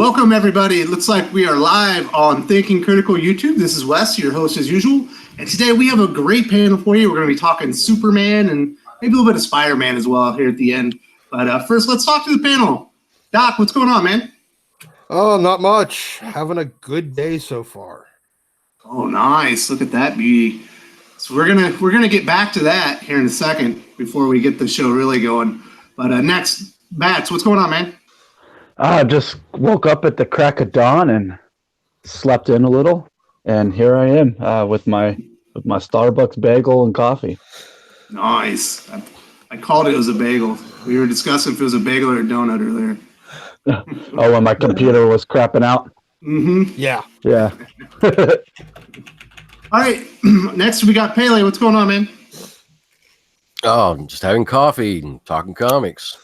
Welcome, everybody. It looks like we are live on Thinking Critical YouTube. This is Wes, your host as usual. And today we have a great panel for you. We're going to be talking Superman and maybe a little bit of Spider-Man as well here at the end. But first, let's talk to the panel. Doc, what's going on, man? Oh, not much. Having a good day so far. Oh, nice. Look at that beauty. So we're gonna get back to that here in a second before we get the show really going. But next, Bats, what's going on, man? I just woke up at the crack of dawn and slept in a little, and here I am with my Starbucks bagel and coffee. Nice. I called it was a bagel. We were discussing if it was a bagel or a donut earlier. Oh, when my computer was crapping out. Mm-hmm. Yeah. All right. Next, we got Pele. What's going on, man? Oh, I'm just having coffee and talking comics.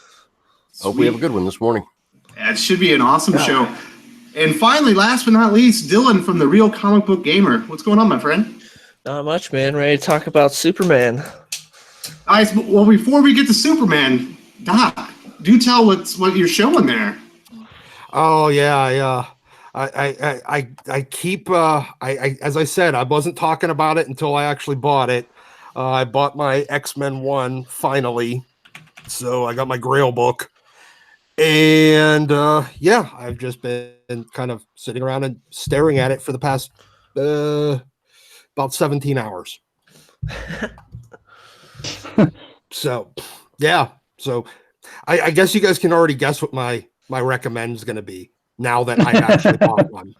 Hope we have a good one this morning. It should be an awesome show. And finally, last but not least, Dylan from the Real Comic Book Gamer. What's going on, my friend? Not much, man. Ready to talk about Superman. All right. Well, before we get to Superman, Doc, do tell what you're showing there. Oh yeah. I keep as I said, I wasn't talking about it until I actually bought it. I bought my X-Men 1 finally, so I got my Grail book, and I've just been kind of sitting around and staring at it for the past about 17 hours. So I guess you guys can already guess what my recommend is going to be now that I actually bought one.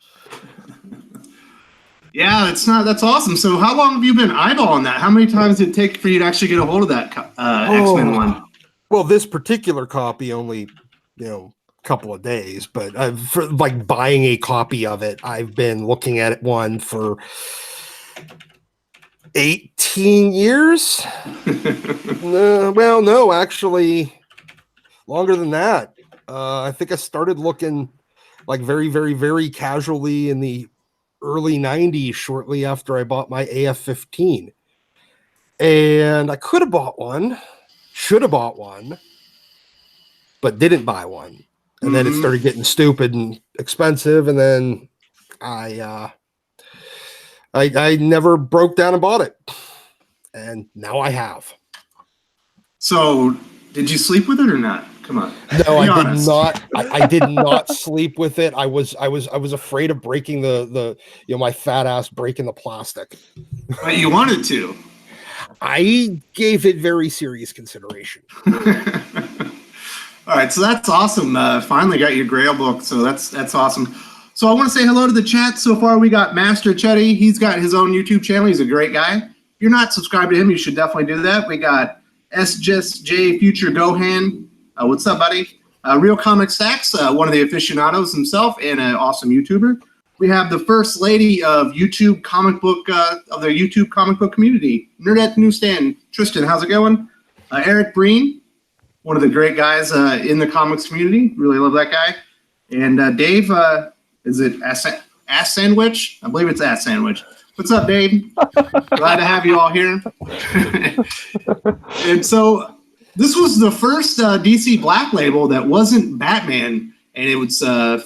Yeah, that's awesome. So how long have you been eyeballing that? How many times did it take for you to actually get a hold of that X-Men one? Well, this particular copy only, a couple of days, but for like buying a copy of it, I've been looking at one for 18 years. No, actually longer than that. I think I started looking like very, very, very casually in the early 90s, shortly after I bought my AF-15. And I could have bought one, should have bought one, but didn't buy one. And then it started getting stupid and expensive, and then I never broke down and bought it. And now I have. So did you sleep with it or not? Come on. No, I did not. I did not sleep with it. I was afraid of breaking the my fat ass breaking the plastic. But you wanted to. I gave it very serious consideration. All right, so that's awesome. Finally got your Grail book, so that's awesome. So I want to say hello to the chat. So far, we got Master Chetty. He's got his own YouTube channel. He's a great guy. If you're not subscribed to him, you should definitely do that. We got SJJ Future Gohan. What's up, buddy? Real Comic Stacks, one of the aficionados himself, and an awesome YouTuber. We have the first lady of YouTube comic book of the YouTube comic book community, Nerdette Newsstand. Tristan, how's it going? Eric Breen, one of the great guys in the comics community. Really love that guy. And Dave, is it Ass Sandwich? I believe it's Ass Sandwich. What's up, Dave? Glad to have you all here. And so this was the first DC Black Label that wasn't Batman, and it was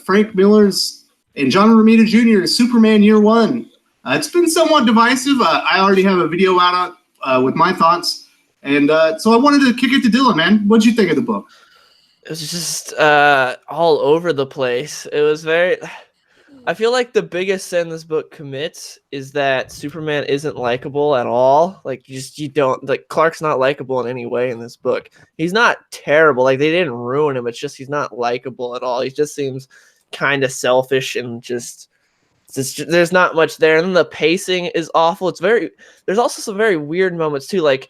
Frank Miller's and John Romita Jr.'s Superman Year One. It's been somewhat divisive. I already have a video out on with my thoughts, and so I wanted to kick it to Dylan, man. What'd you think of the book? It was just all over the place. It was very... I feel like the biggest sin this book commits is that Superman isn't likable at all. Like, you don't... Like, Clark's not likable in any way in this book. He's not terrible. Like, they didn't ruin him. It's just he's not likable at all. He just seems kind of selfish and just there's not much there. And then the pacing is awful. There's also some very weird moments too. Like,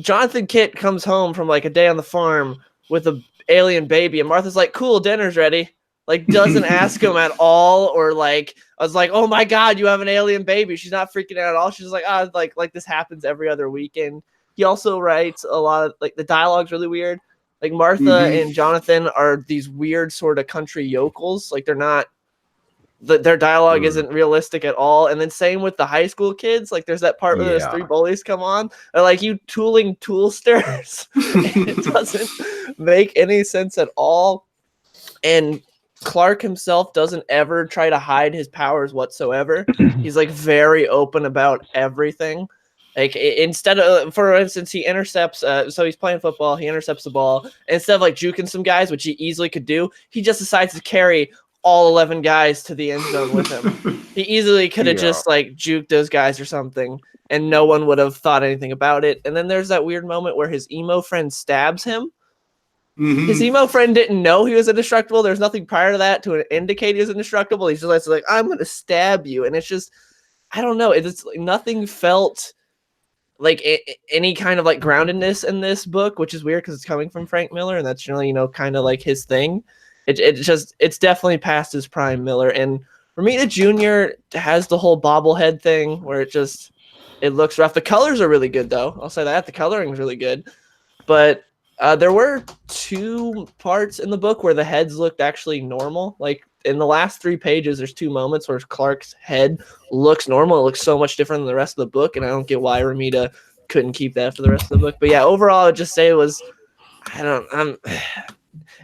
Jonathan Kent comes home from like a day on the farm with a alien baby, and Martha's like, cool, dinner's ready. Like, doesn't ask him at all, or like, I was like, oh my God, you have an alien baby. She's not freaking out at all. She's just like, like this happens every other weekend. He also writes a lot of, like, the dialogue's really weird. Like, Martha and Jonathan are these weird sort of country yokels. Like, they're not, their dialogue isn't realistic at all. And then same with the high school kids. Like, there's that part where those three bullies come on. They're like, you tooling toolsters. It doesn't make any sense at all. And Clark himself doesn't ever try to hide his powers whatsoever. He's like very open about everything. Like instead of, for instance, he intercepts. So he's playing football. He intercepts the ball. Instead of like juking some guys, which he easily could do, he just decides to carry all 11 guys to the end zone with him. He easily could have just like juked those guys or something, and no one would have thought anything about it. And then there's that weird moment where his emo friend stabs him. His emo friend didn't know he was indestructible. There's nothing prior to that to indicate he was indestructible. He's just like, I'm going to stab you. And it's just, I don't know. It's like nothing felt like any kind of like groundedness in this book, which is weird because it's coming from Frank Miller, and that's generally, kind of like his thing. It's definitely past his prime Miller. And Romita Jr. has the whole bobblehead thing where it looks rough. The colors are really good, though. I'll say that. The coloring is really good. But there were 2 parts in the book where the heads looked actually normal. Like in the last 3 pages, there's 2 moments where Clark's head looks normal. It looks so much different than the rest of the book, and I don't get why Romita couldn't keep that for the rest of the book. But yeah, overall, I would just say it was,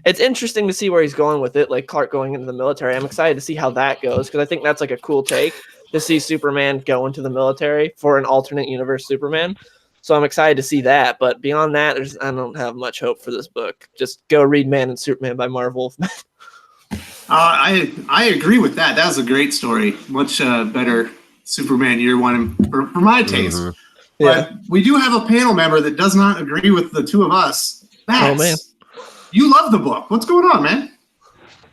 it's interesting to see where he's going with it, like Clark going into the military. I'm excited to see how that goes, because I think that's like a cool take to see Superman go into the military for an alternate universe Superman. So I'm excited to see that. But beyond that, I don't have much hope for this book. Just go read Man and Superman by Marv Wolfman. I agree with that. That was a great story. Much better Superman year one for my taste. But we do have a panel member that does not agree with the 2 of us. Max, oh, man. You love the book. What's going on, man?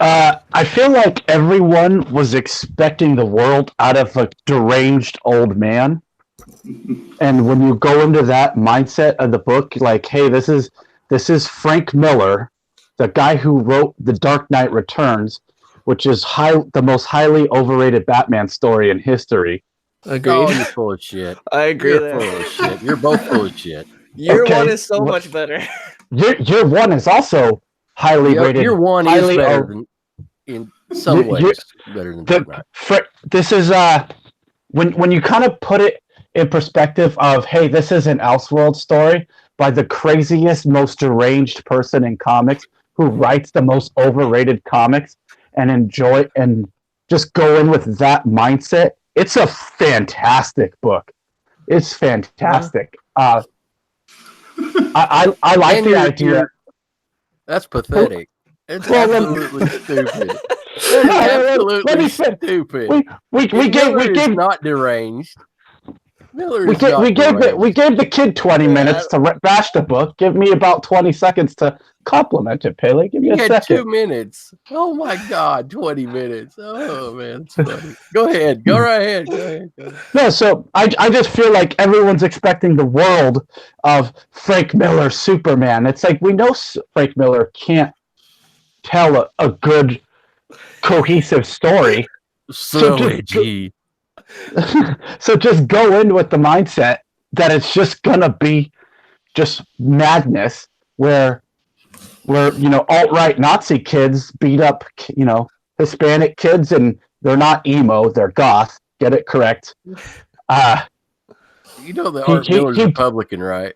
I feel like everyone was expecting the world out of a deranged old man. And when you go into that mindset of the book, like, hey, this is Frank Miller, the guy who wrote The Dark Knight Returns, which is the most highly overrated Batman story in history. Agreed. Oh, you're full of shit. I agree. You're full of shit. You're both full of shit. Year 1 is so much better. Year 1 is also highly rated. Year 1 is better than, in some ways, better than Dark Knight. This is when you kind of put it in perspective of, hey, this is an Elseworld story by the craziest, most deranged person in comics who writes the most overrated comics, and enjoy and just go in with that mindset. It's a fantastic book. It's fantastic. I like the idea. That's pathetic. It's absolutely stupid. Absolutely stupid. We gave not deranged. We gave the kid 20 minutes to bash the book. Give me about 20 seconds to compliment it, Pele. Give me a second. 2 minutes. Oh my God, 20 minutes. Oh man, it's funny. Go ahead. Go right ahead. Go ahead. No, so I just feel like everyone's expecting the world of Frank Miller Superman. It's like, we know Frank Miller can't tell a good, cohesive story. So edgy. So just go in with the mindset that it's just gonna be just madness, where alt-right Nazi kids beat up Hispanic kids, and they're not emo, they're goth. Get it correct. Art Miller's Republican, right?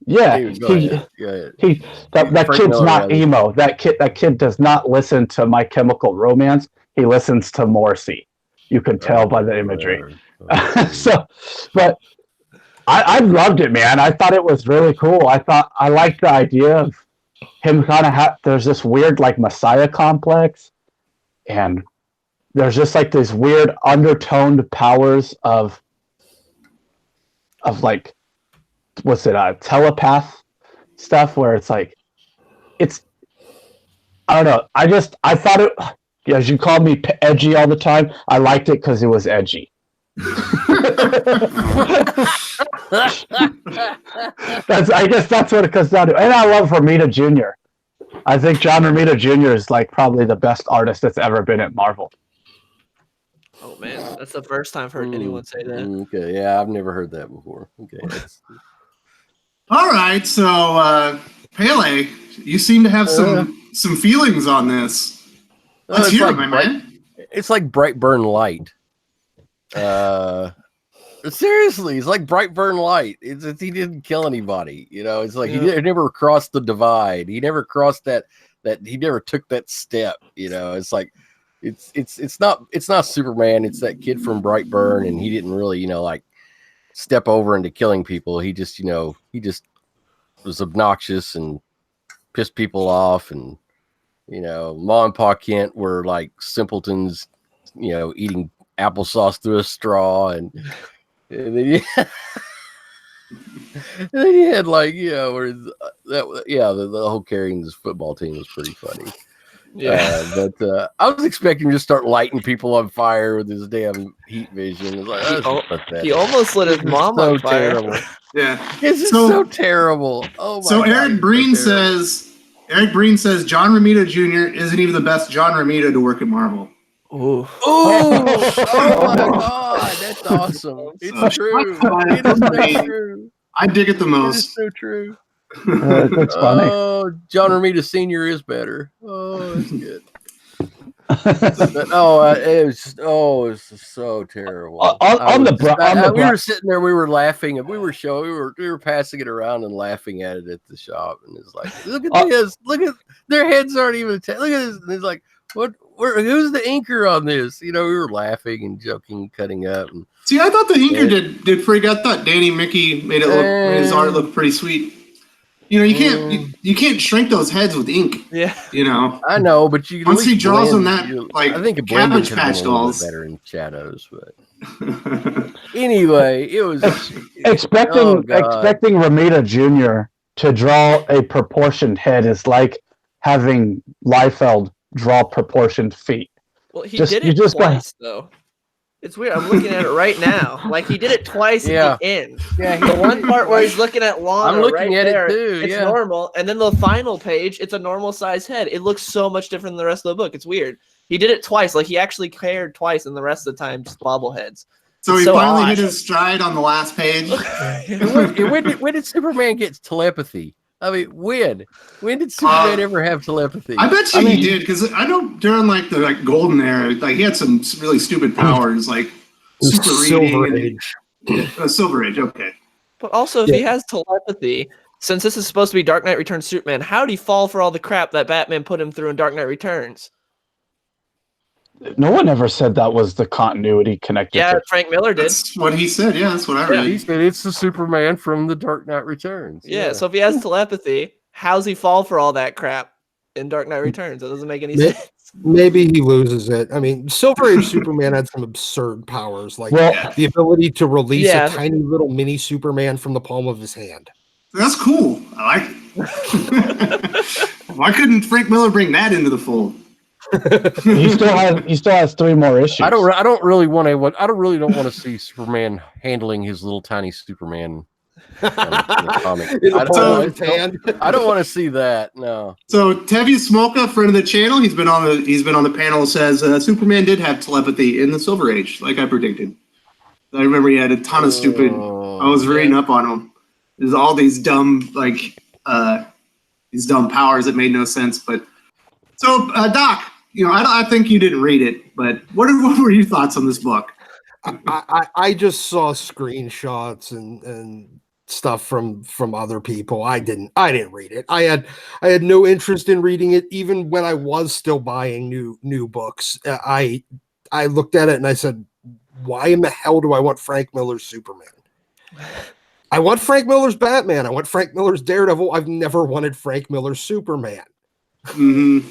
Yeah, that kid's not emo. That kid does not listen to My Chemical Romance. He listens to Morrissey. You can tell by the imagery. But I loved it, man. I thought it was really cool. I liked the idea of him kind of there's this weird like Messiah complex, and there's just like these weird undertoned powers of like, what's it, telepath stuff, where it's like, I don't know. I thought it, as you called me edgy all the time, I liked it because it was edgy. I guess that's what it comes down to. And I love Romita Jr. I think John Romita Jr. is like probably the best artist that's ever been at Marvel. Oh man, that's the first time I've heard anyone say that. Okay, yeah, I've never heard that before. Okay. All right, so Pele, you seem to have some feelings on this. Let's hear it, my man. It's like Brightburn Light. Seriously, it's like Brightburn Light. He didn't kill anybody. It's like he never crossed the divide. He never crossed that that he never took that step. It's like it's not Superman. It's that kid from Brightburn, and he didn't really like step over into killing people. He just was obnoxious and pissed people off, and Ma and Pa Kent were like simpletons, eating applesauce through a straw, and then and then you had like where the whole carrying this football team was pretty funny. But I was expecting him to start lighting people on fire with his damn heat vision. It was like, he almost lit his mom on fire. Terrible. Yeah, this is so terrible. Oh my so God, Eric Breen says John Romita Jr. isn't even the best John Romita to work at Marvel. Oh my God, that's awesome. It's true. It is so true. I dig it the most. It's so true. That's funny. Oh, John Romita Sr. is better. Oh, that's good. It was so terrible. We were sitting there, we were laughing, and we were passing it around and laughing at it at the shop, and it's like, look at this, look at their heads aren't even look at this, and it's like, who's the inker on this? We were laughing and joking, cutting up. And, see, I thought the inker did pretty good. I thought Danny Mickey made his art look pretty sweet. You can't shrink those heads with ink. Yeah. I know, but you once he draws them that I think Cabbage Patch dolls better in shadows, but anyway, it was expecting Romita Jr. to draw a proportioned head is like having Liefeld draw proportioned feet. Well, he did it twice, though. It's weird. I'm looking at it right now. Like, he did it twice at the end. Yeah, the one part where he's looking at Lana, I'm looking at it too. It's normal, and then the final page, it's a normal size head. It looks so much different than the rest of the book. It's weird. He did it twice. Like, he actually cared twice, and the rest of the time just bobbleheads. So he finally hit his stride on the last page. When did Superman get telepathy? I mean, when did Superman ever have telepathy? I bet you he did, because I know during the golden era, he had some really stupid powers, like super reading. Silver Age, okay. But also, if he has telepathy, since this is supposed to be Dark Knight Returns Superman, how did he fall for all the crap that Batman put him through in Dark Knight Returns? No one ever said that was the continuity connected. Yeah, Frank Miller did. That's what he said. Yeah, that's what I read. He said it's the Superman from the Dark Knight Returns. Yeah, so if he has telepathy, how's he fall for all that crap in Dark Knight Returns? That doesn't make any sense. Maybe he loses it. I mean, Silver Age Superman had some absurd powers, like the ability to release a tiny little mini Superman from the palm of his hand. That's cool. I like it. Why couldn't Frank Miller bring that into the fold? He still has 3 more issues. I don't really want to see Superman handling his little tiny Superman in the comic. I don't want to see that. No. So Tevi Smolka, friend of the channel, he's been on the panel. Says Superman did have telepathy in the Silver Age, like I predicted. I remember he had a ton of stupid. I was reading up on him. There's all these dumb powers that made no sense. But so Doc. I think you didn't read it, but what were your thoughts on this book? I just saw screenshots and stuff from other people. I didn't read it. I had no interest in reading it, even when I was still buying new books. I looked at it and I said, why in the hell do I want Frank Miller's Superman? I want Frank Miller's Batman. I want Frank Miller's Daredevil. I've never wanted Frank Miller's Superman. Mm-hmm.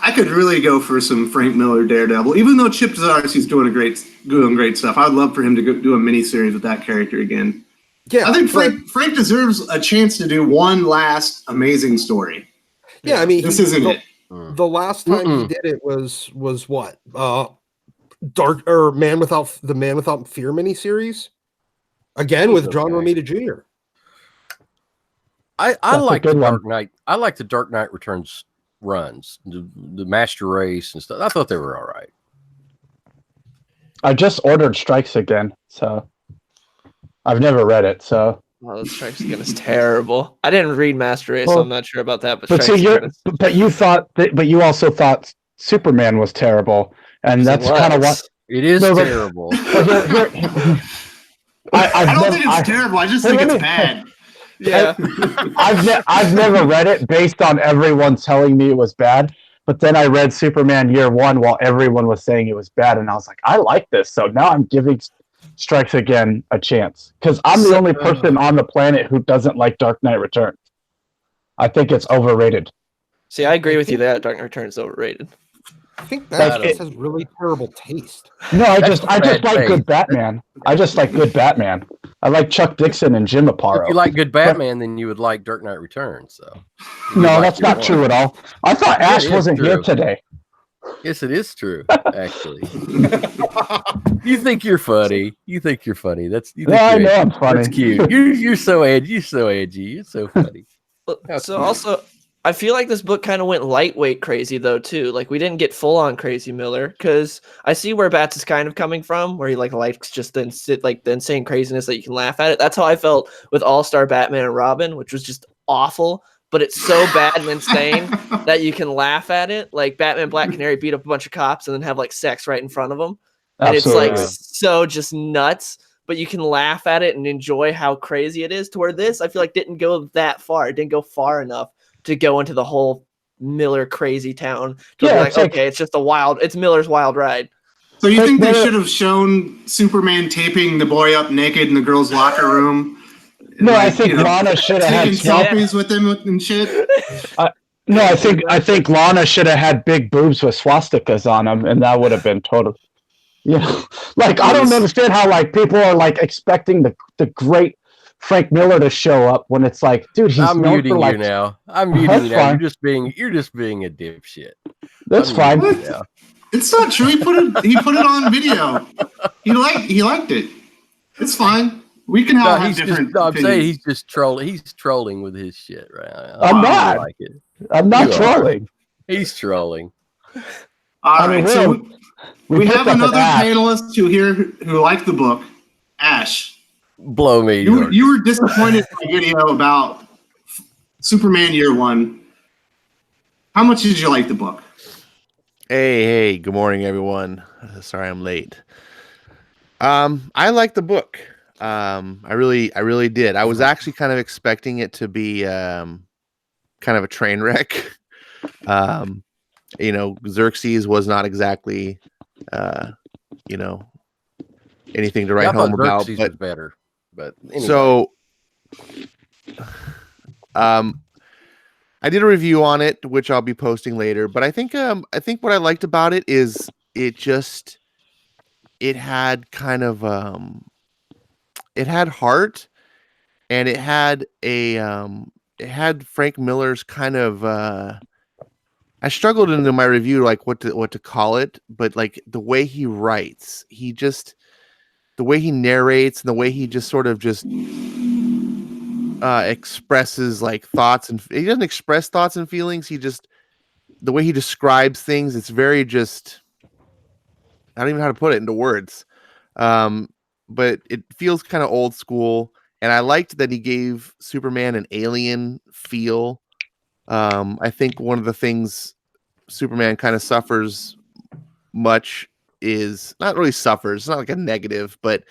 I could really go for some Frank Miller Daredevil, even though Chip Zdarsky's doing great stuff. I'd love for him to do a miniseries with that character again. Yeah, I think Frank deserves a chance to do one last amazing story. Yeah, I mean, this isn't it. The last time he did it was what? Man Without Fear miniseries, again with John Romita Jr. I like the Dark Knight. I like the Dark Knight Returns runs, the Master Race and stuff. I thought they were all right. I just ordered Strikes Again, so I've never read it. So Strikes Again is terrible. I didn't read Master Race, so I'm not sure about that. But you also thought Superman was terrible, and that's kind of what it is. Terrible. I don't think it's terrible. I just think it's bad. Yeah. I've never read it based on everyone telling me it was bad. But then I read Superman Year One while everyone was saying it was bad, and I was like, I like this. So now I'm giving Strikes Again a chance because I'm the only person on the planet who doesn't like Dark Knight Returns. I think it's overrated. See, I agree with you that Dark Knight Returns is overrated. I think that just has really terrible taste. No, I just like good Batman. I just like good Batman. I like Chuck Dixon and Jim Aparo. If you like good Batman, then you would like Dark Knight Returns. So no, that's not true at all. I thought Ash wasn't here today. Yes, it is true. Actually, you think you're funny. You think you're funny. That's you think I know I'm funny. That's cute. You're so edgy. You're so edgy. You're so funny. So also, I feel like this book kind of went lightweight crazy though too. Like we didn't get full on crazy Miller because I see where Bats is kind of coming from, where he like likes just the insane craziness that you can laugh at it. That's how I felt with All-Star Batman and Robin, which was just awful. But it's so bad and insane that you can laugh at it. Like Batman Black Canary beat up a bunch of cops and then have like sex right in front of them, and Absolutely. it's like so just nuts. But you can laugh at it and enjoy how crazy it is. To where this, I feel like didn't go that far. It didn't go far enough to go into the whole Miller crazy town. To be like, okay, it's just it's Miller's wild ride. So you think they should have shown Superman taping the boy up naked in the girls' locker room? No, I think Lana should have had selfies with him and shit. No, I think Lana should have had big boobs with swastikas on them, and that would have been total. Like I don't understand how like people are like expecting the great Frank Miller to show up when it's like, dude, he's I'm muting you now. I'm muting you now. You're just being a dipshit. That's fine. It's not true. He put it on video. He liked it. It's fine. We can have different. I'm saying he's just trolling. He's trolling with his shit right now. I'm not. Like it. I'm not trolling. He's trolling. All right. So we have another panelist who liked the book. Ash. Blow me. You were disappointed in the video about Superman Year One. How much did you like the book? Hey, good morning, everyone. Sorry I'm late. I liked the book. I really did. I was actually kind of expecting it to be kind of a train wreck. Xerxes was not exactly anything to write home about. Xerxes was better. But anyway. So I did a review on it, which I'll be posting later. But I think what I liked about it is it had kind of it had heart, and it had Frank Miller's kind of I struggled into my review like what to call it, but like the way he writes, the way he narrates and the way he just sort of just expresses like thoughts, and he doesn't express thoughts and feelings. The way he describes things, it's very just, I don't even know how to put it into words. But it feels kind of old school. And I liked that he gave Superman an alien feel. I think one of the things Superman kind of suffers much is not really suffers. It's not like a negative, but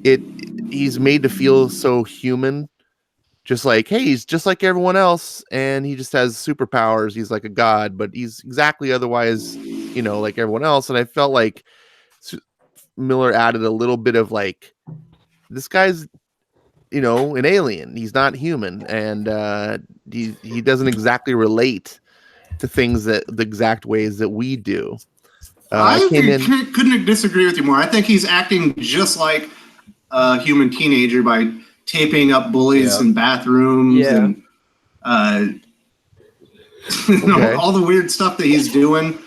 he's made to feel so human. Just like, hey, he's just like everyone else, and he just has superpowers. He's like a god, but he's exactly otherwise, like everyone else. And I felt like Miller added a little bit of like, this guy's, an alien. He's not human, and he doesn't exactly relate to things the exact ways that we do. I couldn't disagree with you more. I think he's acting just like a human teenager by taping up bullies in bathrooms and all the weird stuff that he's doing.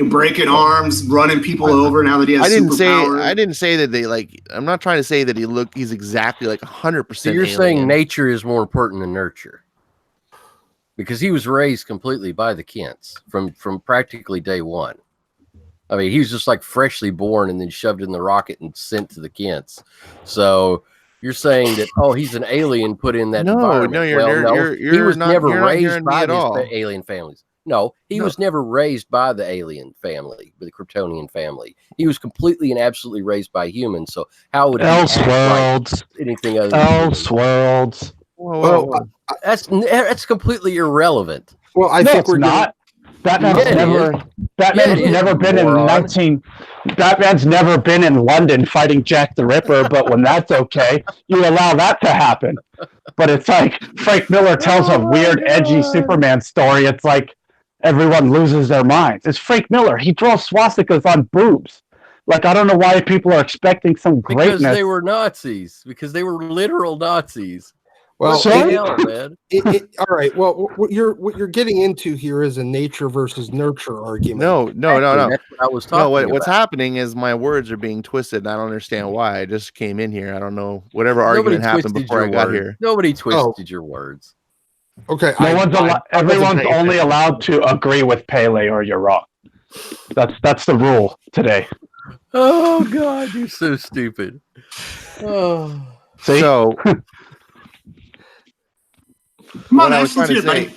Breaking arms, running people over now that he has superpowers. I didn't say that they like. I'm not trying to say that he's exactly like 100%. So you're saying nature is more important than nurture, because he was raised completely by the Kents from practically day one. I mean, he was just like freshly born and then shoved in the rocket and sent to the Kents. So you're saying that he's an alien put in that environment. No, he was never raised by these alien families. No, he was never raised by the alien family, the Kryptonian family. He was completely and absolutely raised by humans. So how would he Elseworlds? Like anything other? Elseworlds. Well, that's completely irrelevant. well, I No, think it's we're getting, not. Batman's Yeah, it never. is. Batman's Yeah, it is, never you been in moron. 19. Batman's never been in London fighting Jack the Ripper. But when that's okay, you allow that to happen. But it's like Frank Miller tells a weird, edgy Superman story. It's like everyone loses their minds. It's Frank Miller. He draws swastikas on boobs. Like, I don't know why people are expecting some greatness. Because they were Nazis. Because they were literal Nazis. well, So- What the hell, man? all right. Well, what you're getting into here is a nature versus nurture argument. No. That's what I was talking about. What's happening is my words are being twisted, and I don't understand why. I just came in here. I don't know. Whatever argument happened before I got here. Nobody twisted your words. Okay. Everyone's only allowed to agree with Pele, or you're wrong. That's the rule today. Oh God, you're so stupid. Oh. See? So, Come what on, I Ash, was let's trying hear to it, say,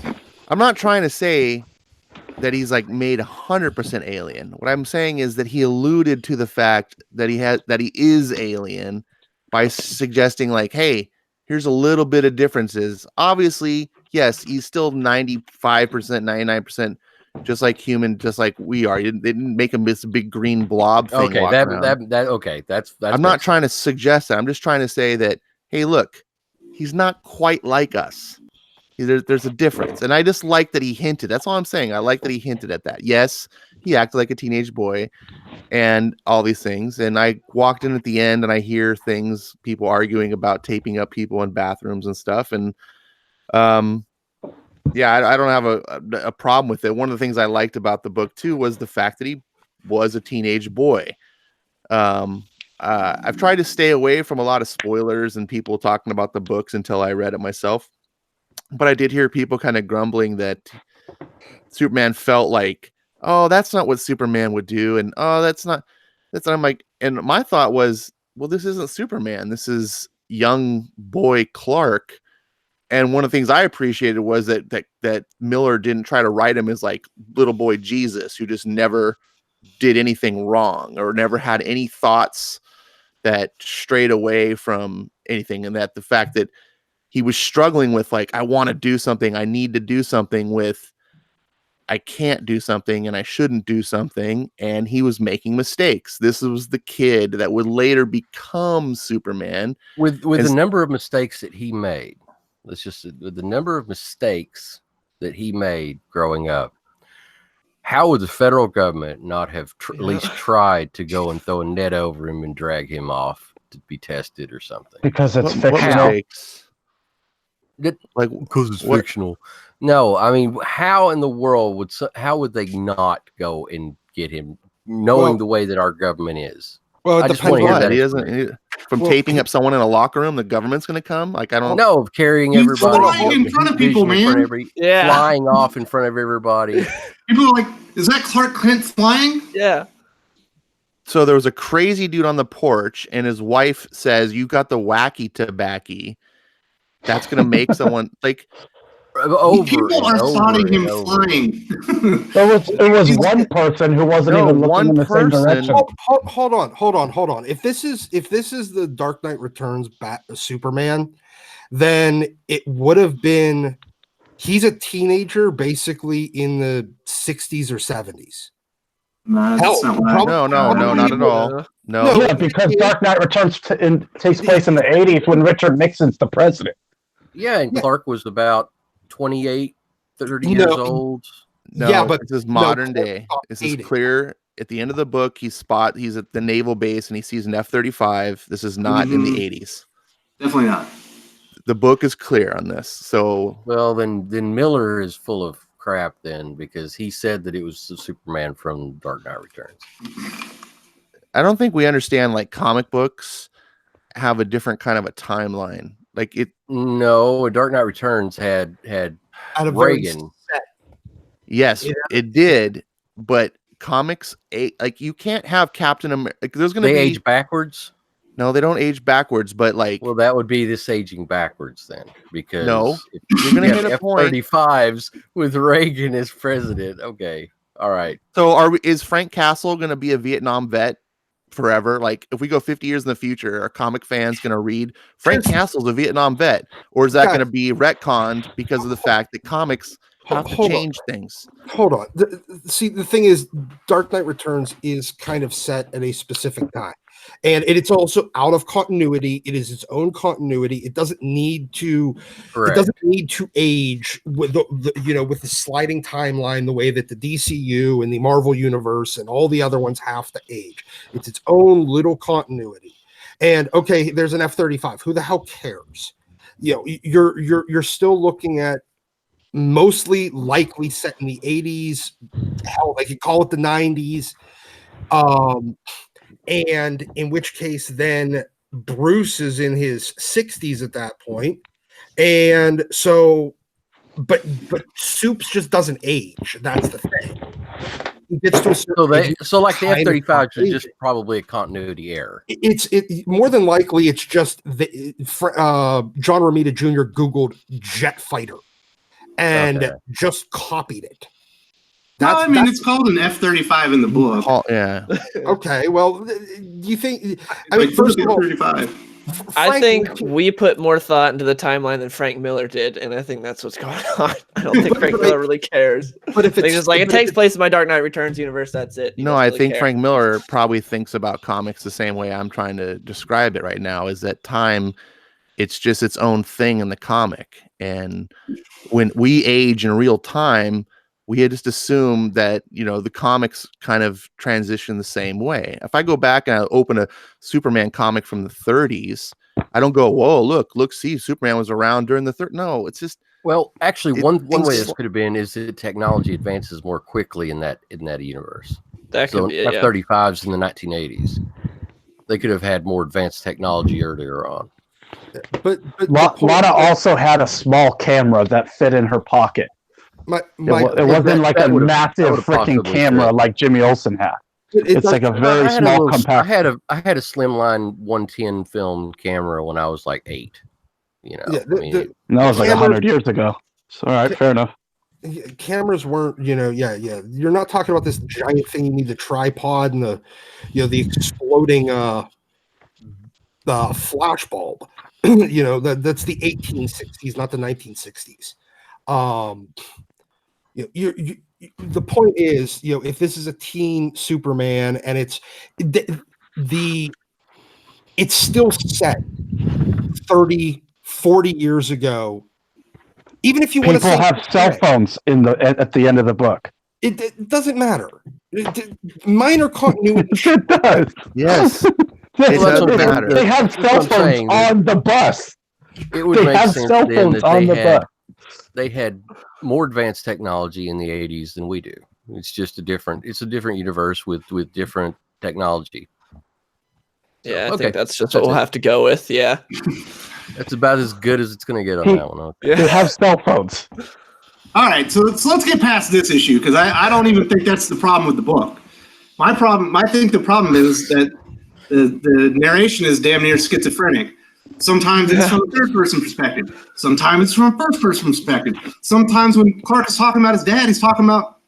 buddy. I'm not trying to say that he's like made 100% alien. What I'm saying is that he alluded to the fact that he is alien by suggesting like, hey, here's a little bit of differences. Obviously, yes, he's still 95%, 99%, just like human, just like we are. They didn't make him this big green blob thing. Okay, that's. I'm not trying to suggest that. I'm just trying to say that, hey, look, he's not quite like us. There's a difference. And I just like that he hinted. That's all I'm saying. I like that he hinted at that. Yes, he acted like a teenage boy and all these things. And I walked in at the end and I hear things, people arguing about taping up people in bathrooms and stuff. And yeah, I don't have a problem with it. One of the things I liked about the book too was the fact that he was a teenage boy. I've tried to stay away from a lot of spoilers and people talking about the books until I read it myself. But I did hear people kind of grumbling that Superman felt like, oh, that's not what Superman would do. And oh, I'm like, and my thought was, well, this isn't Superman. This is young boy Clark. And one of the things I appreciated was that Miller didn't try to write him as like little boy Jesus, who just never did anything wrong or never had any thoughts that strayed away from anything. And that the fact that he was struggling with like, I want to do something, I need to do something with, I can't do something and I shouldn't do something. And he was making mistakes. This was the kid that would later become Superman. With the number of mistakes that he made. With the number of mistakes that he made growing up, how would the federal government not have at least tried to go and throw a net over him and drag him off to be tested or something? Because it's What fictional. mistakes? Because it's fictional. No, I mean, how in the world how would they not go and get him, knowing the way that our government is? Well, I it just want depends to hear on that. From taping up someone in a locker room, the government's going to come. Like, I don't know. Carrying He's everybody flying in front of people, man. Yeah. Flying off in front of everybody. People are like, is that Clark Kent flying? Yeah. So there was a crazy dude on the porch, and his wife says, "You got the wacky tobacco." That's going to make someone like. People are spotting him flying. It was one person who wasn't even looking in the same direction. Hold on. If this is the Dark Knight Returns Superman, then it would have been he's a teenager basically in the 60s or 70s. No, that's not what No, not at all. No. Yeah, because Dark Knight Returns takes place in the 80s when Richard Nixon's the president. Yeah, and Clark was about 28, 30 years old. No, yeah, but this is modern day. This is clear. At the end of the book, he's at the naval base and he sees an F-35. This is not in the 80s. Definitely not. The book is clear on this. So, well, then Miller is full of crap then, because he said that it was the Superman from Dark Knight Returns. I don't think we understand like comic books have a different kind of a timeline. Like it. No, Dark Knight Returns had Reagan. Yes, it did. But comics, like you can't have Captain America. Like, there's going to be age backwards. No, they don't age backwards. But like, well, that would be this aging backwards then, because if you're going to hit a point. F-35s with Reagan as president. Okay, all right. So is Frank Castle going to be a Vietnam vet? forever? Like, if we go 50 years in the future, are comic fans going to read Frank Castle's a Vietnam vet, or is that going to be retconned because of the fact that comics have to change things? Hold on. See, the thing is, Dark Knight Returns is kind of set at a specific time, and it's also out of continuity. It is its own continuity. It doesn't need to. Correct. It doesn't need to age with with the sliding timeline the way that the DCU and the Marvel universe and all the other ones have to age. It's its own little continuity. And okay, there's an F-35. Who the hell cares? You're still looking at mostly likely set in the 80s. Hell, they could call it the 90s. And in which case then Bruce is in his 60s at that point. And so, but Soups just doesn't age. That's the thing. It gets to a certain so like the F-35 is just probably a continuity error. It's more than likely it's just John Romita Jr. Googled jet fighter and just copied it. It's called an F-35 in the book. Oh, yeah. Okay, well, do you think? I mean, first of all, I think we put more thought into the timeline than Frank Miller did, and I think that's what's going on. I don't think Frank Miller really cares. But if it's just like it takes place in my Dark Knight Returns universe, that's it. No, I think Frank Miller probably thinks about comics the same way I'm trying to describe it right now. Is that time? It's just its own thing in the comic, and when we age in real time, we had just assumed that, the comics kind of transition the same way. If I go back and I open a Superman comic from the 30s, I don't go, whoa, look, see, Superman was around during the 30s. No, it's just. Well, actually, one way this could have been is that technology advances more quickly in that universe. That could be it, F-35s in the 1980s. They could have had more advanced technology earlier on. But Lana also had a small camera that fit in her pocket. It wasn't like a massive freaking camera like Jimmy Olsen had. It's like a very small compact. I had a slimline 110 film camera when I was like 8. That was like 100 years ago. So, all right, fair enough. Cameras weren't, You're not talking about this giant thing. You need the tripod and the exploding flash bulb. That's the 1860s, not the 1960s. The point is, if this is a teen Superman and it's still set 30, 40 years ago, even if you want to say people have cell phones at the end of the book, it doesn't matter. Minor continuity. It does. Yes. It doesn't matter. They have cell phones on the bus. It would make sense then that they had more advanced technology in the 80s than we do. It's just a different universe with different technology. Yeah, I think that's just what we'll have to go with. Yeah. That's about as good as it's going to get on that one. Okay. They have cell phones. All right, so let's get past this issue, because I don't even think that's the problem with the book. I think the problem is that the narration is damn near schizophrenic. Sometimes it's from a third-person perspective. Sometimes it's from a first-person perspective. Sometimes when Clark is talking about his dad, he's talking about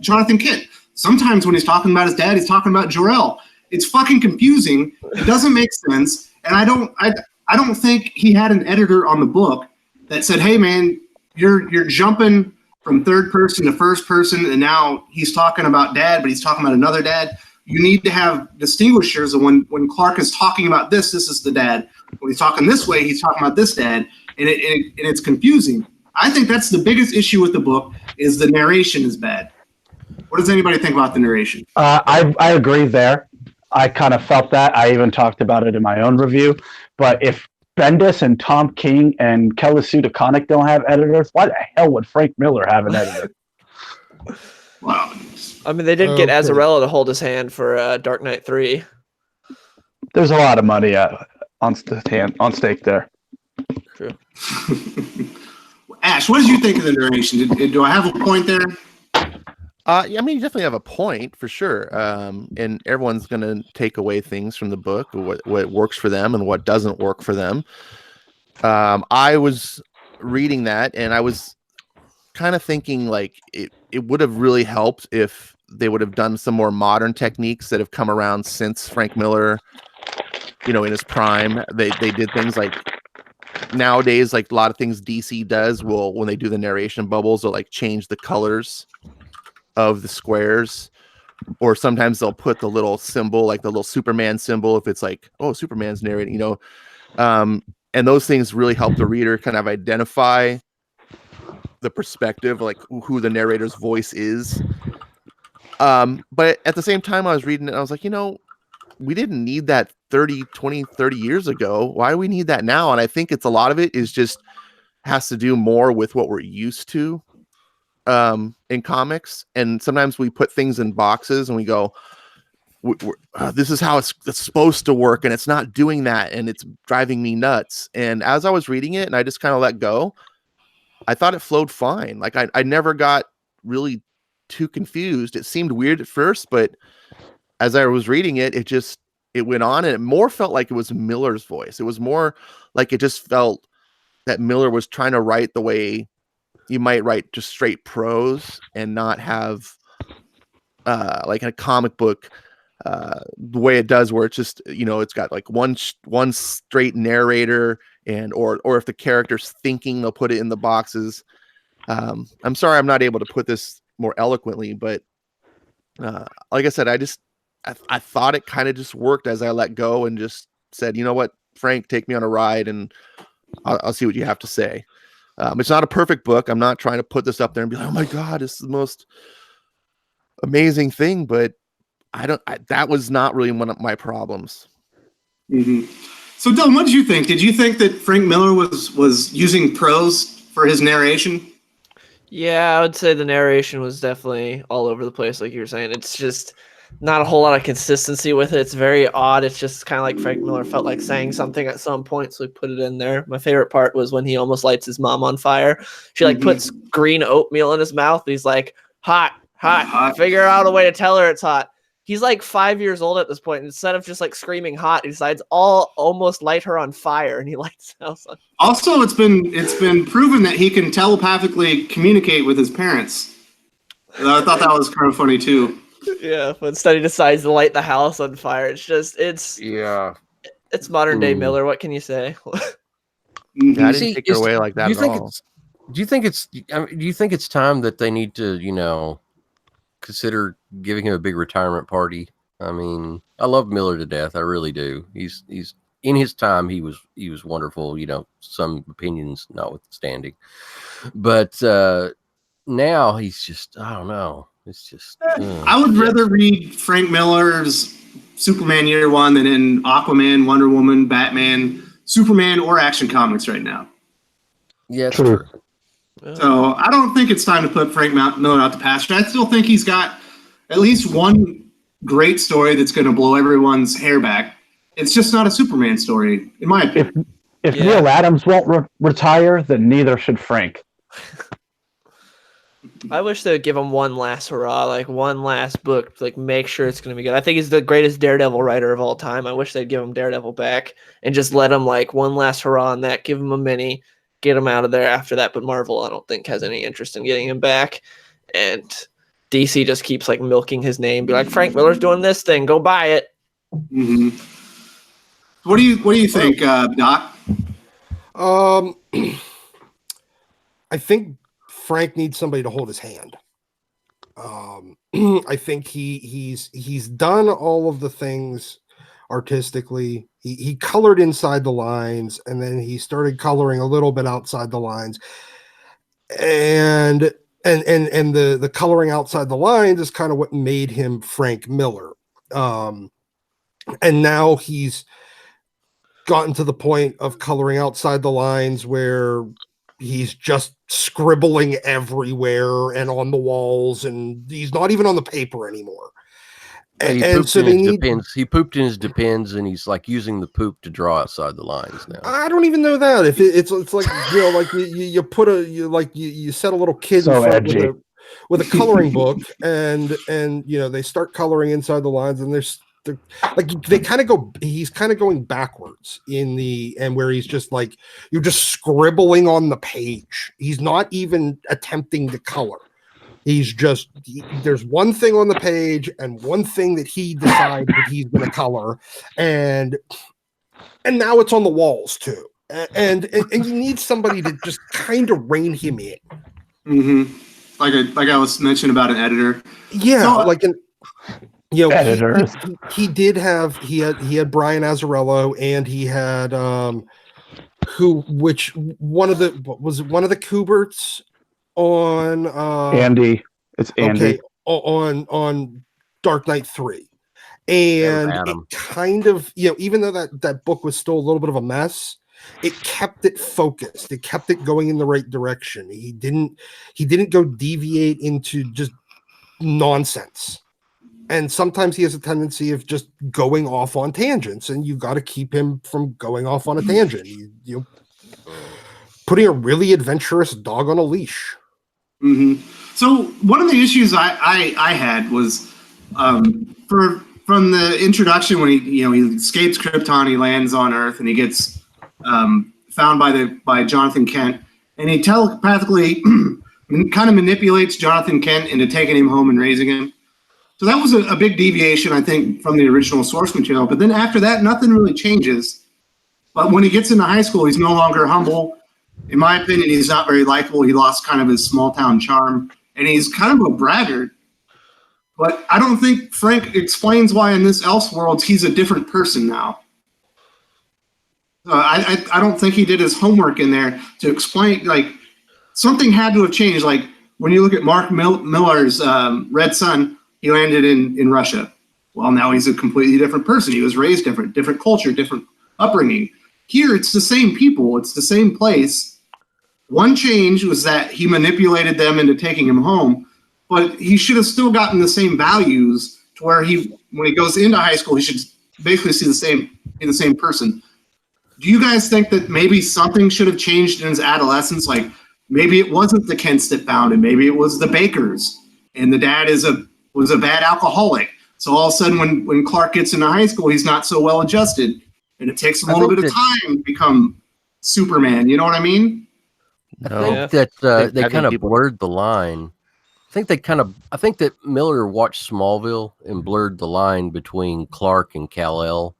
Jonathan Kent. Sometimes when he's talking about his dad, he's talking about Jor-El. It's fucking confusing. It doesn't make sense, and I don't think he had an editor on the book that said, "Hey, man, you're jumping from third person to first person, and now he's talking about dad, but he's talking about another dad. You need to have distinguishers, and when Clark is talking about this is the dad. When he's talking this way, he's talking about this dad, and it's confusing." I think that's the biggest issue with the book, is the narration is bad. What does anybody think about the narration? I agree there. I kind of felt that. I even talked about it in my own review. But if Bendis and Tom King and Kelly Sue DeConnick don't have editors, why the hell would Frank Miller have an editor? Wow. I mean, they did get Azzarello to hold his hand for Dark Knight 3. There's a lot of money on stake there. True. Ash, what did you think of the narration? Do I have a point there? You definitely have a point for sure. And everyone's going to take away things from the book, what works for them and what doesn't work for them. I was reading that and I was kind of thinking like it would have really helped if they would have done some more modern techniques that have come around since Frank Miller, in his prime. They did things like nowadays, like a lot of things DC does when they do the narration bubbles, they'll like change the colors of the squares, or sometimes they'll put the little symbol, like the little Superman symbol, if it's like, oh, Superman's narrating, and those things really help the reader kind of identify the perspective, like who the narrator's voice is. But at the same time, I was reading it, I was like, we didn't need that 30 years ago. Why do we need that now? And I think a lot of it is just has to do more with what we're used to in comics. And sometimes we put things in boxes and we go, this is how it's supposed to work, and it's not doing that, and it's driving me nuts. And as I was reading it and I just kind of let go, I thought it flowed fine. Like I never got really too confused. It seemed weird at first, but as I was reading it, it went on, and it more felt like it was Miller's voice. It was more like it just felt that Miller was trying to write the way you might write just straight prose and not have like in a comic book the way it does, where it's just, it's got like one straight narrator, and or if the character's thinking, they'll put it in the boxes. I'm sorry I'm not able to put this more eloquently, but like I said, I thought it kind of just worked as I let go and just said, you know what, Frank, take me on a ride and I'll see what you have to say. It's not a perfect book. I'm not trying to put this up there and be like, oh my God, it's the most amazing thing, but that was not really one of my problems. Mm-hmm. So Dylan, what did you think? Did you think that Frank Miller was using prose for his narration? Yeah, I would say the narration was definitely all over the place, like you were saying. It's just not a whole lot of consistency with it. It's very odd. It's just kind of like Frank Miller felt like saying something at some point, so he put it in there. My favorite part was when he almost lights his mom on fire. She puts green oatmeal in his mouth. He's like, hot. Figure out a way to tell her it's hot. He's like 5 years old at this point. Instead of just like screaming hot, he decides almost light her on fire, and he lights the house on fire. Also, it's been proven that he can telepathically communicate with his parents. I thought that was kind of funny too. Yeah, but instead he decides to light the house on fire. It's modern day Miller. What can you say? Yeah, I didn't take her away like that at all. Do you think it's time that they need to, consider giving him a big retirement party? I mean, I love Miller to death. I really do. He's in his time, he was wonderful, some opinions notwithstanding. But now he's just, I don't know. It's just I would rather read Frank Miller's Superman Year One than in Aquaman, Wonder Woman, Batman, Superman, or Action Comics right now. Yeah, true. So I don't think it's time to put Frank Miller out to pasture. I still think he's got at least one great story that's going to blow everyone's hair back. It's just not a Superman story, in my opinion. If Neil Adams won't retire, then neither should Frank. I wish they would give him one last hurrah, like one last book, like make sure it's going to be good. I think he's the greatest Daredevil writer of all time. I wish they'd give him Daredevil back and just let him like one last hurrah on that, give him a mini, get him out of there after that. But Marvel, I don't think, has any interest in getting him back. And DC just keeps like milking his name, be like, Frank Miller's doing this thing, go buy it. Mm-hmm. What do you think, Doc? I think Frank needs somebody to hold his hand. I think he's done all of the things artistically. He colored inside the lines, and then he started coloring a little bit outside the lines. And the coloring outside the lines is kind of what made him Frank Miller. And now he's gotten to the point of coloring outside the lines where he's just scribbling everywhere and on the walls, and he's not even on the paper anymore. And so he pooped in his Depends, and he's like using the poop to draw outside the lines now. I don't even know that. If it's like, like you put you set a little kid so in front with a coloring book, and they start coloring inside the lines, and they kind of go. He's kind of going backwards where he's just like, you're just scribbling on the page. He's not even attempting to color. There's one thing on the page and one thing that he decides that he's going to color, and now it's on the walls too. And you need somebody to just kind of rein him in. Mm-hmm. Like I was mentioning about an editor. Yeah, so, editors. He had Brian Azzarello, and he had one of the Kuberts on Andy. It's Andy. Okay, on Dark Knight 3. And it kind of, even though that book was still a little bit of a mess, it kept it focused. It kept it going in the right direction. He didn't go deviate into just nonsense. And sometimes he has a tendency of just going off on tangents, and you got to keep him from going off on a tangent. You putting a really adventurous dog on a leash. Mm-hmm. So one of the issues I had was from the introduction when he escapes Krypton, he lands on Earth, and he gets found by Jonathan Kent, and he telepathically kind of manipulates Jonathan Kent into taking him home and raising him. So that was a big deviation, I think, from the original source material. But then after that, nothing really changes. But when he gets into high school, he's no longer humble. In my opinion, he's not very likable. He lost kind of his small town charm, and he's kind of a braggart. But I don't think Frank explains why in this Elseworlds he's a different person now. I don't think he did his homework in there to explain. Like, something had to have changed. Like when you look at Mark Millar's Red Sun, he landed in Russia. Well, now he's a completely different person. He was raised different culture, different upbringing. Here, it's the same people. It's the same place. One change was that he manipulated them into taking him home, but he should have still gotten the same values to where when he goes into high school, he should basically be the same person. Do you guys think that maybe something should have changed in his adolescence? Like maybe it wasn't the Kents that found him. Maybe it was the Bakers, and the dad was a bad alcoholic. So all of a sudden, when Clark gets into high school, he's not so well adjusted, and it takes him a little bit of time to become Superman. You know what I mean? I think that they kind of blurred the line. I think that Miller watched Smallville and blurred the line between Clark and Kal-El,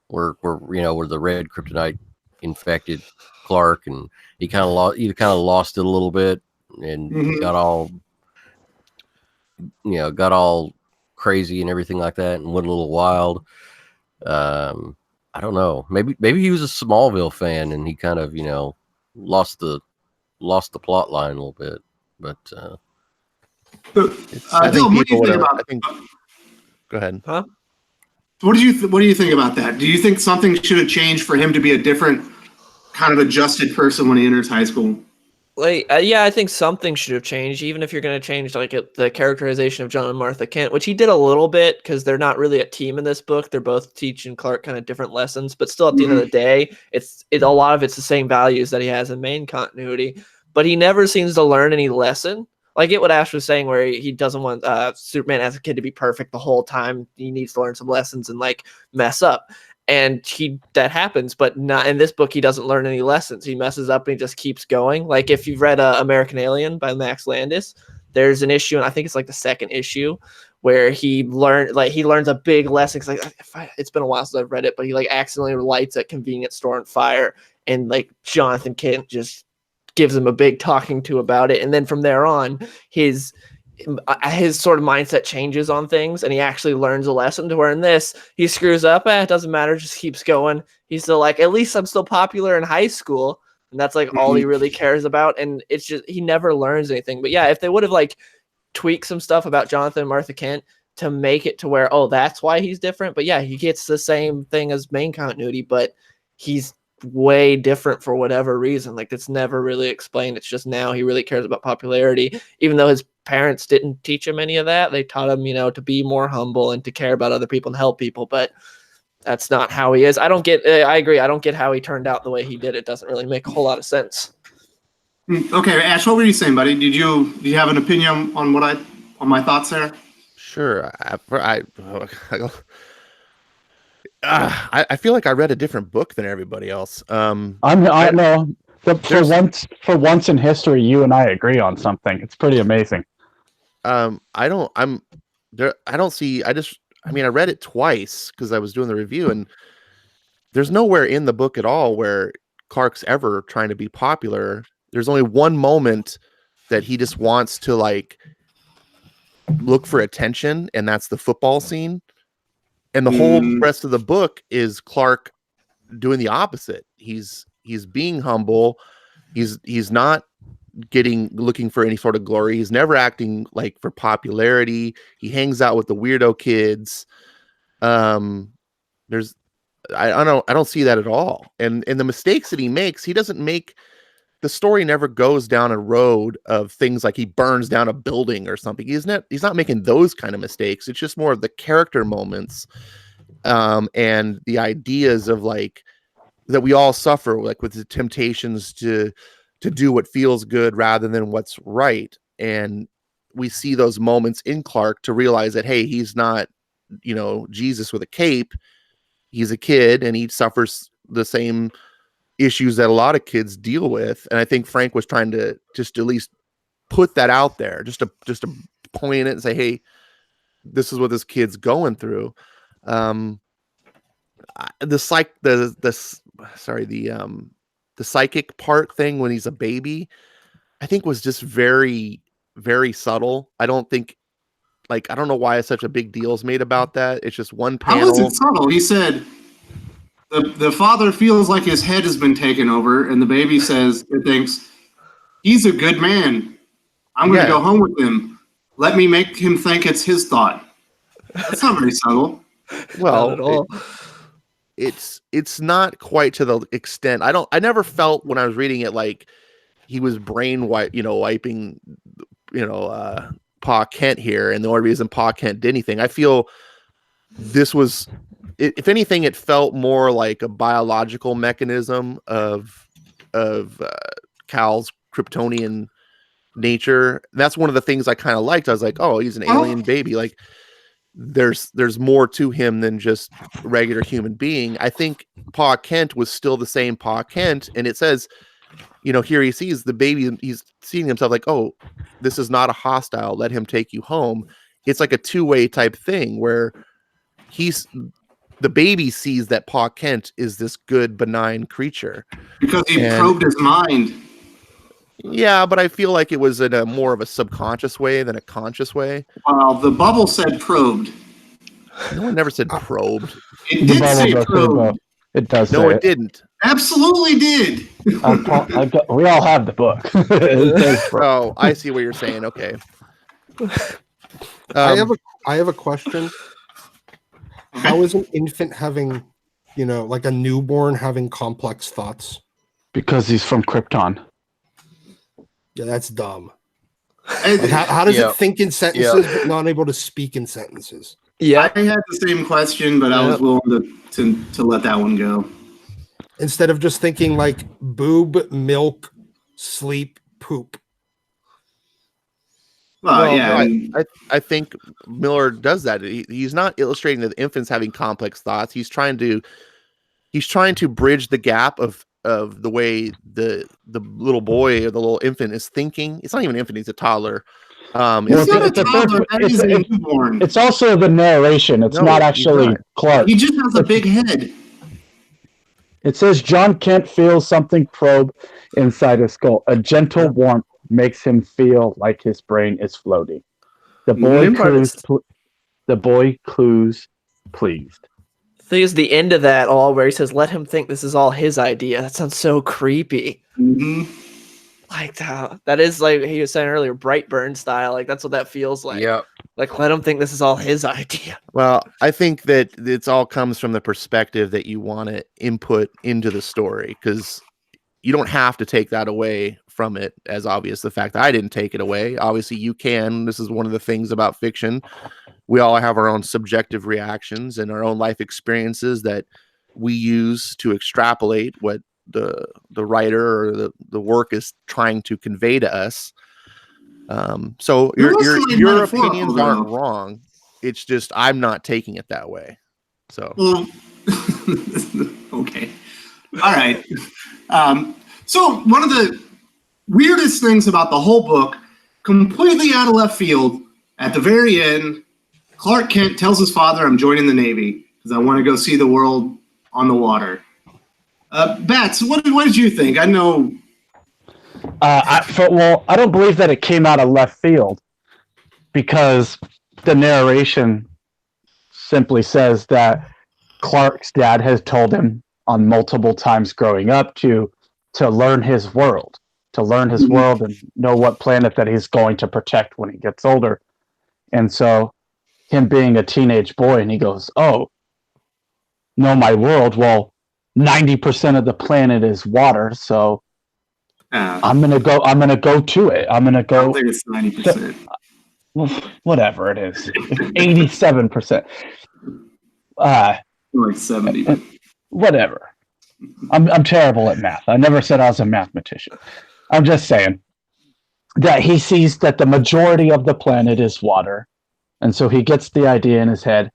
where the red kryptonite infected Clark, and he kind of lost it a little bit, and got all crazy and everything like that, and went a little wild. I don't know. Maybe he was a Smallville fan, and he kind of lost the plot line a little bit. But go ahead. Huh? What do you think about that? Do you think something should have changed for him to be a different kind of adjusted person when he enters high school? I think something should have changed, even if you're going to change the characterization of John and Martha Kent, which he did a little bit because they're not really a team in this book. They're both teaching Clark kind of different lessons, but still at the end of the day, a lot of it's the same values that he has in main continuity, but he never seems to learn any lesson. I get what Ash was saying, where he doesn't want Superman as a kid to be perfect the whole time. He needs to learn some lessons and mess up. And that happens, but not in this book. He doesn't learn any lessons. He messes up and he just keeps going. Like if you've read American Alien by Max Landis, there's an issue, and I think it's the second issue, where he learns a big lesson. It's been a while since I've read it, but he accidentally lights a convenience store on fire, and Jonathan Kent just gives him a big talking to about it. And then from there on, his sort of mindset changes on things, and he actually learns a lesson, to where in this he screws up. It doesn't matter, just keeps going. He's still at least I'm still popular in high school, and that's all he really cares about. And it's just he never learns anything. But yeah, if they would have tweaked some stuff about Jonathan and Martha Kent to make it to where, that's why he's different. But yeah, he gets the same thing as main continuity, but he's way different for whatever reason. It's never really explained. It's just now he really cares about popularity, even though his parents didn't teach him any of that. They taught him, to be more humble and to care about other people and help people, but that's not how he is. I agree. I don't get how he turned out the way he did. It doesn't really make a whole lot of sense. Okay, Ash, what were you saying, buddy? Do you have an opinion on on my thoughts there? Sure. I feel like I read a different book than everybody else. I know. For once in history, you and I agree on something. It's pretty amazing. I don't. I'm there. I don't see. I mean, I read it twice because I was doing the review, and there's nowhere in the book at all where Clark's ever trying to be popular. There's only one moment that he just wants to like look for attention, and that's the football scene. And the whole rest of the book is Clark doing the opposite. He's being humble. He's not looking for any sort of glory. He's never acting like for popularity. He hangs out with the weirdo kids. There's I don't see that at all. And the mistakes that he makes, he doesn't make. The story never goes down a road of things like he burns down a building or something. He's not making those kind of mistakes. It's just more of the character moments, and the ideas of like that we all suffer, like with the temptations to do what feels good rather than what's right. And we see those moments in Clark to realize that, hey, he's not, Jesus with a cape. He's a kid and he suffers the same issues that a lot of kids deal with. And I think Frank was trying to just at least put that out there, just to point it and say, hey, this is what this kid's going through. The psychic part thing when he's a baby, I think was just very, very subtle. I don't know why such a big deal is made about that. It's just one panel. How is it subtle? He said the father feels like his head has been taken over, and the baby thinks he's a good man. I'm going to go home with him. Let me make him think it's his thought. That's not very subtle. Well, not at all. It's not quite to the extent. I never felt when I was reading it like he was wiping, Pa Kent here, and the only reason Pa Kent did anything. I feel this was, if anything, it felt more like a biological mechanism of Kal's Kryptonian nature. That's one of the things I kind of liked. I was like, oh, he's an alien baby. Like there's more to him than just regular human being. I think Pa Kent was still the same Pa Kent, and it says, here he sees the baby, and he's seeing himself like, oh, this is not a hostile, let him take you home. It's like a two-way type thing where the baby sees that Pa Kent is this good, benign creature. Because he probed his mind. Yeah, but I feel like it was in a more of a subconscious way than a conscious way. Well, the bubble said probed. No one never said probed. It did say probed. It does. No, it didn't. Absolutely did. We all have the book. Oh, I see what you're saying. Okay. I have a question. How is an infant having, like a newborn having complex thoughts? Because he's from Krypton. Yeah, that's dumb. Like how does it think in sentences but not able to speak in sentences? Yeah, I had the same question, but I was willing to let that one go. Instead of just thinking like boob, milk, sleep, poop. I think Miller does that. He's not illustrating that infants having complex thoughts. He's trying to bridge the gap of the way the little boy or the little infant is thinking. It's not even an infant; he's a toddler. It's also the narration. It's not actually Clark. He just has a big head. It says John Kent feels something probe inside his skull. A gentle warmth makes him feel like his brain is floating. The boy clues pleased. The thing is, the end of that all where he says, "Let him think this is all his idea." That sounds so creepy. Mm-hmm. Like that is like he was saying earlier, Brightburn style. Like that's what that feels like. Yeah. Like let him think this is all his idea. Well, I think that it all comes from the perspective that you want to input into the story, because you don't have to take that away from it as obvious. The fact that I didn't take it away, obviously you can. This is one of the things about fiction. We all have our own subjective reactions and our own life experiences that we use to extrapolate what the writer or the work is trying to convey to us. So your opinions aren't wrong. It's just I'm not taking it that way. So okay, all right. So one of the weirdest things about the whole book, completely out of left field, At the very end, Clark Kent tells his father, "I'm joining the Navy because I want to go see the world on the water." Bats, what did you think? I know. I don't believe that it came out of left field because the narration simply says that Clark's dad has told him on multiple times growing up to learn his world, and know what planet that he's going to protect when he gets older. And so him being a teenage boy, and he goes, "Oh, know my world. Well, 90% of the planet is water, so I'm gonna go to it. I'm gonna go." I don't think it's 90%. Well, whatever it is, 87%. Like 70. Whatever. I'm terrible at math. I never said I was a mathematician. I'm just saying that he sees that the majority of the planet is water, and so he gets the idea in his head.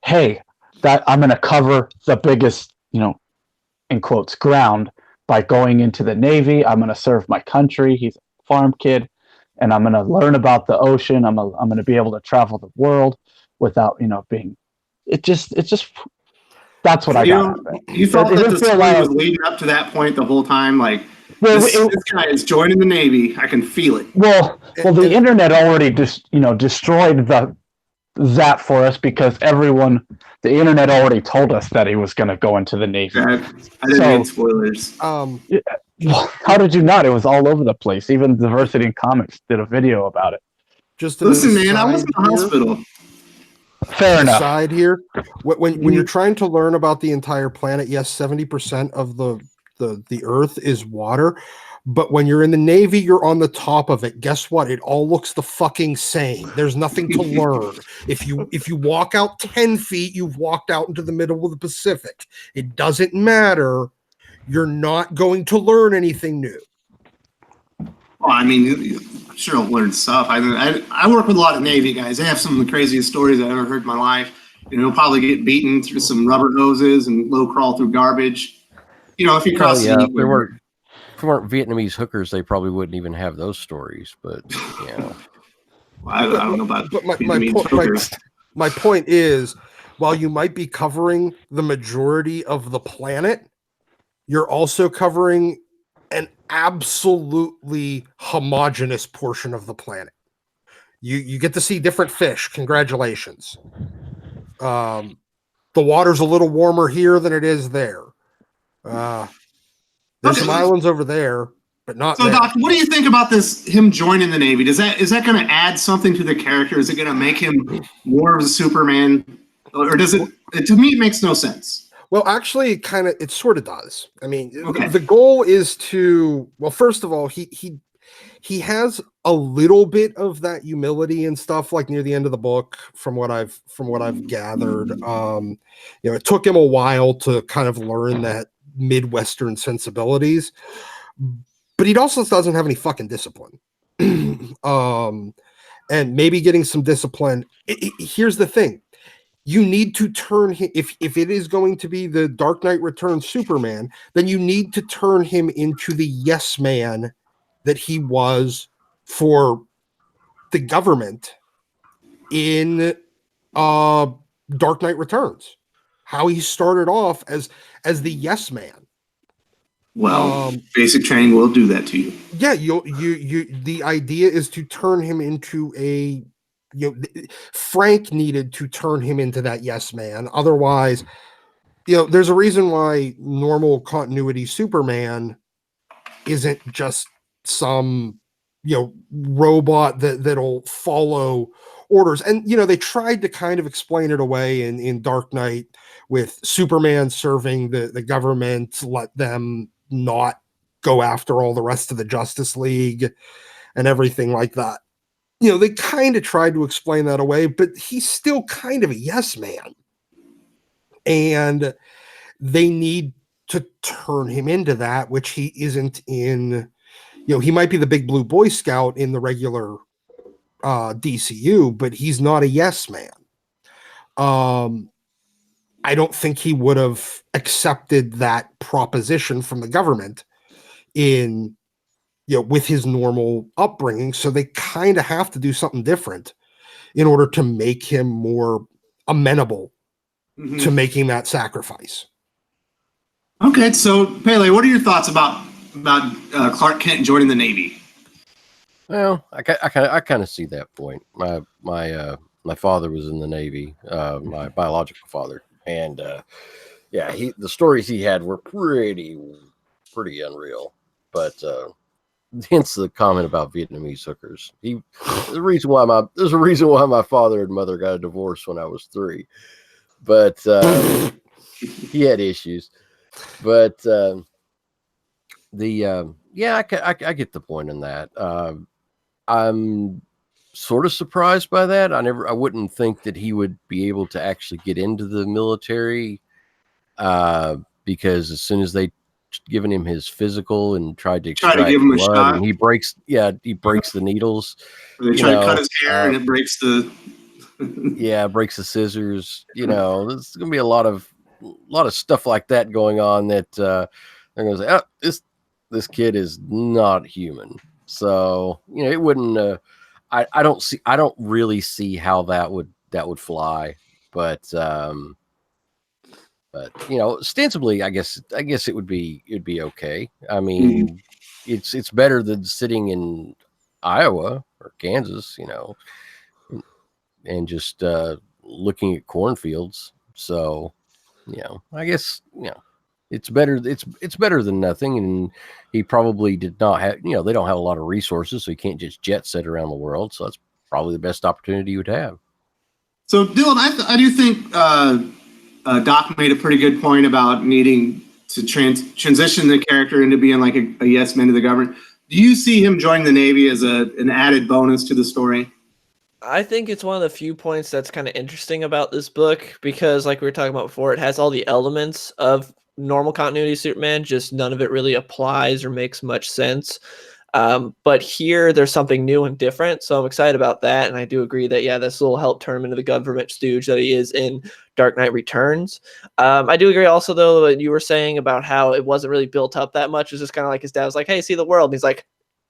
Hey, that I'm going to cover the biggest, in quotes, ground by going into the Navy. I'm going to serve my country. He's a farm kid, and I'm going to learn about the ocean. I'm going to be able to travel the world without, being. It just. That's what I got. You thought that the story was leading up to that point the whole time, like. Well, this guy is joining the Navy. I can feel it. Well, the internet already destroyed that for us because the internet already told us that he was going to go into the Navy. I didn't need spoilers. How did you not? It was all over the place. Even Diversity in Comics did a video about it. Just listen, man. I was in the hospital. Fair enough. Aside here, when you're trying to learn about the entire planet, yes, 70% of the Earth is water, but when you're in the Navy, you're on the top of it. Guess what? It all looks the fucking same. There's nothing to learn. If you walk out 10 feet, you've walked out into the middle of the Pacific. It doesn't matter. You're not going to learn anything new. Well, I mean, I'm sure I'll learn stuff. I work with a lot of Navy guys. They have some of the craziest stories I've ever heard in my life. They'll probably get beaten through some rubber hoses and low crawl through garbage. If you cross if there weren't Vietnamese hookers, they probably wouldn't even have those stories. But well, I don't know about. But my point is, while you might be covering the majority of the planet, you're also covering an absolutely homogeneous portion of the planet. You get to see different fish. Congratulations. The water's a little warmer here than it is there. There's some islands over there, but not there. Doc, what do you think about him joining the Navy? Is that going to add something to the character? Is it going to make him more of a Superman? Or does it to me, it makes no sense. Well, actually, it sort of does. I mean, The goal is to, first of all, he has a little bit of that humility and stuff like near the end of the book from what I've gathered. It took him a while to kind of learn that Midwestern sensibilities, but he also doesn't have any fucking discipline. And maybe getting some discipline. Here's the thing. You need to turn him, if it is going to be the Dark Knight Returns Superman, then you need to turn him into the yes man that he was for the government in Dark Knight Returns. How he started off as the yes man. Well, basic training will do that to you. Yeah, the idea is to turn him into Frank needed to turn him into that yes man. Otherwise, there's a reason why normal continuity Superman isn't just some robot that'll follow orders. And they tried to kind of explain it away in Dark Knight with Superman serving the government, let them not go after all the rest of the Justice League and everything like that. They kind of tried to explain that away, but he's still kind of a yes man. And they need to turn him into that, which he isn't in. He might be the big blue Boy Scout in the regular DCU, but he's not a yes man. I don't think he would have accepted that proposition from the government with his normal upbringing. So they kind of have to do something different. in order to make him more amenable to making that sacrifice. Okay, so Pele, what are your thoughts about Clark Kent joining the Navy? Well, I kind of see that point. My father was in the Navy, my biological father, and the stories he had were pretty unreal. But hence the comment about Vietnamese hookers. There's a reason why my father and mother got a divorce when I was 3. But he had issues. But I get the point in that. I'm sort of surprised by that. I wouldn't think that he would be able to actually get into the military, because as soon as they given him his physical and tried to extract give him a blood, shot, and he breaks the needles. Or they try to cut his hair and it breaks the breaks the scissors. There's gonna be a lot of stuff like that going on that they're gonna say, oh, this kid is not human. So it wouldn't. I don't really see how that would fly, but ostensibly, I guess it would be okay. I mean, it's better than sitting in Iowa or Kansas, and just looking at cornfields. So, I guess it's better. It's better than nothing. And he probably did not have, they don't have a lot of resources, so he can't just jet set around the world. So that's probably the best opportunity you would have. So, Dylan, I do think Doc made a pretty good point about needing to transition the character into being like a yes man to the government. Do you see him joining the Navy as an added bonus to the story? I think it's one of the few points that's kind of interesting about this book, because like we were talking about before, it has all the elements of normal continuity Superman, just none of it really applies or makes much sense. But here there's something new and different, so I'm excited about that. And I do agree that this will help turn him into the government stooge that he is in Dark Knight Returns. I do agree also, though, what you were saying about how it wasn't really built up that much. It's just kind of like his dad was like, hey, see the world, and he's like,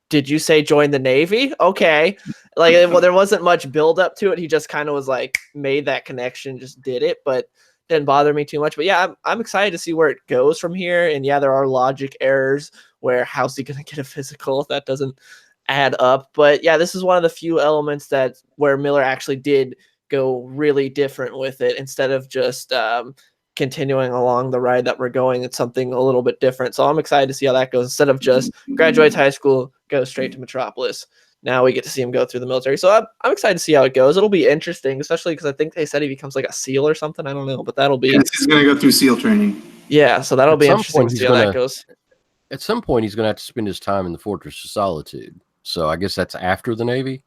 did you say join the Navy? Okay. Like, well, there wasn't much build up to it. He just kind of was like, made that connection, just did it, but didn't bother me too much. But yeah, I'm excited to see where it goes from here. And yeah, there are logic errors where how's he going to get a physical if that doesn't add up? But yeah, this is one of the few elements that where Miller actually did go really different with it, instead of just continuing along the ride that we're going. It's something a little bit different. So I'm excited to see how that goes. Instead of just graduates high school, go straight to Metropolis. Now we get to see him go through the military. So I'm excited to see how it goes. It'll be interesting, especially because I think they said he becomes like a SEAL or something. I don't know, but that'll be. Yes, he's going to go through SEAL training. Yeah, so that'll be interesting to see how that goes. At some point, he's going to have to spend his time in the Fortress of Solitude. So I guess that's after the Navy.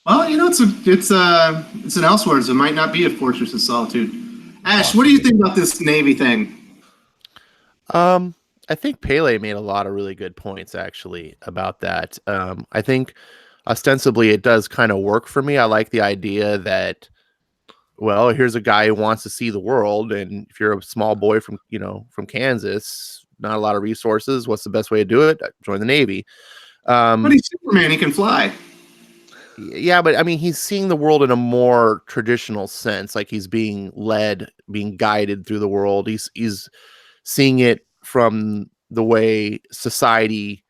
Well, it's an Elseworlds. So it might not be a Fortress of Solitude. Ash, what do you think about this Navy thing? I think Pele made a lot of really good points actually about that. I think ostensibly it does kind of work for me. I like the idea that, well, here's a guy who wants to see the world, and if you're a small boy from Kansas, not a lot of resources, what's the best way to do it? Join the Navy. But he's Superman, he can fly. Yeah, but I mean, he's seeing the world in a more traditional sense, like he's being led, being guided through the world. He's seeing it from the way society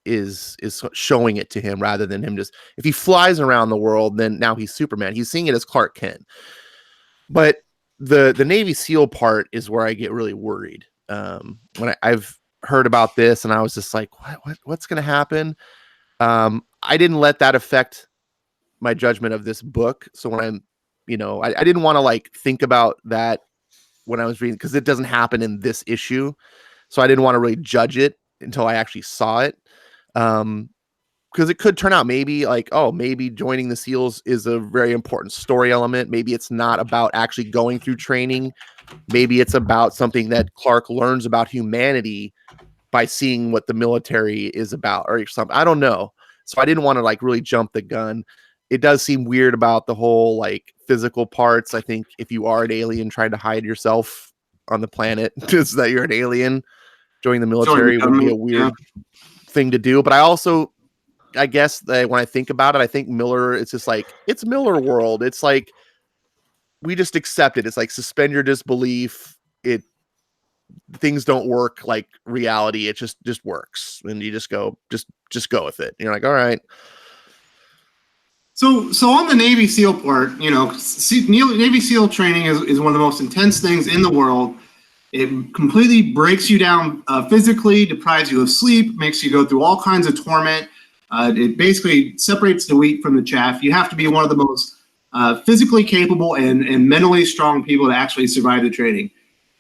is showing it to him, rather than him just, if he flies around the world, then now he's Superman. He's seeing it as Clark Kent. But the Navy SEAL part is where I get really worried. When I've heard about this, and I was just like, what's going to happen? I didn't let that affect my judgment of this book. So when I didn't want to like think about that when I was reading, because it doesn't happen in this issue. So I didn't want to really judge it until I actually saw it. Because it could turn out maybe like, oh, maybe joining the SEALs is a very important story element. Maybe it's not about actually going through training. Maybe it's about something that Clark learns about humanity by seeing what the military is about or something. I don't know. So I didn't want to like really jump the gun. It does seem weird about the whole like physical parts. I think if you are an alien trying to hide yourself on the planet, just that you're an alien, joining the military would be a weird thing to do. But I also I guess that when I think about it, I think Miller, it's just like, it's Miller world. It's like, we just accept it. It's like, suspend your disbelief. Things don't work like reality. It just works. And you just go with it. And you're like, all right. So on the Navy SEAL part, Navy SEAL training is one of the most intense things in the world. It completely breaks you down physically, deprives you of sleep, makes you go through all kinds of torment. It basically separates the wheat from the chaff. You have to be one of the most physically capable and mentally strong people to actually survive the training.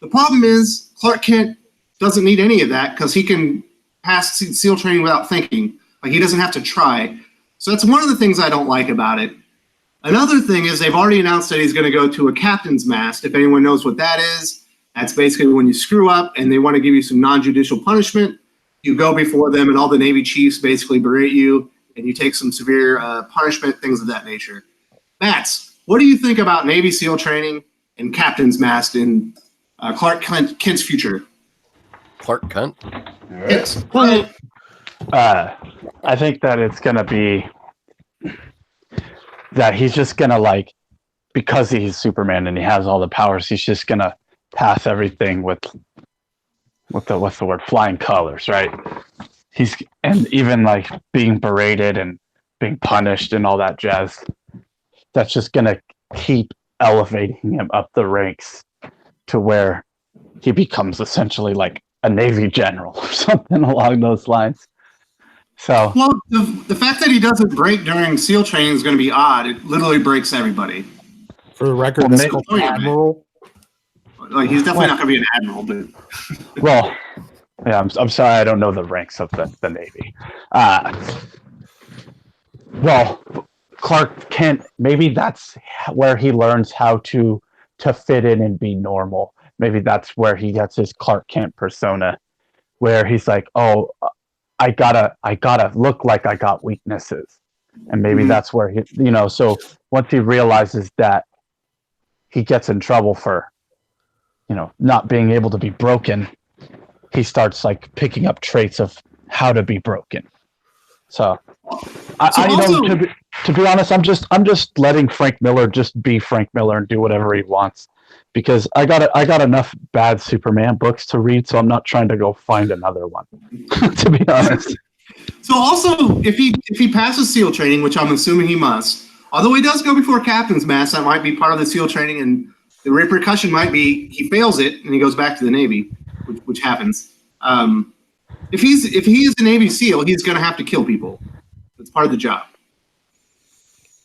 The problem is Clark Kent doesn't need any of that because he can pass SEAL training without thinking. Like, he doesn't have to try. So that's one of the things I don't like about it. Another thing is they've already announced that he's going to go to a captain's mast. If anyone knows what that is, that's basically when you screw up and they want to give you some non-judicial punishment. You go before them and all the Navy chiefs basically berate you and you take some severe punishment, things of that nature. Mats, what do you think about Navy SEAL training and captain's mast in Clark Kent's future? Clark Kent? Yes. I think that it's going to be that he's just going to, like, because he's Superman and he has all the powers, he's just going to pass everything with the, what's the word, flying colors, right? And even like being berated and being punished and all that jazz, that's just going to keep elevating him up the ranks to where he becomes essentially like a Navy general or something along those lines. So, well, the fact that he doesn't break during SEAL training is going to be odd. It literally breaks everybody. For the record, this is admiral. Like, he's definitely not going to be an admiral, but well, yeah, I'm sorry, I don't know the ranks of the Navy. Well, Clark Kent, maybe that's where he learns how to fit in and be normal. Maybe that's where he gets his Clark Kent persona, where he's like, oh, I gotta look like I got weaknesses. And maybe that's where he, so once he realizes that he gets in trouble for, not being able to be broken, he starts like picking up traits of how to be broken. So, to be honest, I'm just letting Frank Miller just be Frank Miller and do whatever he wants, because I got enough bad Superman books to read, so I'm not trying to go find another one. To be honest. So also, if he passes SEAL training, which I'm assuming he must, although he does go before captain's mast, that might be part of the SEAL training, and the repercussion might be he fails it and he goes back to the Navy, which happens. If he is a Navy SEAL, he's going to have to kill people. That's part of the job.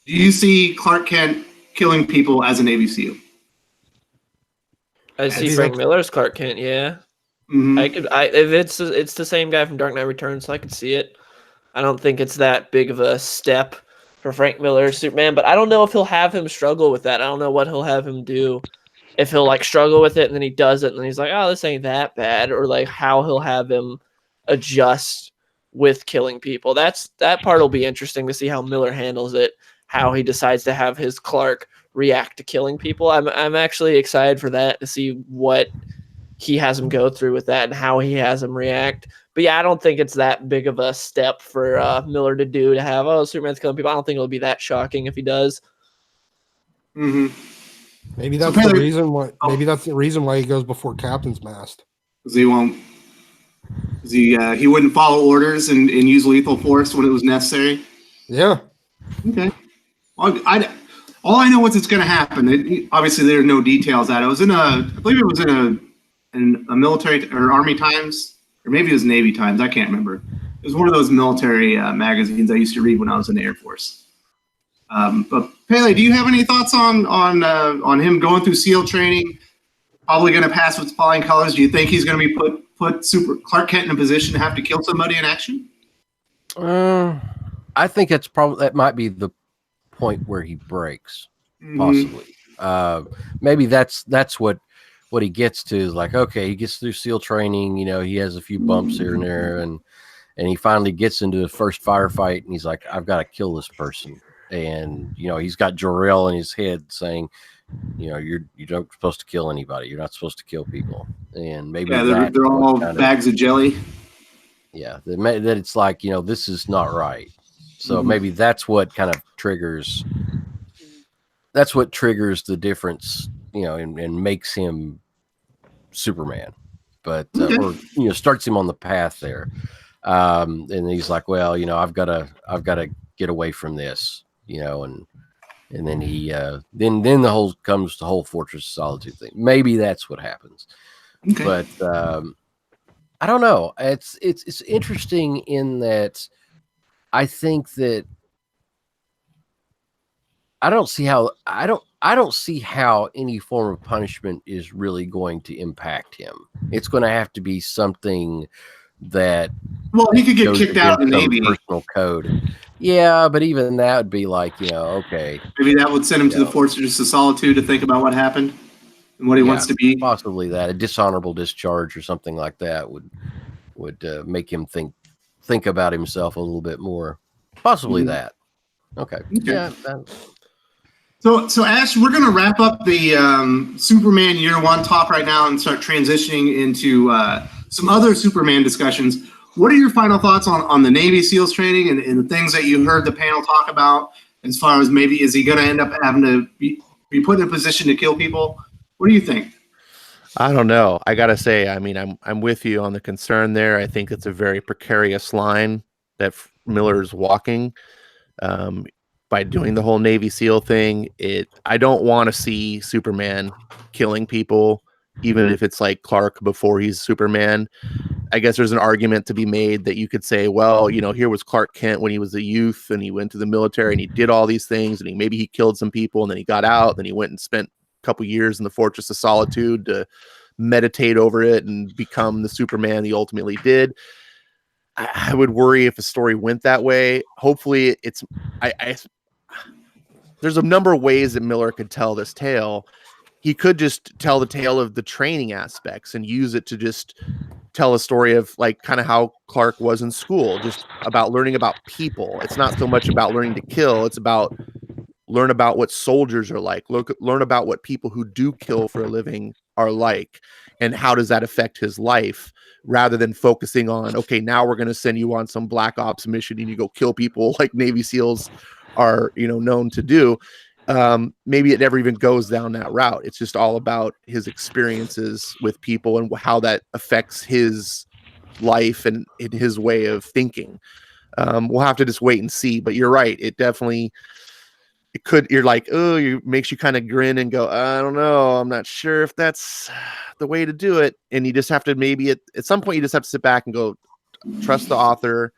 Do you see Clark Kent killing people as a Navy SEAL? I see Frank Miller's Clark Kent. Yeah, if it's the same guy from Dark Knight Returns, so I could see it. I don't think it's that big of a step for Frank Miller's Superman, but I don't know if he'll have him struggle with that. I don't know what he'll have him do. If he'll like struggle with it and then he does it and then he's like, oh, this ain't that bad, or like how he'll have him adjust with killing people. That part will be interesting to see how Miller handles it, how he decides to have his Clark react to killing people. I'm actually excited for that, to see what he has him go through with that and how he has him react. But yeah, I don't think it's that big of a step for Miller to do, to have, oh, Superman's killing people. I don't think it'll be that shocking if he does. Mm-hmm. Maybe that's the reason why. Maybe that's the reason why he goes before captain's mast. Because he won't. He wouldn't follow orders and use lethal force when it was necessary. Yeah. Okay. Well, all I know is it's going to happen. Obviously, there are no details out. I believe it was in a military or Army Times, or maybe it was Navy Times. I can't remember. It was one of those military magazines I used to read when I was in the Air Force. But Pele, do you have any thoughts on him going through SEAL training? Probably going to pass with flying colors. Do you think he's going to be put Clark Kent in a position to have to kill somebody in action? I think that might be the point where he breaks, possibly. Maybe that's what he gets to, is like, okay, he gets through SEAL training, he has a few bumps here and there, and he finally gets into the first firefight and he's like, I've got to kill this person. And he's got Jor-El in his head saying, you're not supposed to kill anybody, you're not supposed to kill people. And maybe they're all bags of jelly. Yeah, that it's like, this is not right. So maybe that's what kind of triggers. That's what triggers the difference, and makes him Superman, but or starts him on the path there. And he's like, well, I've got to get away from this, and then he then the whole Fortress of Solitude thing. Maybe that's what happens. Okay. But I don't know. It's interesting in that I think that I don't see how any form of punishment is really going to impact him. It's going to have to be something that he could get kicked out of the Navy. Personal code. Yeah, but even that would be like, okay. Maybe that would send him to the Fortress of Solitude to think about what happened and what he wants to be. Possibly that a dishonorable discharge or something like that would make him think about himself a little bit more. Possibly that. Okay. Yeah. So Ash, we're going to wrap up the Superman Year One talk right now and start transitioning into some other Superman discussions. What are your final thoughts on the Navy SEALs training and the things that you heard the panel talk about as far as maybe is he going to end up having to be put in a position to kill people? What do you think? I don't know. I got to say, I mean, I'm with you on the concern there. I think it's a very precarious line that Miller's walking. By doing the whole Navy SEAL thing, I don't want to see Superman killing people, even if it's like Clark before he's Superman. I guess there's an argument to be made that you could say, well, here was Clark Kent when he was a youth and he went to the military and he did all these things and maybe he killed some people and then he got out, then he went and spent a couple years in the Fortress of Solitude to meditate over it and become the Superman he ultimately did. I would worry if a story went that way. Hopefully there's a number of ways that Miller could tell this tale. He could just tell the tale of the training aspects and use it to just tell a story of like kind of how Clark was in school, just about learning about people. It's not so much about learning to kill. It's about learn about what soldiers are like, learn about what people who do kill for a living are like, and how does that affect his life, rather than focusing on, okay, now we're going to send you on some black ops mission and you go kill people like Navy SEALs are, known to do. Maybe it never even goes down that route. It's just all about his experiences with people and how that affects his life and in his way of thinking. We'll have to just wait and see, but you're right. You're like, it makes you kind of grin and go, I don't know. I'm not sure if that's the way to do it. And you just have to maybe at some point you just have to sit back and go, trust the author,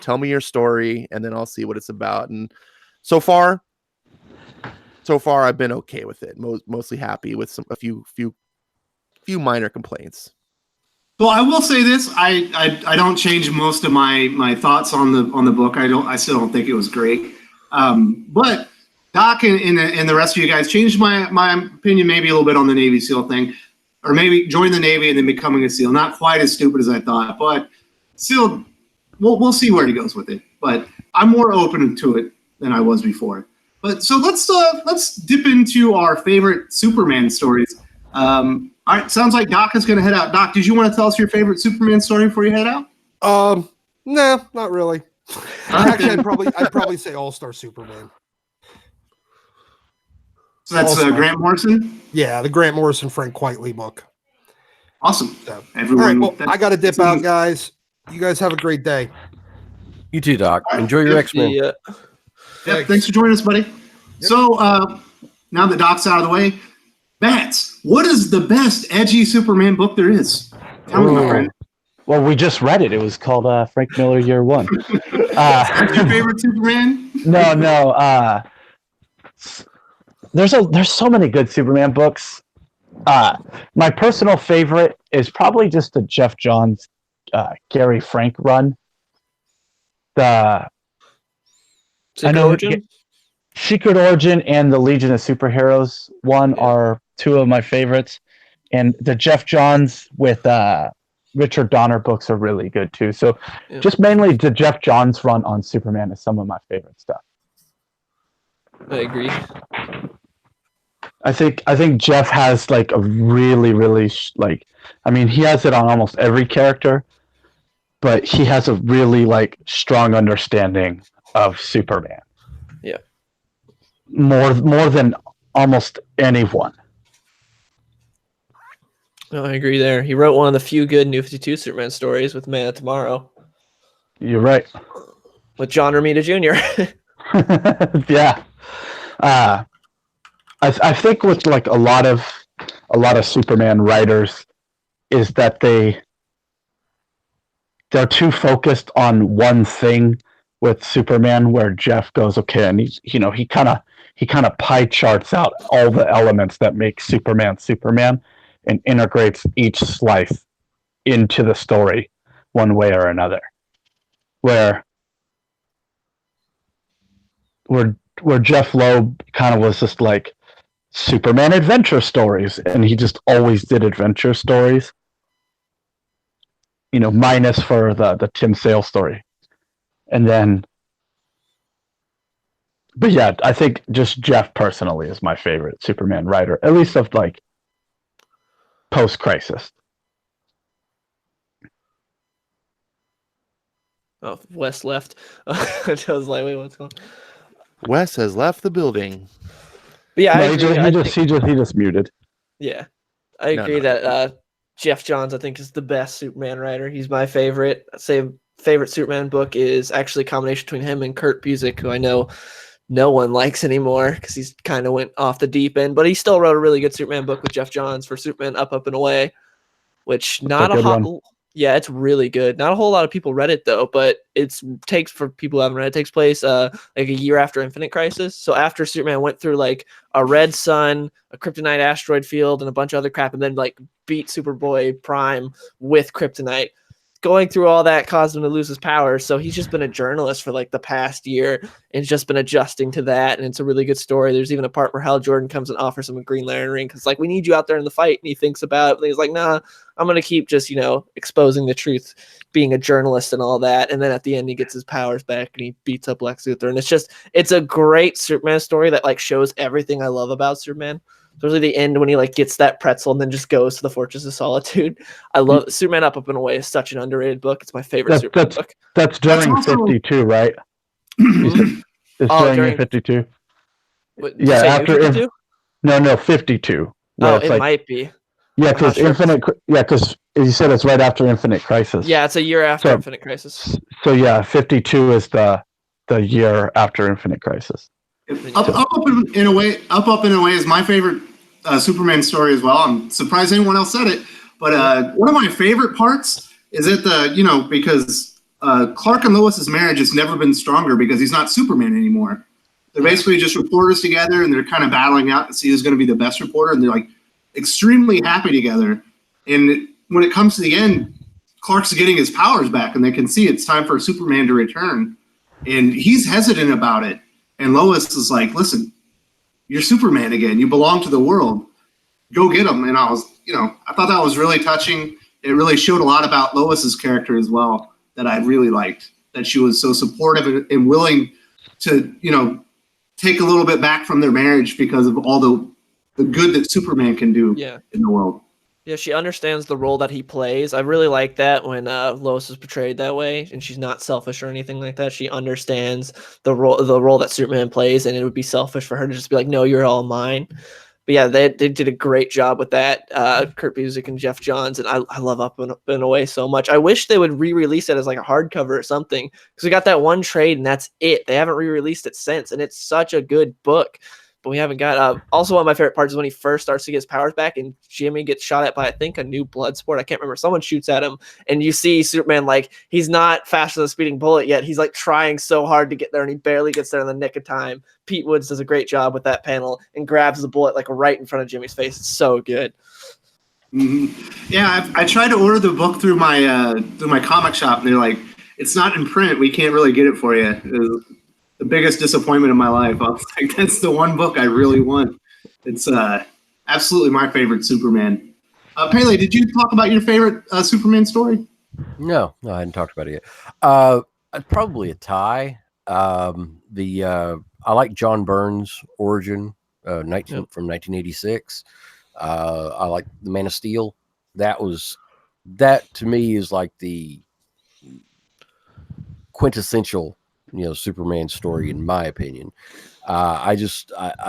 tell me your story, and then I'll see what it's about. And so far I've been okay with it. Mostly happy with a few minor complaints. Well, I will say this: I don't change most of my thoughts on the book. I still don't think it was great. But Doc and the rest of you guys changed my opinion maybe a little bit on the Navy SEAL thing, or maybe join the Navy and then becoming a SEAL. Not quite as stupid as I thought, but still, we'll see where he goes with it. But I'm more open to it than I was before. But so let's dip into our favorite Superman stories. All right, sounds like Doc is going to head out. Doc, did you want to tell us your favorite Superman story before you head out? No, not really. Actually, I'd probably say All-Star Superman. So that's Grant Morrison? Yeah, the Grant Morrison, Frank Quitely book. Awesome. So, everyone, all right, well, I got to dip out, guys. You guys have a great day. You too, Doc. Right. Enjoy your X-Men. Yeah, thanks for joining us, buddy. Yep. So now that Doc's out of the way, Bats, what is the best edgy Superman book there is? Tell me, my friend. Well, we just read it. It was called Frank Miller Year One. That's your favorite Superman? No. There's so many good Superman books. My personal favorite is probably just the Jeff Johns, Gary Frank run. Secret Origin and the Legion of Superheroes one are two of my favorites, and the Jeff Johns with Richard Donner books are really good too. So just mainly the Jeff Johns run on Superman is some of my favorite stuff. I agree. I think Jeff has like a really, really he has it on almost every character, but he has a really like strong understanding of Superman. Yeah. More than almost anyone. No, I agree there. He wrote one of the few good New 52 Superman stories with Man of Tomorrow. You're right. With John Romita Jr. Yeah. I think with like a lot of Superman writers is that they're too focused on one thing with Superman, where Jeff goes, okay, and he kind of pie charts out all the elements that make Superman Superman and integrates each slice into the story one way or another. Where Jeff Loeb kind of was just like Superman adventure stories, and he just always did adventure stories. Minus for the Tim Sale story. And then, but yeah, I think just Jeff personally is my favorite Superman writer, at least of like post-Crisis. Oh, Wes left. I was like, wait, what's going on? Wes has left the building. But yeah, he just muted. Yeah, I agree that Jeff Johns, I think, is the best Superman writer. He's my favorite. I'd say favorite Superman book is actually a combination between him and Kurt Busiek, who I know no one likes anymore because he's kind of went off the deep end. But he still wrote a really good Superman book with Jeff Johns for Superman Up, Up, and Away, which not a hot. Yeah, it's really good. Not a whole lot of people read it though, but takes for people who haven't read it, takes place like a year after Infinite Crisis. So after Superman went through like a red sun, a kryptonite asteroid field, and a bunch of other crap, and then like beat Superboy Prime with kryptonite. Going through all that caused him to lose his powers. So he's just been a journalist for like the past year and just been adjusting to that. And it's a really good story. There's even a part where Hal Jordan comes and offers him a Green Lantern ring because like, we need you out there in the fight. And he thinks about it. And he's like, nah, I'm going to keep just, exposing the truth, being a journalist and all that. And then at the end, he gets his powers back and he beats up Lex Luthor. And it's a great Superman story that like shows everything I love about Superman. Especially the end when he like gets that pretzel and then just goes to the Fortress of Solitude. I love Superman Up, Up, and Away is such an underrated book. It's my favorite Superman book. That's during 52, right? It's during 52. Yeah, after 52? No, 52. Oh, it might be. Yeah, because Infinite. Yeah, because you said it's right after Infinite Crisis. Yeah, it's a year after Infinite Crisis. So yeah, 52 is the year after Infinite Crisis. Up in a way is my favorite Superman story as well. I'm surprised anyone else said it, but one of my favorite parts is that because Clark and Lois's marriage has never been stronger because he's not Superman anymore. They're basically just reporters together, and they're kind of battling out to see who's going to be the best reporter, and they're like extremely happy together. And when it comes to the end, Clark's getting his powers back, and they can see it's time for Superman to return, and he's hesitant about it. And Lois is like, listen, you're Superman again. You belong to the world. Go get him. And I thought that was really touching. It really showed a lot about Lois's character as well that I really liked, that she was so supportive and willing to, take a little bit back from their marriage because of all the good that Superman can do in the world. Yeah, she understands the role that he plays. I really like that when Lois is portrayed that way, and she's not selfish or anything like that. She understands the role that Superman plays, and it would be selfish for her to just be like, "No, you're all mine." But yeah, they did a great job with that. Kurt Busiek and Jeff Johns, and I love Up and Away so much. I wish they would re-release it as like a hardcover or something because we got that one trade, and that's it. They haven't re-released it since, and it's such a good book. But we haven't got also one of my favorite parts is when he first starts to get his powers back and Jimmy gets shot at by I think a new blood sport. I can't remember. Someone shoots at him and you see Superman like he's not faster than a speeding bullet yet. He's like trying so hard to get there and he barely gets there in the nick of time. Pete Woods does a great job with that panel and grabs the bullet like right in front of Jimmy's face. It's so good. Mm-hmm. Yeah, I tried to order the book through my comic shop and they're like, it's not in print. We can't really get it for you. It was the biggest disappointment of my life. I was like, that's the one book I really want. It's absolutely my favorite Superman. Pele, did you talk about your favorite Superman story? No, I hadn't talked about it yet. Probably a tie. I like John Byrne's origin, from 1986. I like the Man of Steel. That to me is like the quintessential Superman story, in my opinion. I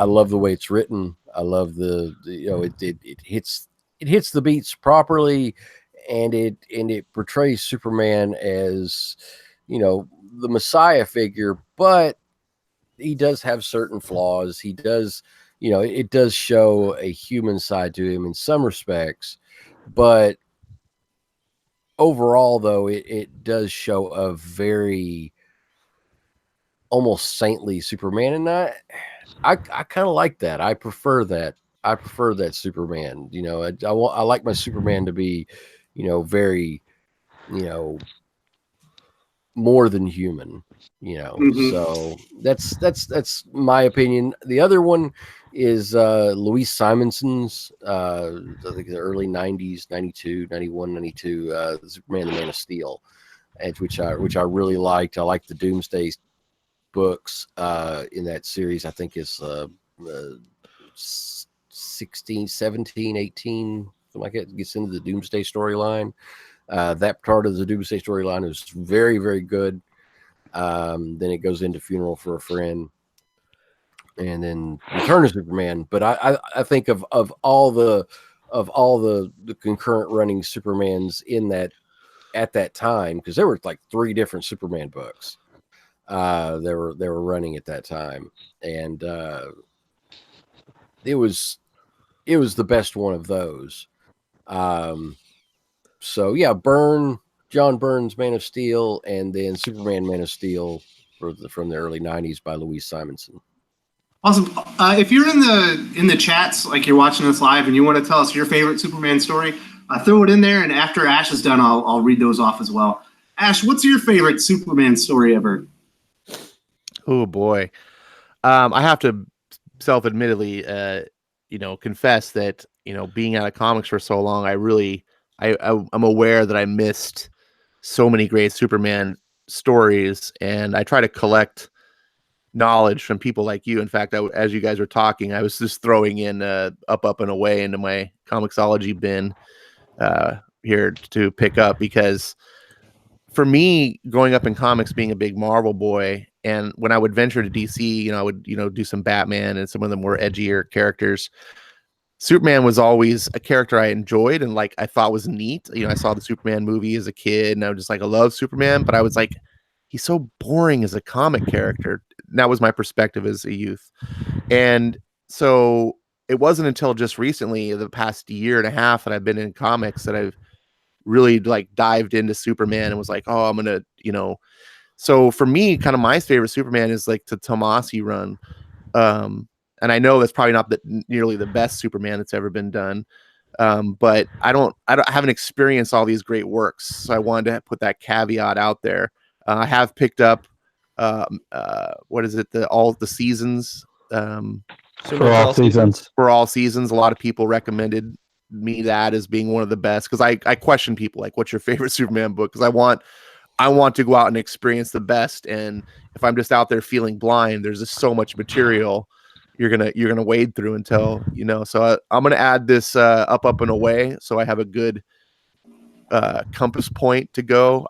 love the way it's written. I love it hits the beats properly, and it portrays Superman as the Messiah figure, but he does have certain flaws. He does, it does show a human side to him in some respects, but overall, though, it does show a very almost saintly Superman, and I kind of like that. I prefer that. I prefer that Superman. I like my Superman to be, very, more than human. So that's my opinion. The other one is Louise Simonson's I think the early 90s, 92, 91, 92, Superman the Man of Steel, and which I really liked. I liked the Doomsday books in that series. I think is 16, 17, 18, something like that. It gets into the Doomsday storyline. That part of the Doomsday storyline is very, very good. Then it goes into Funeral for a Friend, and then Return of Superman. But I think of all the concurrent running Supermans in that at that time, because there were like 3 different Superman books they were running at that time, and it was the best one of those. So yeah, John Byrne's Man of Steel, and then Superman Man of Steel from the early 90s by Louise Simonson. Awesome. If you're in the chats, like you're watching this live, and you want to tell us your favorite Superman story, throw it in there, and after Ash is done, I'll read those off as well. Ash, what's your favorite Superman story ever? Oh boy, I have to self-admittedly, confess that being out of comics for so long, I'm aware that I missed so many great Superman stories, and I try to collect knowledge from people like you. In fact, as you guys were talking, I was just throwing in up and away into my Comixology bin here to pick up, because for me, growing up in comics, being a big Marvel boy, and when I would venture to DC, I would do some Batman and some of the more edgier characters. Superman was always a character I enjoyed and I thought was neat. I saw the Superman movie as a kid, and I was just like, I love Superman, but I was like, he's so boring as a comic character. And that was my perspective as a youth. And so it wasn't until just recently, the past year and a half, that I've been in comics, that I've really dived into Superman and was like, oh, I'm gonna, So for me, kind of my favorite Superman is the Tomasi run. And I know that's probably not nearly the best Superman that's ever been done. But I haven't experienced all these great works, so I wanted to put that caveat out there. I have picked up what is it? All the seasons. For all seasons. For all seasons. A lot of people recommended me that as being one of the best, because I question people what's your favorite Superman book, because I want to go out and experience the best, and if I'm just out there feeling blind, there's just so much material you're gonna wade through until so I'm gonna add this up and away, so I have a good compass point to go.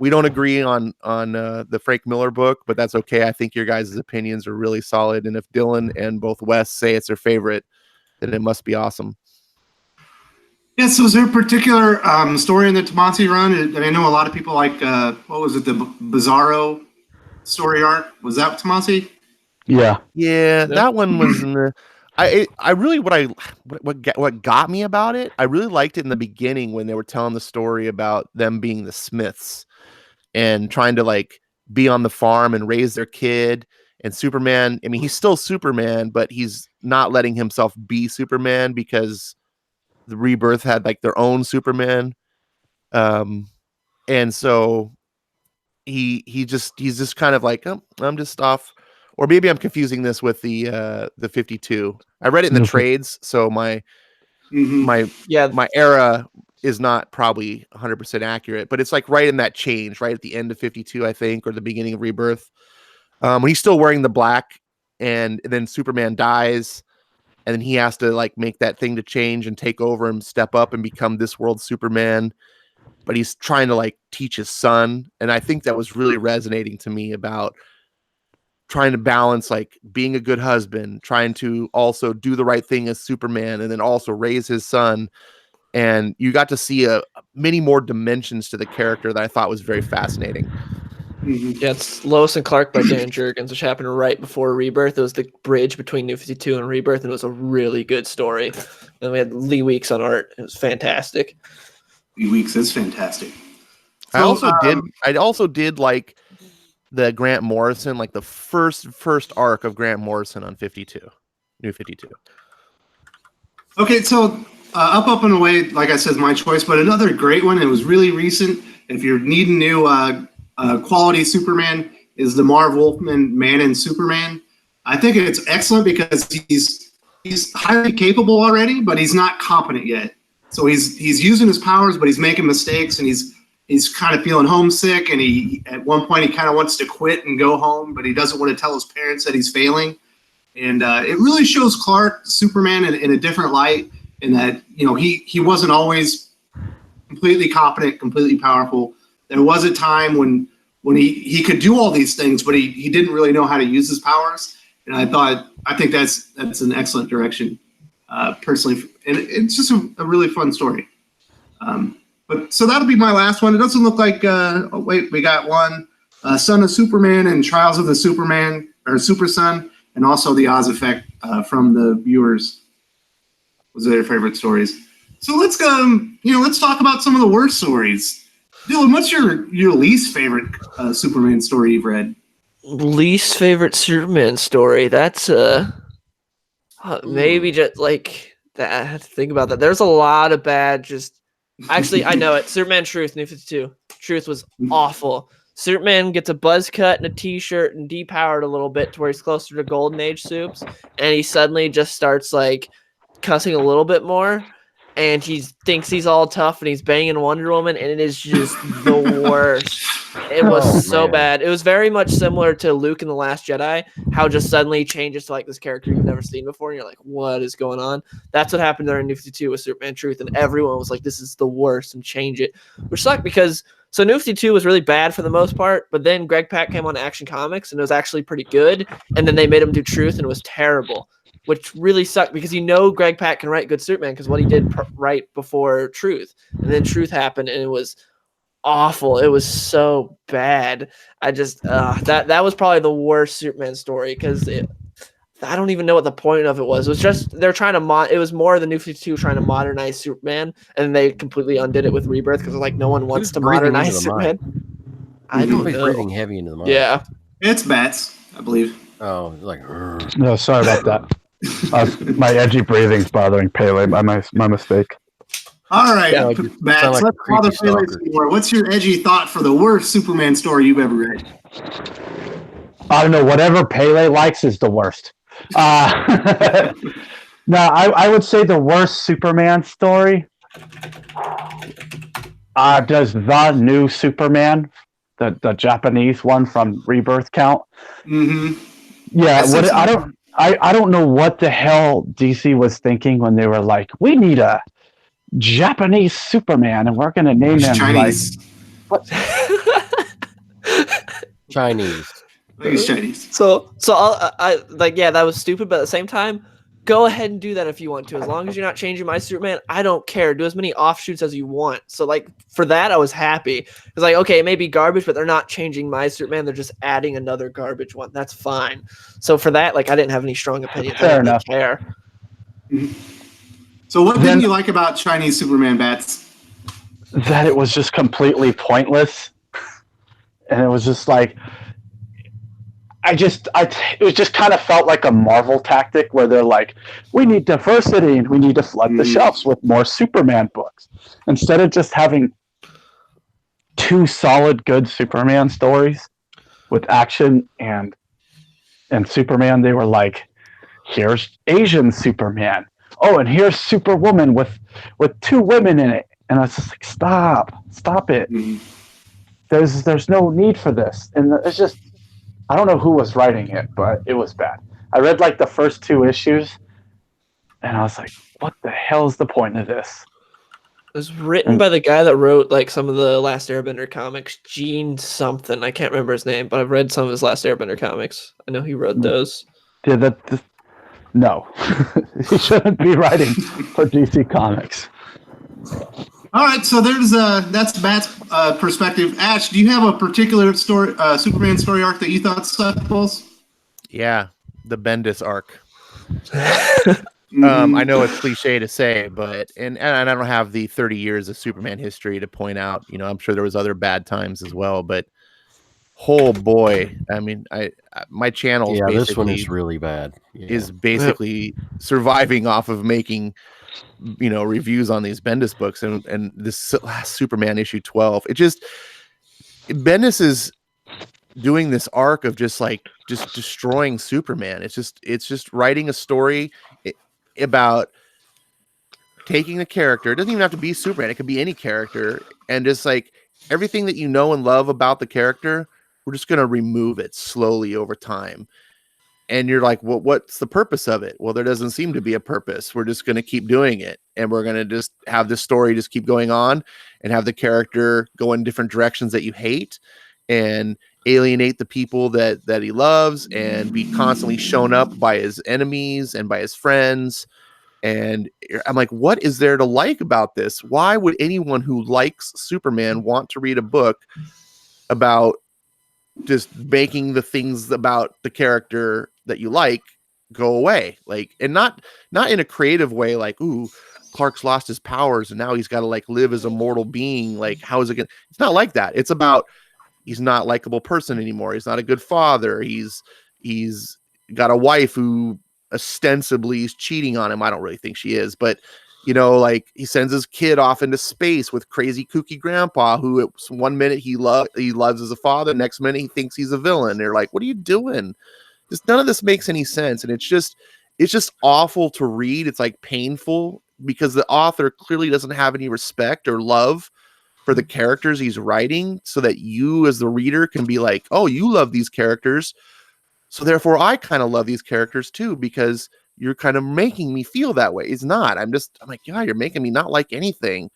We don't agree on the Frank Miller book, but that's okay. I think your guys' opinions are really solid, and if Dylan and both Wes say it's their favorite, then it must be awesome. Yeah, so is there a particular story in the Tomasi run? I know a lot of people like, what was it, the Bizarro story arc? Was that Tomasi? Yeah, that one was in the. I really what got me about it. I really liked it in the beginning when they were telling the story about them being the Smiths and trying to be on the farm and raise their kid. And Superman, I mean, he's still Superman, but he's not letting himself be Superman because the Rebirth had their own Superman. And so he's just kind of oh, I'm just off. Or maybe I'm confusing this with the 52. I read it in the trades, so my era is not probably 100% accurate, but it's right in that change, right at the end of 52, I think, or the beginning of Rebirth. When he's still wearing the black, and then Superman dies, and then he has to make that thing to change and take over and step up and become this world Superman. but he's trying to like teach his son. And I think that was really resonating to me about trying to balance like being a good husband, trying to also do the right thing as Superman, and then also raise his son. And you got to see many more dimensions to the character that I thought was very fascinating. Yeah, it's Lois and Clark by Dan Jurgens, which happened right before Rebirth. It was the bridge between New 52 and Rebirth, and it was a really good story. And we had Lee Weeks on art. It was fantastic. Lee Weeks is fantastic. I also did like the Grant Morrison, like the first arc of Grant Morrison on 52, New 52. Okay, so Up and Away, like I said, is my choice, but another great one, it was really recent. If you're needing new quality Superman, is the Marv Wolfman Man and Superman. I think it's excellent because he's highly capable already, but he's not competent yet. So he's using his powers, but he's making mistakes, and he's kind of feeling homesick, and he at one point he kind of wants to quit and go home, but he doesn't want to tell his parents that he's failing. And it really shows Clark, Superman, in a different light, in that, you know, he wasn't always completely competent, completely powerful. There was a time when he could do all these things, but he didn't really know how to use his powers. And I think that's an excellent direction, personally. And it's just a really fun story. But so that'll be my last one. It doesn't look like, oh wait, we got one, Son of Superman and Trials of the Superman, or Super Son, and also the Oz Effect from the viewers. Was their favorite stories. So let's go, let's talk about some of the worst stories. Dylan, what's your least favorite Superman story you've read? Least favorite Superman story? That's maybe just like that. I have to think about that. There's a lot of bad. Actually, I know it. Superman Truth, New 52. Truth was awful. Superman gets a buzz cut and a t-shirt and depowered a little bit to where he's closer to Golden Age Supes, and he suddenly just starts like cussing a little bit more. And he thinks he's all tough, and he's banging Wonder Woman, and it is just the worst. It was so bad. It was very much similar to Luke in The Last Jedi, how just suddenly he changes to like this character you've never seen before, and you're like, what is going on? That's what happened there in New 52 with Superman Truth, and everyone was like, this is the worst, and change it. Which sucked because, so New 52 was really bad for the most part, but then Greg Pak came on Action Comics, and it was actually pretty good, and then they made him do Truth, and it was terrible. Which really sucked because Greg Pak can write good Superman because what he did right before Truth. And then Truth happened and it was awful. It was so bad. I just, that was probably the worst Superman story because I don't even know what the point of it was. It was just, they're trying to, it was more the New 52 trying to modernize Superman, and they completely undid it with Rebirth because like no one wants to modernize Superman. I don't know. Breathing heavy into the mind. Yeah. It's bats, I believe. Oh, like, no, sorry about that. My edgy breathing's bothering Pele. My mistake. All right, Yeah, Max, like let's bother Pele some more. What's your edgy thought for the worst Superman story you've ever read? I don't know. Whatever Pele likes is the worst. No, I would say the worst Superman story does the new Superman, the Japanese one from Rebirth count. Mm-hmm. Yeah, I don't know what the hell DC was thinking when they were like, we need a Japanese Superman, and we're going to name him Chinese. Like what? Chinese. I think it's Chinese. So I like, yeah, that was stupid, but at the same time, go ahead and do that if you want to. As long as you're not changing my Superman, I don't care. Do as many offshoots as you want. So like for that, I was happy. It's like, okay, it may be garbage, but they're not changing my Superman. They're just adding another garbage one. That's fine. So for that, like I didn't have any strong opinions. Fair enough. Care. So what didn't you like about Chinese Superman, Bats? That it was just completely pointless, and it was just like. It was just kind of felt like a Marvel tactic where they're like, we need diversity and we need to flood the shelves with more Superman books. Instead of just having two solid, good Superman stories with action and Superman, they were like, here's Asian Superman. Oh, and here's Superwoman with two women in it. And I was just like, stop it. There's no need for this. And it's just, I don't know who was writing it, but it was bad. I read like the first two issues, and I was like, what the hell is the point of this? It was written by the guy that wrote like some of the Last Airbender comics, Gene something. I can't remember his name, but I've read some of his Last Airbender comics. I know he wrote those. Yeah, no, he shouldn't be writing for DC Comics. All right, so that's Matt's perspective. Ash, do you have a particular story, Superman story arc that you thought sucked balls? Yeah, the Bendis arc. I know it's cliche to say, but and I don't have the 30 years of Superman history to point out. You know, I'm sure there was other bad times as well, but oh boy, I mean, my channel this one is really bad. Is basically surviving off of making reviews on these Bendis books and this last Superman issue 12. Bendis is doing this arc of just destroying Superman. It's just writing a story about taking the character. It doesn't even have to be Superman. It could be any character, and just like everything that you know and love about the character, we're just going to remove it slowly over time. And you're like, well, what's the purpose of it? Well, there doesn't seem to be a purpose. We're just going to keep doing it. And we're going to just have this story just keep going on and have the character go in different directions that you hate and alienate the people that he loves and be constantly shown up by his enemies and by his friends. And I'm like, what is there to like about this? Why would anyone who likes Superman want to read a book about just making the things about the character that you like go away? Like, and not in a creative way, like, ooh, Clark's lost his powers and now he's got to like live as a mortal being. Like, how is it gonna? It's not like that. It's about he's not a likable person anymore. He's not a good father. He's got a wife who ostensibly is cheating on him. I don't really think she is, but like he sends his kid off into space with crazy kooky grandpa who one minute he loves as a father, next minute he thinks he's a villain. They're like, what are you doing? Just none of this makes any sense. And it's just awful to read. It's like painful because the author clearly doesn't have any respect or love for the characters he's writing, so that you as the reader can be like, oh, you love these characters, so therefore I kind of love these characters too, because you're kind of making me feel that way. It's not. I'm like, yeah, you're making me not like anything.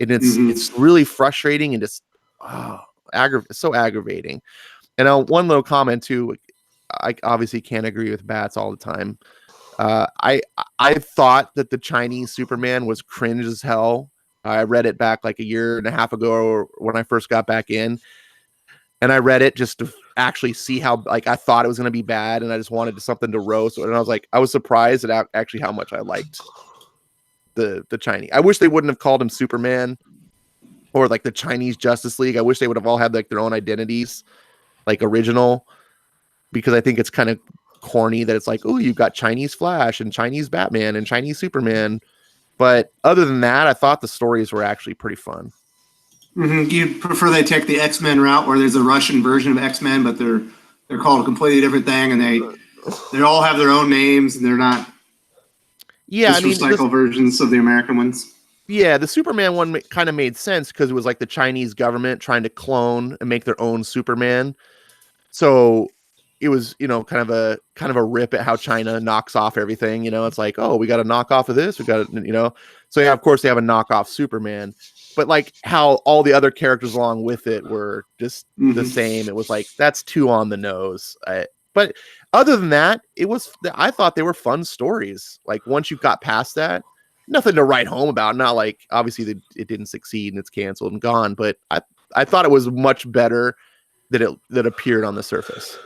And it's really frustrating and just so aggravating. And one little comment too, I obviously can't agree with Bats all the time. I thought that the Chinese Superman was cringe as hell. I read it back like a year and a half ago when I first got back in. And I read it just to actually see how, like, I thought it was going to be bad, and I just wanted something to roast. And I was surprised at actually how much I liked the Chinese. I wish they wouldn't have called him Superman or like the Chinese Justice League. I wish they would have all had like their own identities, like original, because I think it's kind of corny that it's like, oh, you've got Chinese Flash and Chinese Batman and Chinese Superman. But other than that, I thought the stories were actually pretty fun. You prefer they take the X-Men route where there's a Russian version of X-Men, but they're called a completely different thing, and they all have their own names, and they're not recycled versions of the American ones. Yeah, the Superman one kind of made sense because it was like the Chinese government trying to clone and make their own Superman. So it was, kind of a rip at how China knocks off everything. It's like, oh, we got a knockoff of this. We got, So yeah, of course they have a knockoff Superman. But like how all the other characters along with it were just the same. It was like, that's too on the nose. But other than that, I thought they were fun stories. Like once you got past that, nothing to write home about. Not like, obviously it didn't succeed and it's canceled and gone. But I thought it was much better that appeared on the surface.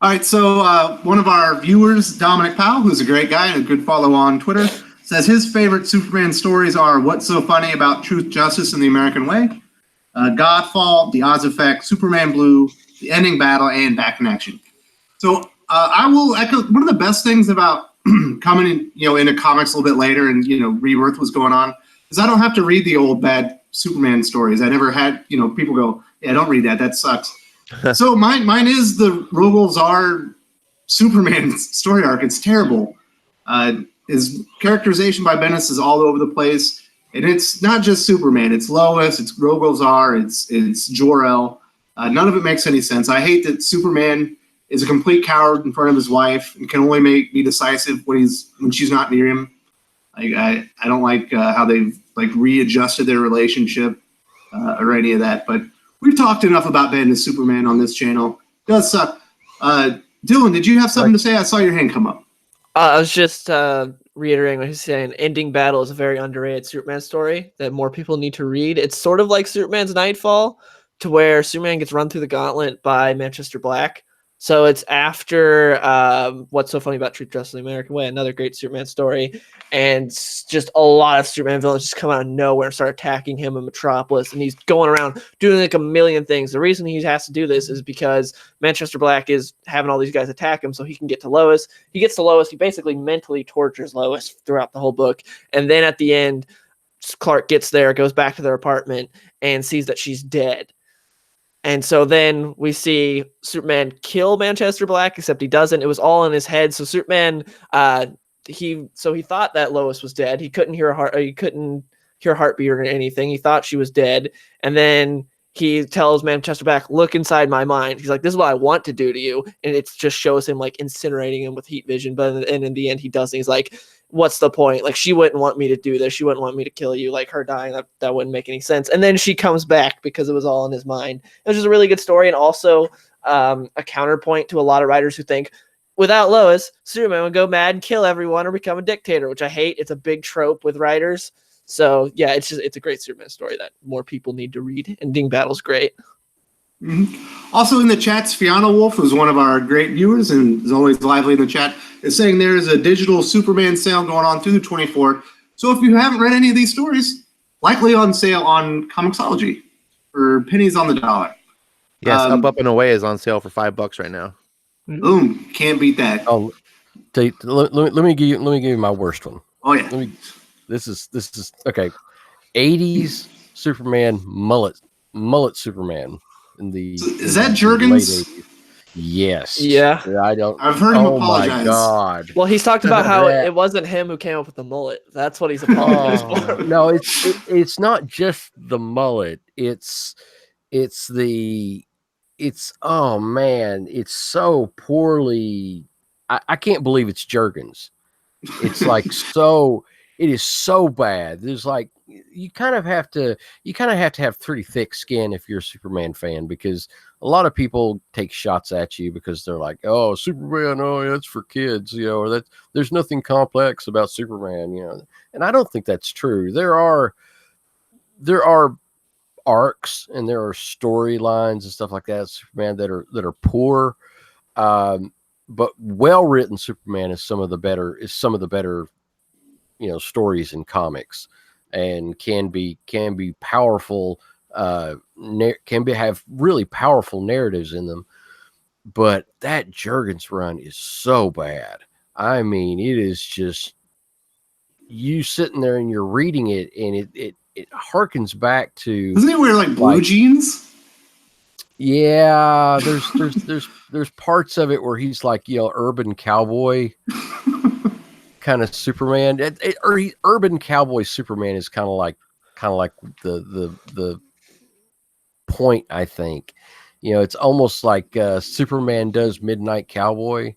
All right. So one of our viewers, Dominic Powell, who's a great guy and a good follow on Twitter, says his favorite Superman stories are What's So Funny About Truth, Justice, and the American Way, Godfall, The Oz Effect, Superman Blue, The Ending Battle, and Back in Action. So I will echo one of the best things about coming into comics a little bit later and, Rebirth was going on, is I don't have to read the old bad Superman stories. I never had, people go, yeah, don't read that. That sucks. So mine is the Rogol Zaar Superman story arc. It's terrible. His characterization by Bendis is all over the place, and it's not just Superman. It's Lois, it's Rogol Zaar, it's Jor-El. None of it makes any sense. I hate that Superman is a complete coward in front of his wife and can only be decisive when she's not near him. I don't like how they've like readjusted their relationship or any of that. But we've talked enough about Ben as Superman on this channel. It does suck. Dylan, did you have something to say? I saw your hand come up. I was just reiterating what he's saying. Ending Battle is a very underrated Superman story that more people need to read. It's sort of like Superman's Nightfall, to where Superman gets run through the gauntlet by Manchester Black. So it's after What's So Funny About Truth, Justice, and the American Way, another great Superman story. And just a lot of Superman villains just come out of nowhere and start attacking him in Metropolis. And he's going around doing like a million things. The reason he has to do this is because Manchester Black is having all these guys attack him so he can get to Lois. He gets to Lois. He basically mentally tortures Lois throughout the whole book. And then at the end, Clark gets there, goes back to their apartment, and sees that she's dead. And so then we see Superman kill Manchester Black, except he doesn't. It was all in his head. So Superman, he thought that Lois was dead. He couldn't hear her heartbeat or anything. He thought she was dead. And then he tells Manchester Black, "Look inside my mind." He's like, "This is what I want to do to you." And it just shows him like incinerating him with heat vision. But in the end, he doesn't. He's like, "What's the point? Like, she wouldn't want me to do this. She wouldn't want me to kill you. Like, her dying, that wouldn't make any sense." And then she comes back because it was all in his mind. It was just a really good story, and also a counterpoint to a lot of writers who think without Lois, Superman would go mad and kill everyone or become a dictator, which I hate. It's a big trope with writers. So yeah, it's a great Superman story that more people need to read. Ending Battle's great. Mm-hmm. Also in the chats, Fiona Wolf, who's one of our great viewers and is always lively in the chat, is saying there is a digital Superman sale going on through the 24th. So if you haven't read any of these stories, likely on sale on Comixology for pennies on the dollar. Yes, Up and Away is on sale for $5 right now. Boom! Can't beat that. Oh, let me give you my worst one. Oh yeah. This is okay. 80s Superman mullet Superman in the is that Jurgens? Yes. Yeah. I've heard him apologize. Oh my God. Well, he's talked about how it wasn't him who came up with the mullet. That's what he's apologized for. No, it's not just the mullet. It's oh man, it's so poorly. I can't believe it's Jurgens. It's like it is so bad. There's like you kind of have to have pretty thick skin if you're a Superman fan, because a lot of people take shots at you because they're like, "Oh, Superman, oh, that's for kids," or that there's nothing complex about Superman, And I don't think that's true. There are arcs and there are storylines and stuff like that, Superman, that are poor, but well-written Superman is some of the better stories in comics, and can be powerful, have really powerful narratives in them. But that Jurgens run is so bad. I mean, it is just you sitting there and you're reading it, and it harkens back to. Doesn't he wear like blue jeans? Yeah, there's parts of it where he's like urban cowboy kind of Superman, urban cowboy Superman is kind of like the point, I think. It's almost like Superman does Midnight Cowboy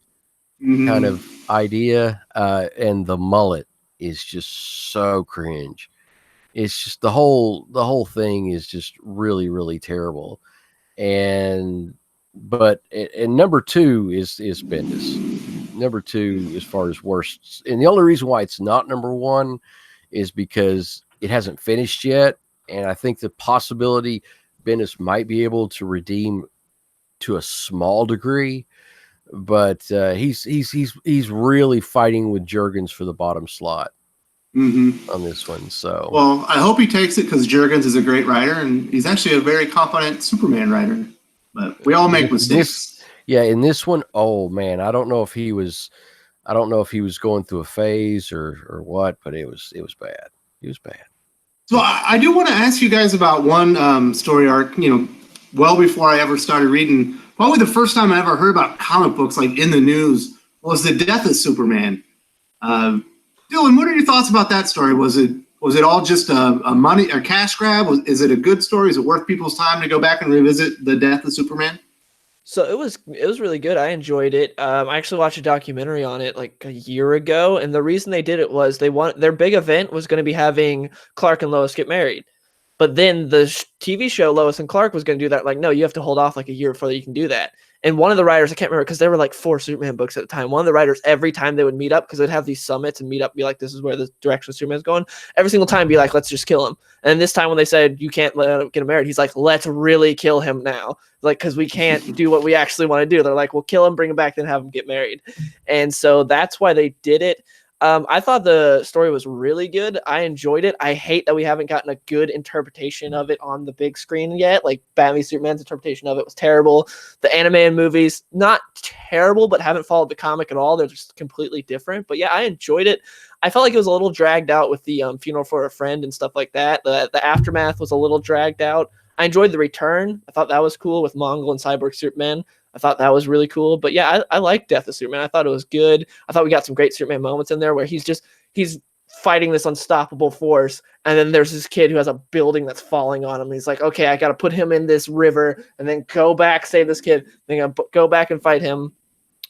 kind of idea, and the mullet is just so cringe. It's just the whole thing is just really, really terrible. But number 2 is Bendis. Number 2 as far as worst, and the only reason why it's not number 1 is because it hasn't finished yet, and I think the possibility Bendis might be able to redeem to a small degree, but he's really fighting with Jurgens for the bottom slot on this one. So, well, I hope he takes it, because Jurgens is a great writer, and he's actually a very competent Superman writer. But we all make mistakes. In this one, oh man, I don't know if he was going through a phase or what, but it was bad. It was bad. So I do want to ask you guys about one story arc. Well before I ever started reading, probably the first time I ever heard about comic books like in the news was the death of Superman. Dylan, what are your thoughts about that story? Was it all just a cash grab? Is it a good story? Is it worth people's time to go back and revisit the death of Superman? So it was really good. I enjoyed it. I actually watched a documentary on it like a year ago, and the reason they did it was their big event was going to be having Clark and Lois get married. But then the TV show Lois and Clark was going to do that. Like, no, you have to hold off like a year before you can do that. And one of the writers, I can't remember, because there were like 4 Superman books at the time. One of the writers, every time they would meet up, because they'd have these summits and meet up, be like, this is where the direction of Superman's going. Every single time, be like, let's just kill him. And this time when they said, you can't let him get married, he's like, let's really kill him now. Like, because we can't do what we actually want to do. They're like, we'll kill him, bring him back, then have him get married. And so that's why they did it. I thought the story was really good. I enjoyed it. I hate that we haven't gotten a good interpretation of it on the big screen yet. Like Batman Superman's interpretation of it was terrible. The animated movies, not terrible, but haven't followed the comic at all. They're just completely different. But yeah, I enjoyed it. I felt like it was a little dragged out with the funeral for a friend and stuff like that. The aftermath was a little dragged out. I enjoyed the return. I thought that was cool with Mongol and Cyborg Superman. I thought that was really cool. But yeah, I like Death of Superman. I thought it was good. I thought we got some great Superman moments in there where he's fighting this unstoppable force. And then there's this kid who has a building that's falling on him. He's like, okay, I got to put him in this river and then go back, save this kid. Then go back and fight him.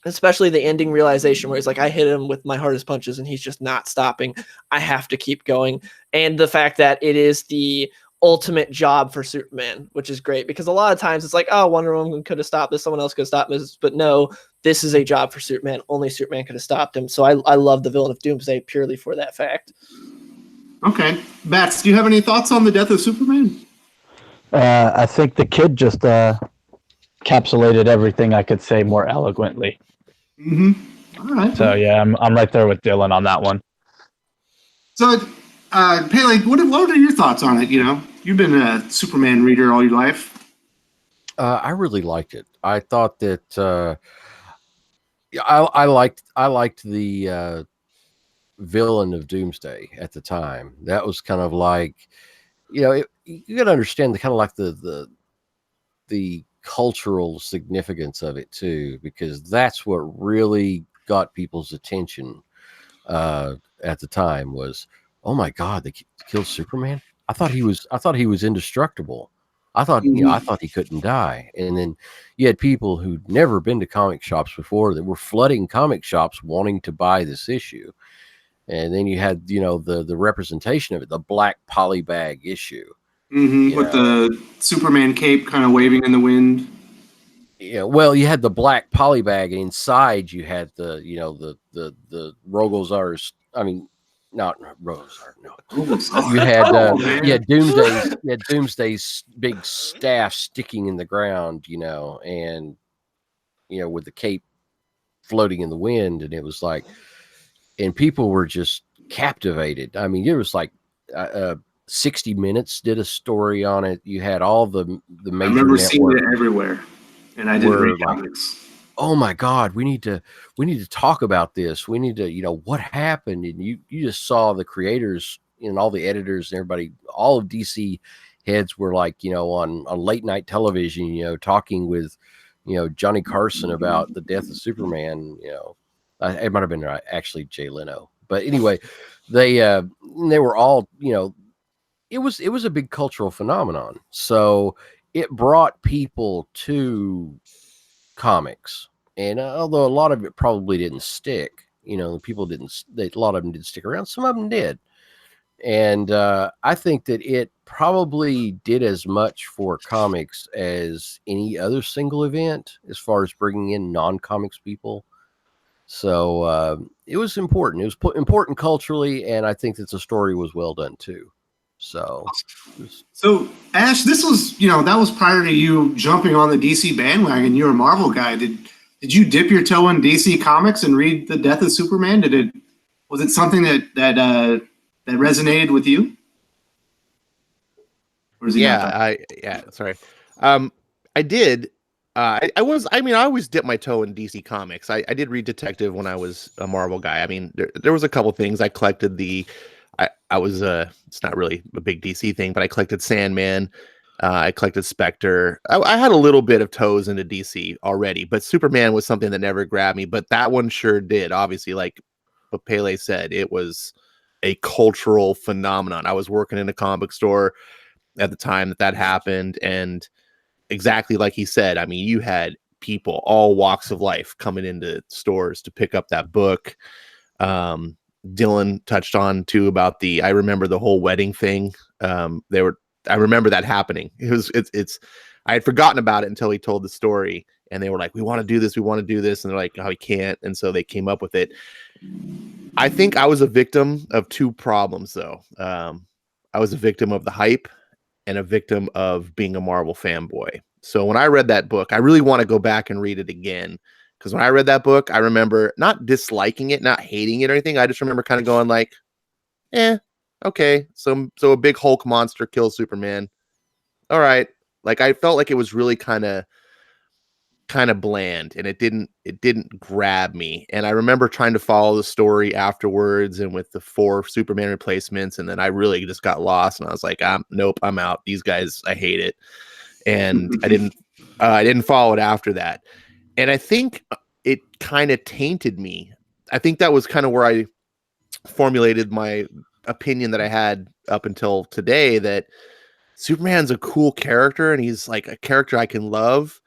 Especially the ending realization where he's like, I hit him with my hardest punches and he's just not stopping. I have to keep going. And the fact that it is the ultimate job for Superman, which is great, because a lot of times it's like, oh, Wonder Woman could have stopped this, someone else could have stopped this, but no, this is a job for Superman. Only Superman could have stopped him. So I love the villain of Doomsday purely for that fact. Okay. Bats, do you have any thoughts on the Death of Superman? I think the kid just encapsulated everything I could say more eloquently. Mm-hmm. All right. So yeah, I'm right there with Dylan on that one. So, Pele, what are your thoughts on it? You know, you've been a Superman reader all your life. I really liked it. I thought that I liked the villain of Doomsday at the time. That was kind of like, you know, you got to understand the kind of like the cultural significance of it too, because that's what really got people's attention at the time was, oh my God, they killed Superman. I thought he was indestructible. I thought, you know, I thought he couldn't die. And then you had people who'd never been to comic shops before that were flooding comic shops wanting to buy this issue. And then you had, you know, the representation of it, the black polybag issue. With the Superman cape kind of waving in the wind. Yeah, well, you had the black polybag, and inside you had the, you know, the Rogozars. I mean, not Rogozar. No, you had Doomsday's big staff sticking in the ground, you know, and you know, with the cape floating in the wind, and it was like, and people were just captivated. I mean, it was like 60 Minutes did a story on it. You had all the major. I remember seeing it everywhere, and I didn't read comics. Oh my God, we need to talk about this. We need to, you know, what happened. And you just saw the creators and all the editors and everybody, all of DC heads were like, you know, on late night television, you know, talking with, you know, Johnny Carson about the death of Superman. You know, it might have been actually Jay Leno, but anyway, they were all, you know, it was a big cultural phenomenon. So it brought people to comics. And although a lot of it probably didn't stick, you know, a lot of them didn't stick around. Some of them did. And I think that it probably did as much for comics as any other single event as far as bringing in non-comics people. So it was important. It was important culturally, and I think that the story was well done too. So Ash, this was, you know, that was prior to you jumping on the DC bandwagon. You're a Marvel guy. Did you dip your toe in DC Comics and read The Death of Superman? Was it something that resonated with you? Or is it sorry. I did. I always dip my toe in DC Comics. I did read Detective when I was a Marvel guy. I mean, there was a couple things. I collected I was it's not really a big DC thing, but I collected Sandman. I collected Spectre. I had a little bit of toes into DC already, but Superman was something that never grabbed me. But that one sure did. Obviously, like what Pele said, it was a cultural phenomenon. I was working in a comic store at the time that happened, and exactly like he said, I mean, you had people, all walks of life, coming into stores to pick up that book. Dylan touched on too about I remember the whole wedding thing. I remember that happening. It's I had forgotten about it until he told the story, and they were like, we want to do this. And they're like, oh, we can't. And so they came up with it. I think I was a victim of two problems though. I was a victim of the hype and a victim of being a Marvel fanboy. So when I read that book, I really want to go back and read it again. Because when I read that book, I remember not disliking it, not hating it or anything. I just remember kind of going like, okay. So a big Hulk monster kills Superman. All right. Like I felt like it was really kind of bland, and it didn't grab me. And I remember trying to follow the story afterwards and with the 4 Superman replacements. And then I really just got lost, and I was like, nope, I'm out. These guys, I hate it. And I didn't follow it after that. And I think it kind of tainted me. I think that was kind of where I formulated my opinion that I had up until today, that Superman's a cool character and he's like a character I can love,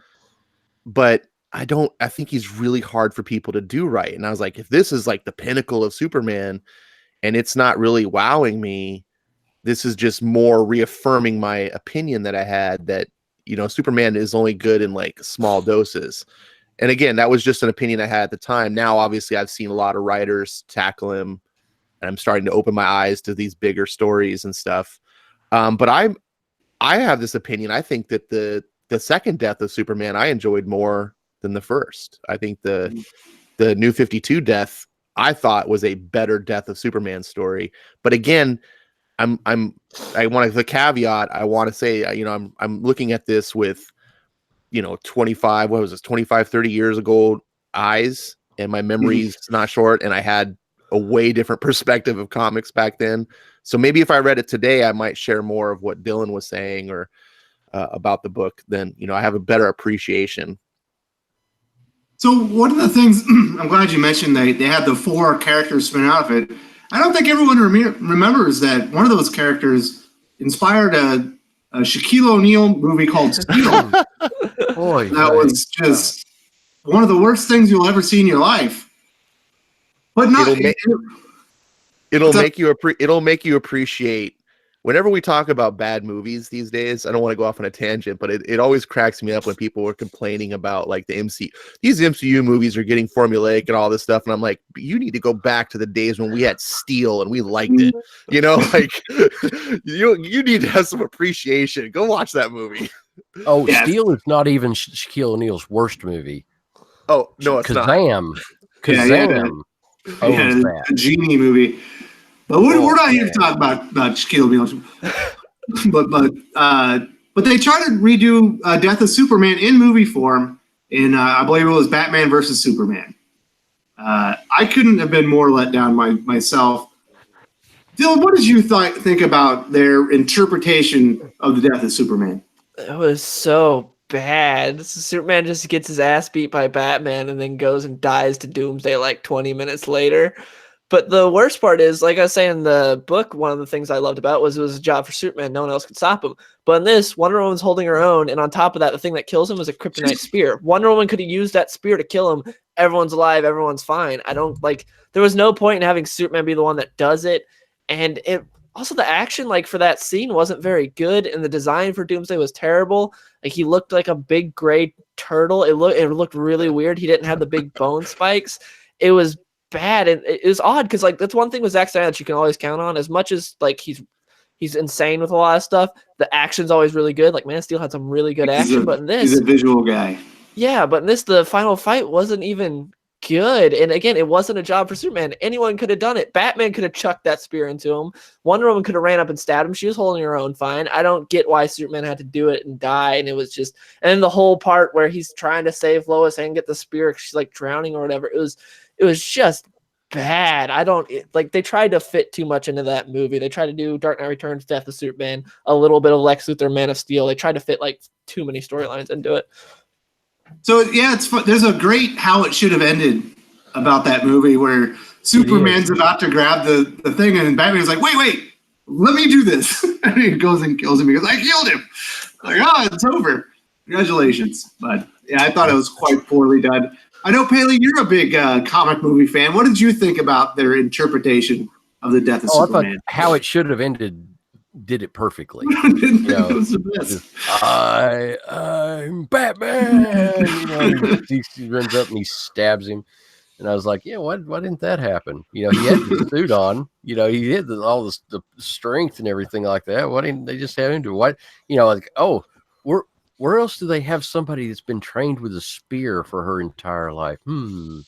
but I think he's really hard for people to do right. And I was like, if this is like the pinnacle of Superman and it's not really wowing me, this is just more reaffirming my opinion that I had, that, Superman is only good in like small doses. And again, that was just an opinion I had at the time. Now, obviously, I've seen a lot of writers tackle him, and I'm starting to open my eyes to these bigger stories and stuff. But I have this opinion. I think that the second death of Superman I enjoyed more than the first. I think the New 52 death I thought was a better death of Superman story. But again, I want the caveat. I want to say, I'm looking at this with 25, 30 years ago eyes, and my memory's not short, and I had a way different perspective of comics back then. So maybe if I read it today, I might share more of what Dylan was saying or about the book. Then, I have a better appreciation. So one of the things, I'm glad you mentioned they had the 4 characters spin out of it. I don't think everyone remembers that one of those characters inspired a Shaquille O'Neal movie called Steel. Boy, that was just one of the worst things you'll ever see in your life. But not it'll make you appreciate. Whenever we talk about bad movies these days, I don't want to go off on a tangent, but it always cracks me up when people are complaining about like these MCU movies are getting formulaic and all this stuff. And I'm like, you need to go back to the days when we had Steel and we liked it. Like you need to have some appreciation. Go watch that movie. Oh, yeah. Steel is not even Shaquille O'Neal's worst movie. Oh, no, it's not. Kazam. A genie movie. But we're not here to talk about Shaquille O'Neal. but they tried to redo Death of Superman in movie form in I believe it was Batman versus Superman. I couldn't have been more let down myself. Dylan, what did you think about their interpretation of the Death of Superman? It was so bad. Superman just gets his ass beat by Batman and then goes and dies to Doomsday like 20 minutes later. But the worst part is, like I was saying in the book, one of the things I loved about was it was a job for Superman. No one else could stop him. But in this, Wonder Woman's holding her own, and on top of that, the thing that kills him was a kryptonite spear. Wonder Woman could have used that spear to kill him. Everyone's alive. Everyone's fine. There was no point in having Superman be the one that does it. And also the action, for that scene wasn't very good, and the design for Doomsday was terrible. He looked like a big gray turtle. It looked really weird. He didn't have the big bone spikes. It was bad, and it was odd because that's one thing with Zack Snyder that you can always count on. As much as he's insane with a lot of stuff, the action's always really good. Man of Steel had some really good action, but in this, he's a visual guy. Yeah, but in this, the final fight wasn't even good. And again, it wasn't a job for Superman. Anyone could have done it. Batman could have chucked that spear into him. Wonder Woman could have ran up and stabbed him. She was holding her own fine. I don't get why Superman had to do it and die. And it was just, and then the whole part where he's trying to save Lois and get the spear, she's drowning or whatever. It was just bad. They tried to fit too much into that movie. They tried to do Dark Knight Returns, Death of Superman, a little bit of Lex Luthor, Man of Steel. They tried to fit too many storylines into it. So yeah, it's fun. There's a great how it should have ended about that movie where Superman's about to grab the thing and Batman's like, wait, let me do this. And he goes and kills him because I killed him. It's over. Congratulations. But Yeah, I thought it was quite poorly done. I know, Paley, you're a big comic movie fan. What did you think about their interpretation of the death of Superman? I thought how it should have ended did it perfectly. I'm Batman. He runs up and he stabs him. And I was like, yeah, why didn't that happen? He had the suit on. He had all the strength and everything like that. Why didn't they just have him do what? Where else do they have somebody that's been trained with a spear for her entire life? Oh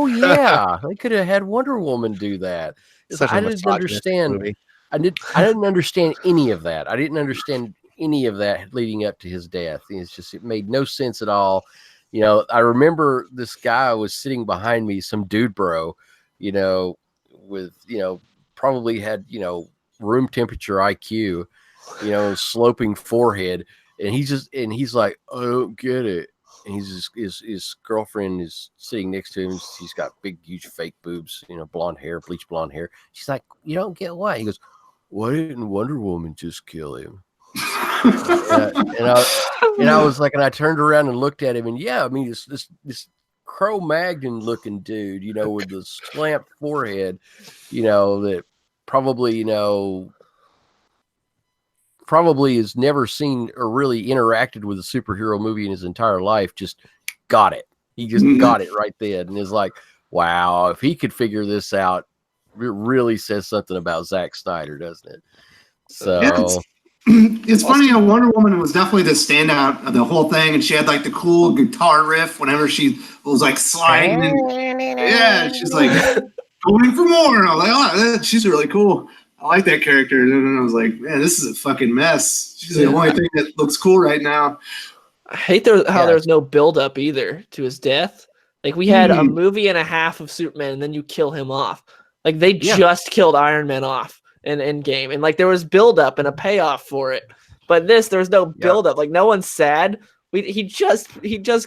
yeah, they could have had Wonder Woman do that. I didn't understand. I didn't understand any of that. I didn't understand any of that leading up to his death. It made no sense at all. I remember this guy was sitting behind me, some dude bro, with, probably had, room temperature IQ, sloping forehead. And he's like, I don't get it. And his girlfriend is sitting next to him. She's got big, huge fake boobs, blonde hair, bleach blonde hair. She's like, you don't get what? He goes, why didn't Wonder Woman just kill him? and I was like, and I turned around and looked at him, and this Cro-Magnon looking dude, with the slamped forehead, that probably has never seen or really interacted with a superhero movie in his entire life, just got it. He just got it right then, and is like, wow, if he could figure this out, it really says something about Zack Snyder, doesn't it? So. It's funny, Wonder Woman was definitely the standout of the whole thing, and she had like the cool guitar riff whenever she was like sliding, and she's like going for more. And I was like, oh, she's really cool. I like that character. And then I was like, man, this is a fucking mess. She's the only thing that looks cool right now. I hate there's no build up either to his death. Like we had a movie and a half of Superman, and then you kill him off. Like they just killed Iron Man off. In Endgame, and like there was build up and a payoff for it, but there was no build up. Like no one's sad. He just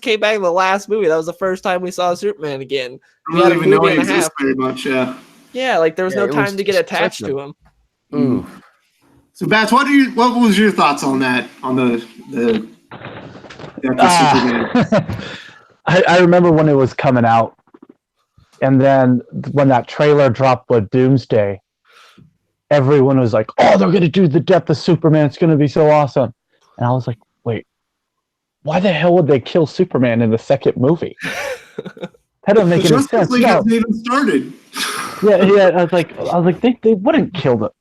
came back in the last movie. That was the first time we saw Superman again. We had a movie and a half. Very much, yeah. Like there was no time to get attached to him. Ooh. So, Bats, what was your thoughts on that? On the Superman? I remember when it was coming out, and then when that trailer dropped with Doomsday. Everyone was like, oh, they're going to do the death of Superman. It's going to be so awesome. And I was like, wait, why the hell would they kill Superman in the second movie? That doesn't make any sense. Hasn't even started. Yeah. I was like, they wouldn't kill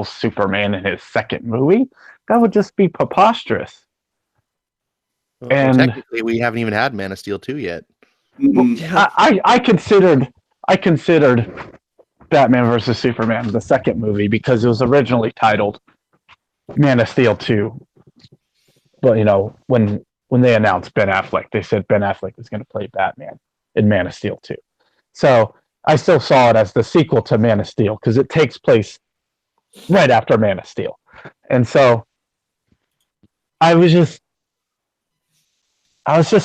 Superman in his second movie. That would just be preposterous. Well, and technically, we haven't even had Man of Steel 2 yet. I considered Batman versus Superman, the second movie, because it was originally titled Man of Steel 2. But, when they announced Ben Affleck, they said Ben Affleck is going to play Batman in Man of Steel 2. So I still saw it as the sequel to Man of Steel because it takes place right after Man of Steel. And so I was just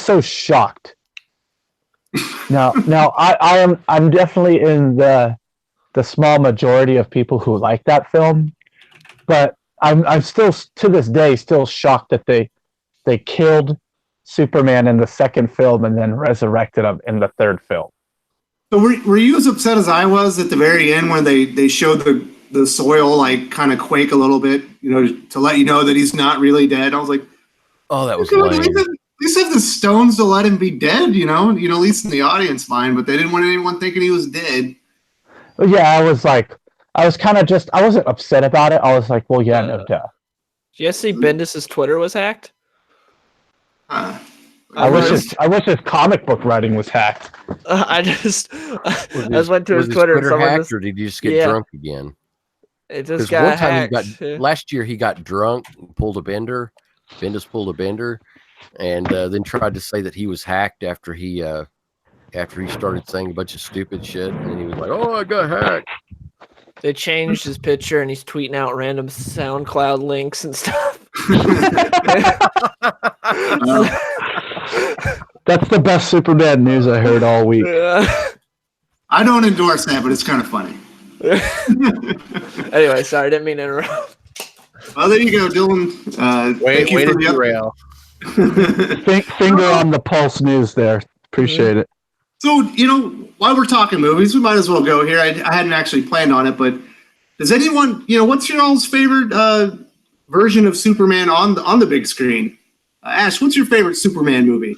so shocked. Now I'm definitely in the small majority of people who like that film, but I'm still to this day still shocked that they killed Superman in the second film and then resurrected him in the third film. So were you as upset as I was at the very end when they showed the soil like kind of quake a little bit, to let you know that he's not really dead? I was like, oh, that was lame. At least have the stones to let him be dead, at least in the audience mind, but they didn't want anyone thinking he was dead. Yeah, I was kind of I wasn't upset about it. I was like, well, yeah, no duh. Did you guys see Bendis' Twitter was hacked? I wish his comic book writing was hacked. I went to his Twitter. Hacked, or did he just get drunk again? It just got hacked. Last year he got drunk, pulled a bender. Bendis pulled a bender, and then tried to say that he was hacked after he started saying a bunch of stupid shit, and then he was like, "Oh, I got hacked." They changed his picture, and he's tweeting out random SoundCloud links and stuff. That's the best Superman news I heard all week. I don't endorse that, but it's kind of funny. Anyway, sorry, didn't mean to interrupt. Well, there you go, Dylan. Way to derail. Finger on the pulse news there. Appreciate it. So, while we're talking movies, we might as well go here. I hadn't actually planned on it, but does anyone, what's your all's favorite version of Superman on the big screen? Ash, what's your favorite Superman movie?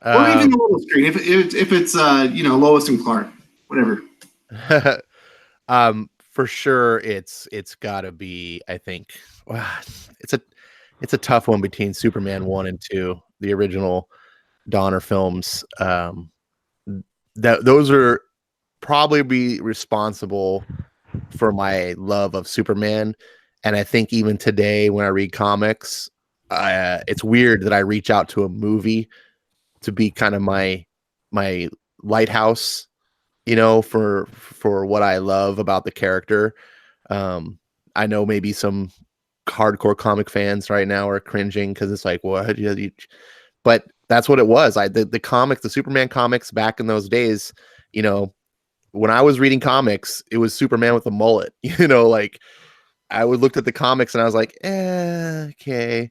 Or even the little screen, if it's Lois and Clark, whatever. For sure, it's got to be. I think it's a tough one between Superman 1 and 2, the original Donner films. Those are probably be responsible for my love of Superman. And I think even today, when I read comics, it's weird that I reach out to a movie to be kind of my lighthouse, for what I love about the character. I know maybe some hardcore comic fans right now are cringing because it's like, what? But that's what it was. The Superman comics back in those days, when I was reading comics, it was Superman with a mullet. Like I would looked at the comics and I was like, okay.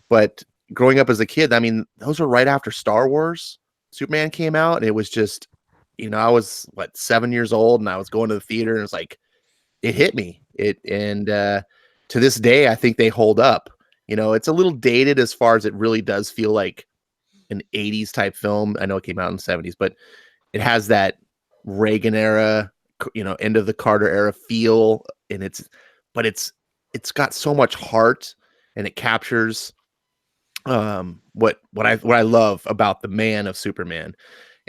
But growing up as a kid, I mean, those were right after Star Wars. Superman came out, and it was just, I was 7 years old, and I was going to the theater, and it's like, it hit me. To this day, I think they hold up. It's a little dated as far as it really does feel like an 80s type film. I know it came out in the 70s, but it has that Reagan era, end of the Carter era feel, and it's got so much heart, and it captures what I love about the man of Superman.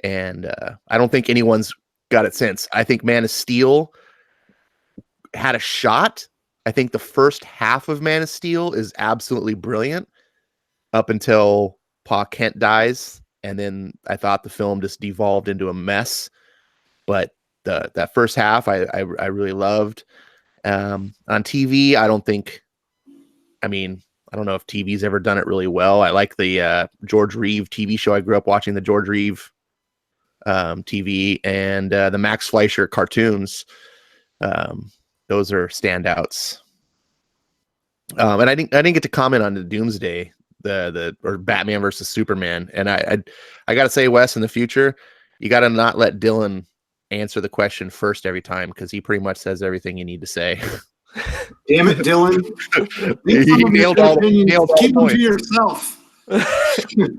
And I don't think anyone's got it since. I think Man of Steel had a shot. I think the first half of Man of Steel is absolutely brilliant up until Pa Kent dies, and then I thought the film just devolved into a mess. But that first half I really loved. On TV, I don't know if TV's ever done it really well. I like the George Reeve TV show. I grew up watching the George Reeve TV and the Max Fleischer cartoons. Those are standouts. And I didn't get to comment on the Doomsday, or Batman versus Superman. And I got to say, Wes, in the future, you got to not let Dylan answer the question first every time, because he pretty much says everything you need to say. Damn it, Dylan. You nailed all Keep them points. to yourself.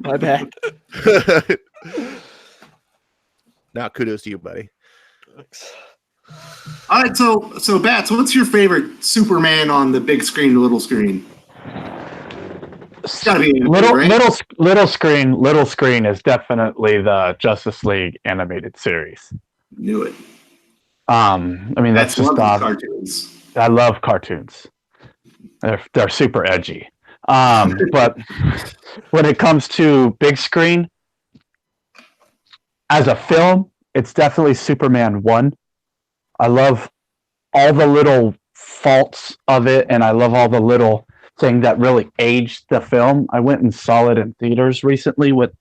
My bad. Now, kudos to you, buddy. Thanks. All right, so Bats, what's your favorite Superman on the big screen, the little screen? It's gotta be little screen is definitely the Justice League animated series. Knew it. That's just cartoons. I love cartoons. They're super edgy. But when it comes to big screen, as a film, it's definitely Superman 1. I love all the little faults of it, and I love all the little thing that really aged the film. I went and saw it in theaters recently with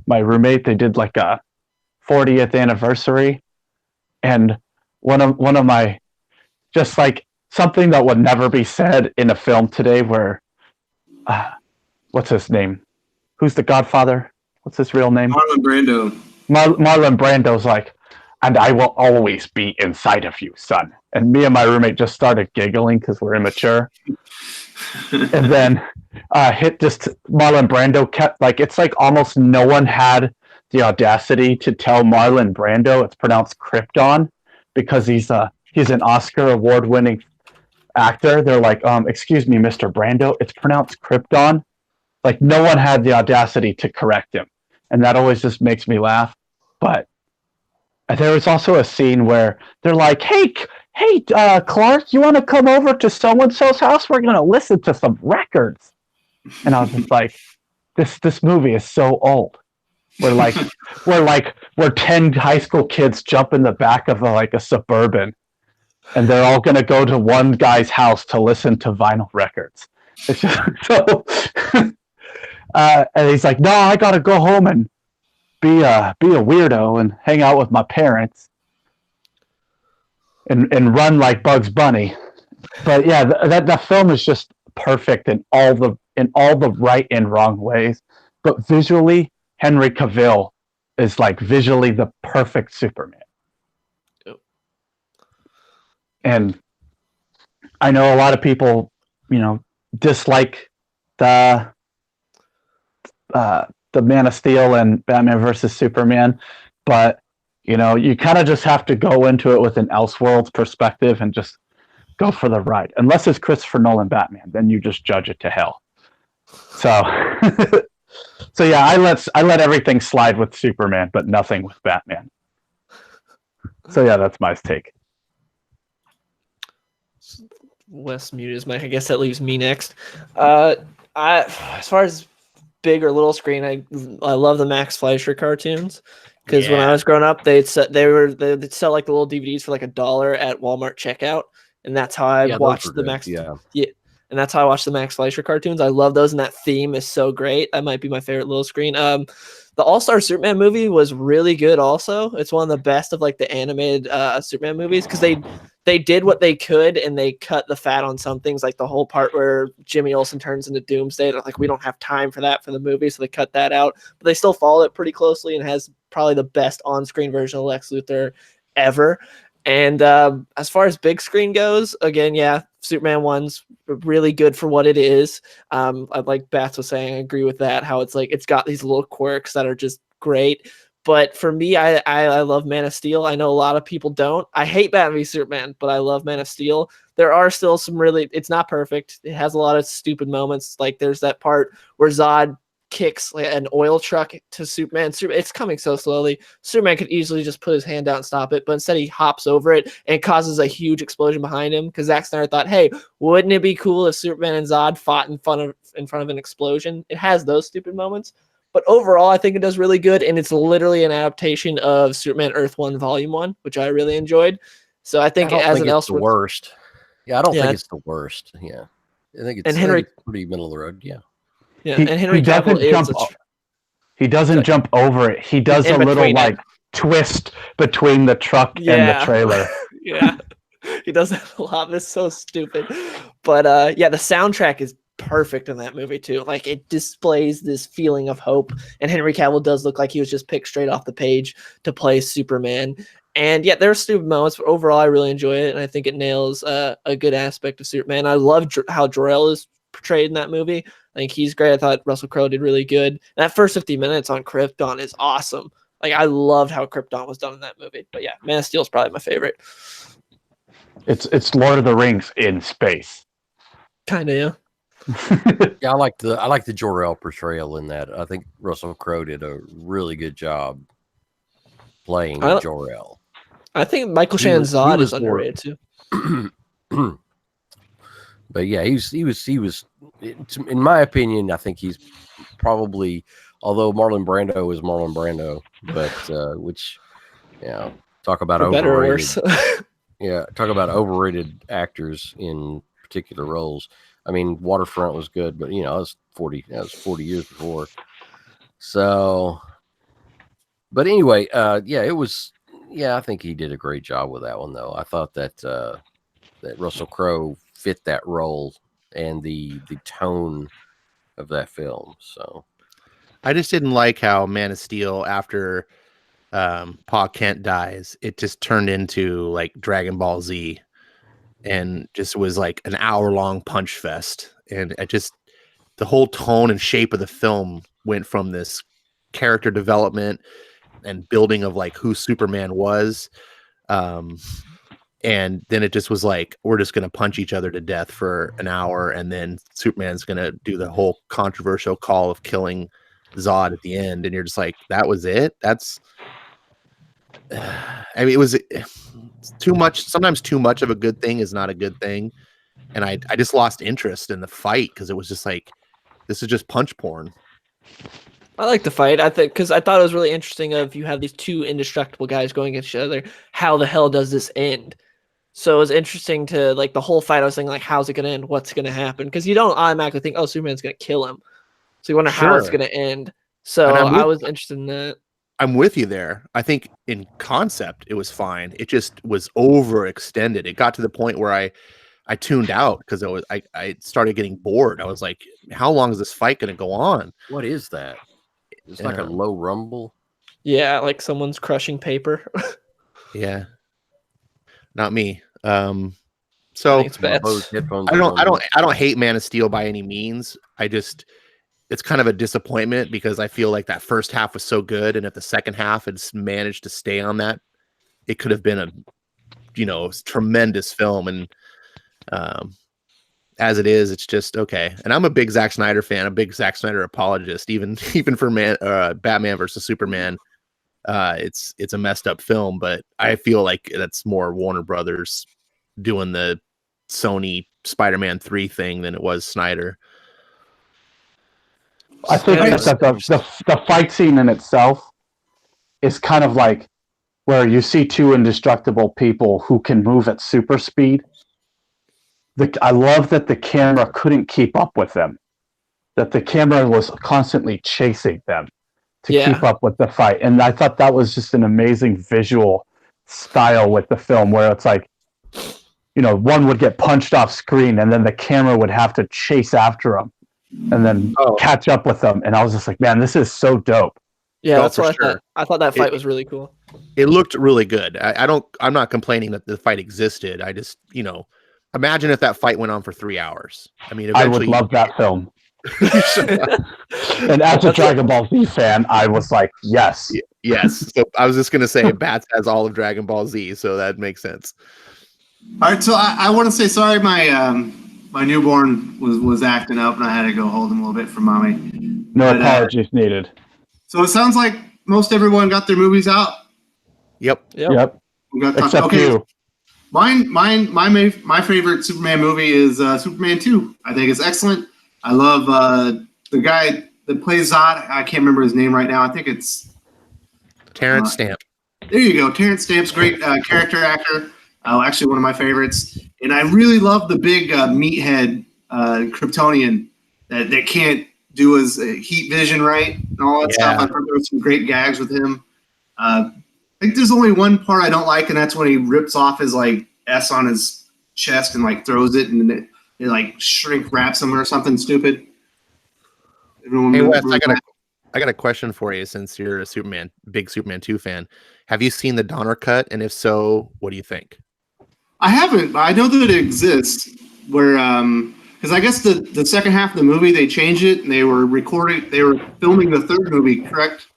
my roommate. They did like a 40th anniversary, and one of my, just like something that would never be said in a film today, where what's his name? Who's the Godfather? What's his real name? Marlon Brando. Marlon Brando's like, and I will always be inside of you, son. And me and my roommate just started giggling because we're immature. And then Marlon Brando kept, like, it's like almost no one had the audacity to tell Marlon Brando it's pronounced Krypton, because he's an Oscar award-winning actor. They're like, excuse me, Mr. Brando, it's pronounced Krypton. Like, no one had the audacity to correct him. And that always just makes me laugh. But there was also a scene where they're like, hey, Clark, you want to come over to so-and-so's house? We're going to listen to some records. And I was just like, this movie is so old. We're 10 high school kids jump in the back of a Suburban, and they're all going to go to one guy's house to listen to vinyl records. It's just so... and he's like, no, I got to go home and be a weirdo and hang out with my parents and run like Bugs Bunny. But yeah, that film is just perfect in all the in all the right and wrong ways. But visually, Henry Cavill is like visually the perfect Superman. Yep. And I know a lot of people, dislike the Man of Steel and Batman versus Superman, but you kind of just have to go into it with an Elseworlds perspective and just go for the ride. Unless it's Christopher Nolan Batman, then you just judge it to hell. So, so yeah, I let everything slide with Superman, but nothing with Batman. So yeah, that's my take. Wes muted his mic. I guess that leaves me next. As far as big or little screen, I love the Max Fleischer cartoons. Because when I was growing up, they'd sell like the little DVDs for like $1 at Walmart checkout, and that's how I watched the Max. And that's how I watched the Max Fleischer cartoons. I love those, and that theme is so great. That might be my favorite little screen. The All-Star Superman movie was really good. Also, it's one of the best of like the animated Superman movies because they did what they could and they cut the fat on some things, like the whole part where Jimmy Olsen turns into Doomsday. Like, we don't have time for that for the movie, so they cut that out. But they still follow it pretty closely and has probably the best on-screen version of Lex Luthor ever. And as far as big screen goes, again, yeah, Superman 1's really good for what it is. Like Bats was saying, I agree with that, how it's like it's got these little quirks that are just great. But for me, I love Man of Steel. I know a lot of people don't. I hate Batman v Superman, but I love Man of Steel. There are still some it's not perfect. It has a lot of stupid moments. Like there's that part where Zod kicks like an oil truck to Superman. It's coming so slowly. Superman could easily just put his hand out and stop it, but instead he hops over it and causes a huge explosion behind him because Zack Snyder thought, hey, wouldn't it be cool if Superman and Zod fought in front of an explosion? It has those stupid moments, but overall I think it does really good, and it's literally an adaptation of Superman Earth 1 Volume 1, which I really enjoyed. So I think it's the worst. Yeah, I don't think it's the worst. Yeah. I think it's pretty middle of the road. Yeah. Yeah, and Henry Cavill he doesn't jump over it. He does a little like twist between the truck and the trailer. Yeah, he does that a lot. It's so stupid. But yeah, the soundtrack is perfect in that movie too. Like it displays this feeling of hope, and Henry Cavill does look like he was just picked straight off the page to play Superman. And yeah, there are stupid moments, but overall I really enjoy it, and I think it nails a good aspect of Superman. I love how Jor-El is portrayed in that movie. I think he's great. I thought Russell Crowe did really good. And that first 50 minutes on Krypton is awesome. Like I loved how Krypton was done in that movie. But yeah, Man of Steel is probably my favorite. It's Lord of the Rings in space. Kind of, yeah. Yeah, I like the Jor-El portrayal in that. I think Russell Crowe did a really good job playing Jor-El. I think Michael Shannon's Zod is underrated too. But yeah, he was, in my opinion, I think he's probably, although Marlon Brando is Marlon Brando, but which, talk about overrated. Talk about overrated actors in particular roles. I mean, Waterfront was good, but that was 40 years before. So, but anyway, it was. Yeah, I think he did a great job with that one, though. I thought that that Russell Crowe fit that role and the tone of that film. So I just didn't like how Man of Steel, after Pa Kent dies, it just turned into like Dragon Ball Z and just was like an hour-long punch fest. And the whole tone and shape of the film went from this character development and building of like who Superman was. And then it just was like, we're just going to punch each other to death for an hour. And then Superman's going to do the whole controversial call of killing Zod at the end. And you're just like, that was it. I mean, it was too much. Sometimes too much of a good thing is not a good thing. And I just lost interest in the fight because it was just like, this is just punch porn. I like the fight. I think because I thought it was really interesting. If you have these two indestructible guys going against each other, how the hell does this end? So it was interesting to like the whole fight. I was thinking like, how's it going to end? What's going to happen? Because you don't automatically think, oh, Superman's going to kill him. So you wonder how it's going to end. So I was interested in that. I'm with you there. I think in concept it was fine. It just was overextended. It got to the point where I tuned out because I started getting bored. I was like, how long is this fight going to go on? What is that? It's like a low rumble. Yeah, like someone's crushing paper. Yeah, not me. I So think it's Bets. I don't hate Man of Steel by any means. It's kind of a disappointment because I feel like that first half was so good, and if the second half had managed to stay on that, it could have been a tremendous film. And as it is, it's just okay. And I'm a big Zack Snyder fan, a big Zack Snyder apologist, even for Batman versus Superman. It's a messed up film, but I feel like that's more Warner Brothers doing the Sony Spider-Man 3 thing than it was Snyder. I think that the fight scene in itself is kind of like where you see two indestructible people who can move at super speed. I love that the camera couldn't keep up with them, that the camera was constantly chasing them to keep up with the fight. And I thought that was just an amazing visual style with the film, where it's like, one would get punched off screen and then the camera would have to chase after them and then catch up with them. And I was just like, man, this is so dope. Yeah, that's what I thought. I thought that fight was really cool. It looked really good. I'm not complaining that the fight existed. I just, imagine if that fight went on for 3 hours. I mean, I would love that film. And as a Dragon Ball Z fan, I was like, yes. Yes. So I was just going to say, Bats has all of Dragon Ball Z, so that makes sense. All right, so I want to say sorry. My newborn was acting up, and I had to go hold him a little bit for mommy. No apologies needed. So it sounds like most everyone got their movies out. Yep. Except you. My favorite Superman movie is Superman 2. I think it's excellent. I love the guy that plays Zod. I can't remember his name right now. I think it's Terrence Stamp. There you go. Terrence Stamp's great character actor. Actually, one of my favorites. And I really love the big meathead Kryptonian that can't do his heat vision right and all that stuff. I thought there were some great gags with him. I think there's only one part I don't like, and that's when he rips off his S on his chest and throws it, and it shrink wraps him or something stupid. Hey Wes, I got a question for you, since you're a big Superman 2 fan. Have you seen the Donner cut? And if so, what do you think? I haven't, but I know that it exists. Where because I guess the second half of the movie they changed it, and they were filming the third movie, correct?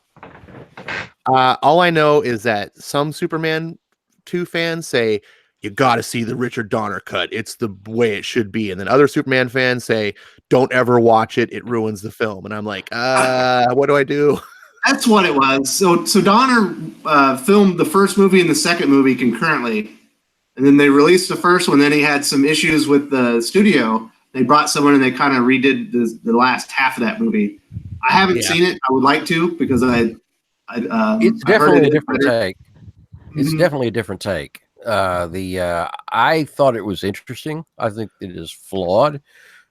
All I know is that some Superman 2 fans say you got to see the Richard Donner cut. It's the way it should be. And then other Superman fans say, don't ever watch it. It ruins the film. And I'm like, what do I do? That's what it was. So Donner filmed the first movie and the second movie concurrently. And then they released the first one. Then he had some issues with the studio. They brought someone and they kind of redid the last half of that movie. I haven't seen it. I would like to, because it's definitely a different take. It's definitely a different take. I thought it was interesting. I think it is flawed,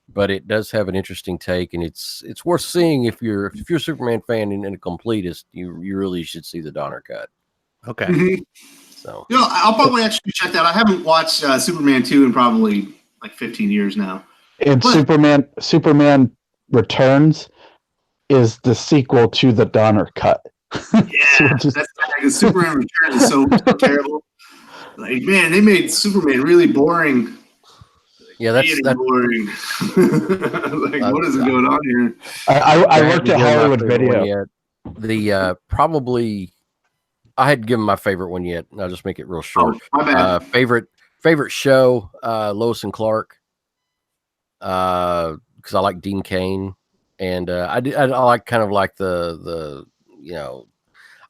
but it does have an interesting take, and it's worth seeing if you're a Superman fan and a completist. You really should see the Donner cut. Okay. Mm-hmm. So I'll probably actually check that. I haven't watched Superman 2 in probably 15 years now. And Superman Returns is the sequel to the Donner cut. Yeah, that's Superman Returns is so terrible. Man, they made Superman really boring. Yeah, that's boring. What is going on here? I worked at Hollywood Video. Probably I hadn't given my favorite one yet. I'll just make it real short. Oh, my bad. Favorite show, Lois and Clark. Because I like Dean Cain, and I like kind of like the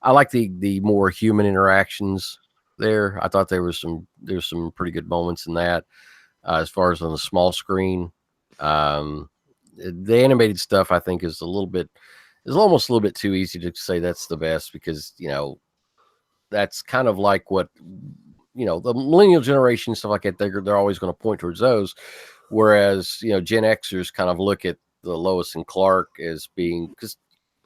I like the more human interactions there. I thought there's some pretty good moments in that. As far as on the small screen, the animated stuff I think is almost a little bit too easy to say that's the best, because that's kind of like what the millennial generation, stuff like that. They're always going to point towards those, whereas Gen Xers kind of look at the Lois and Clark as being, because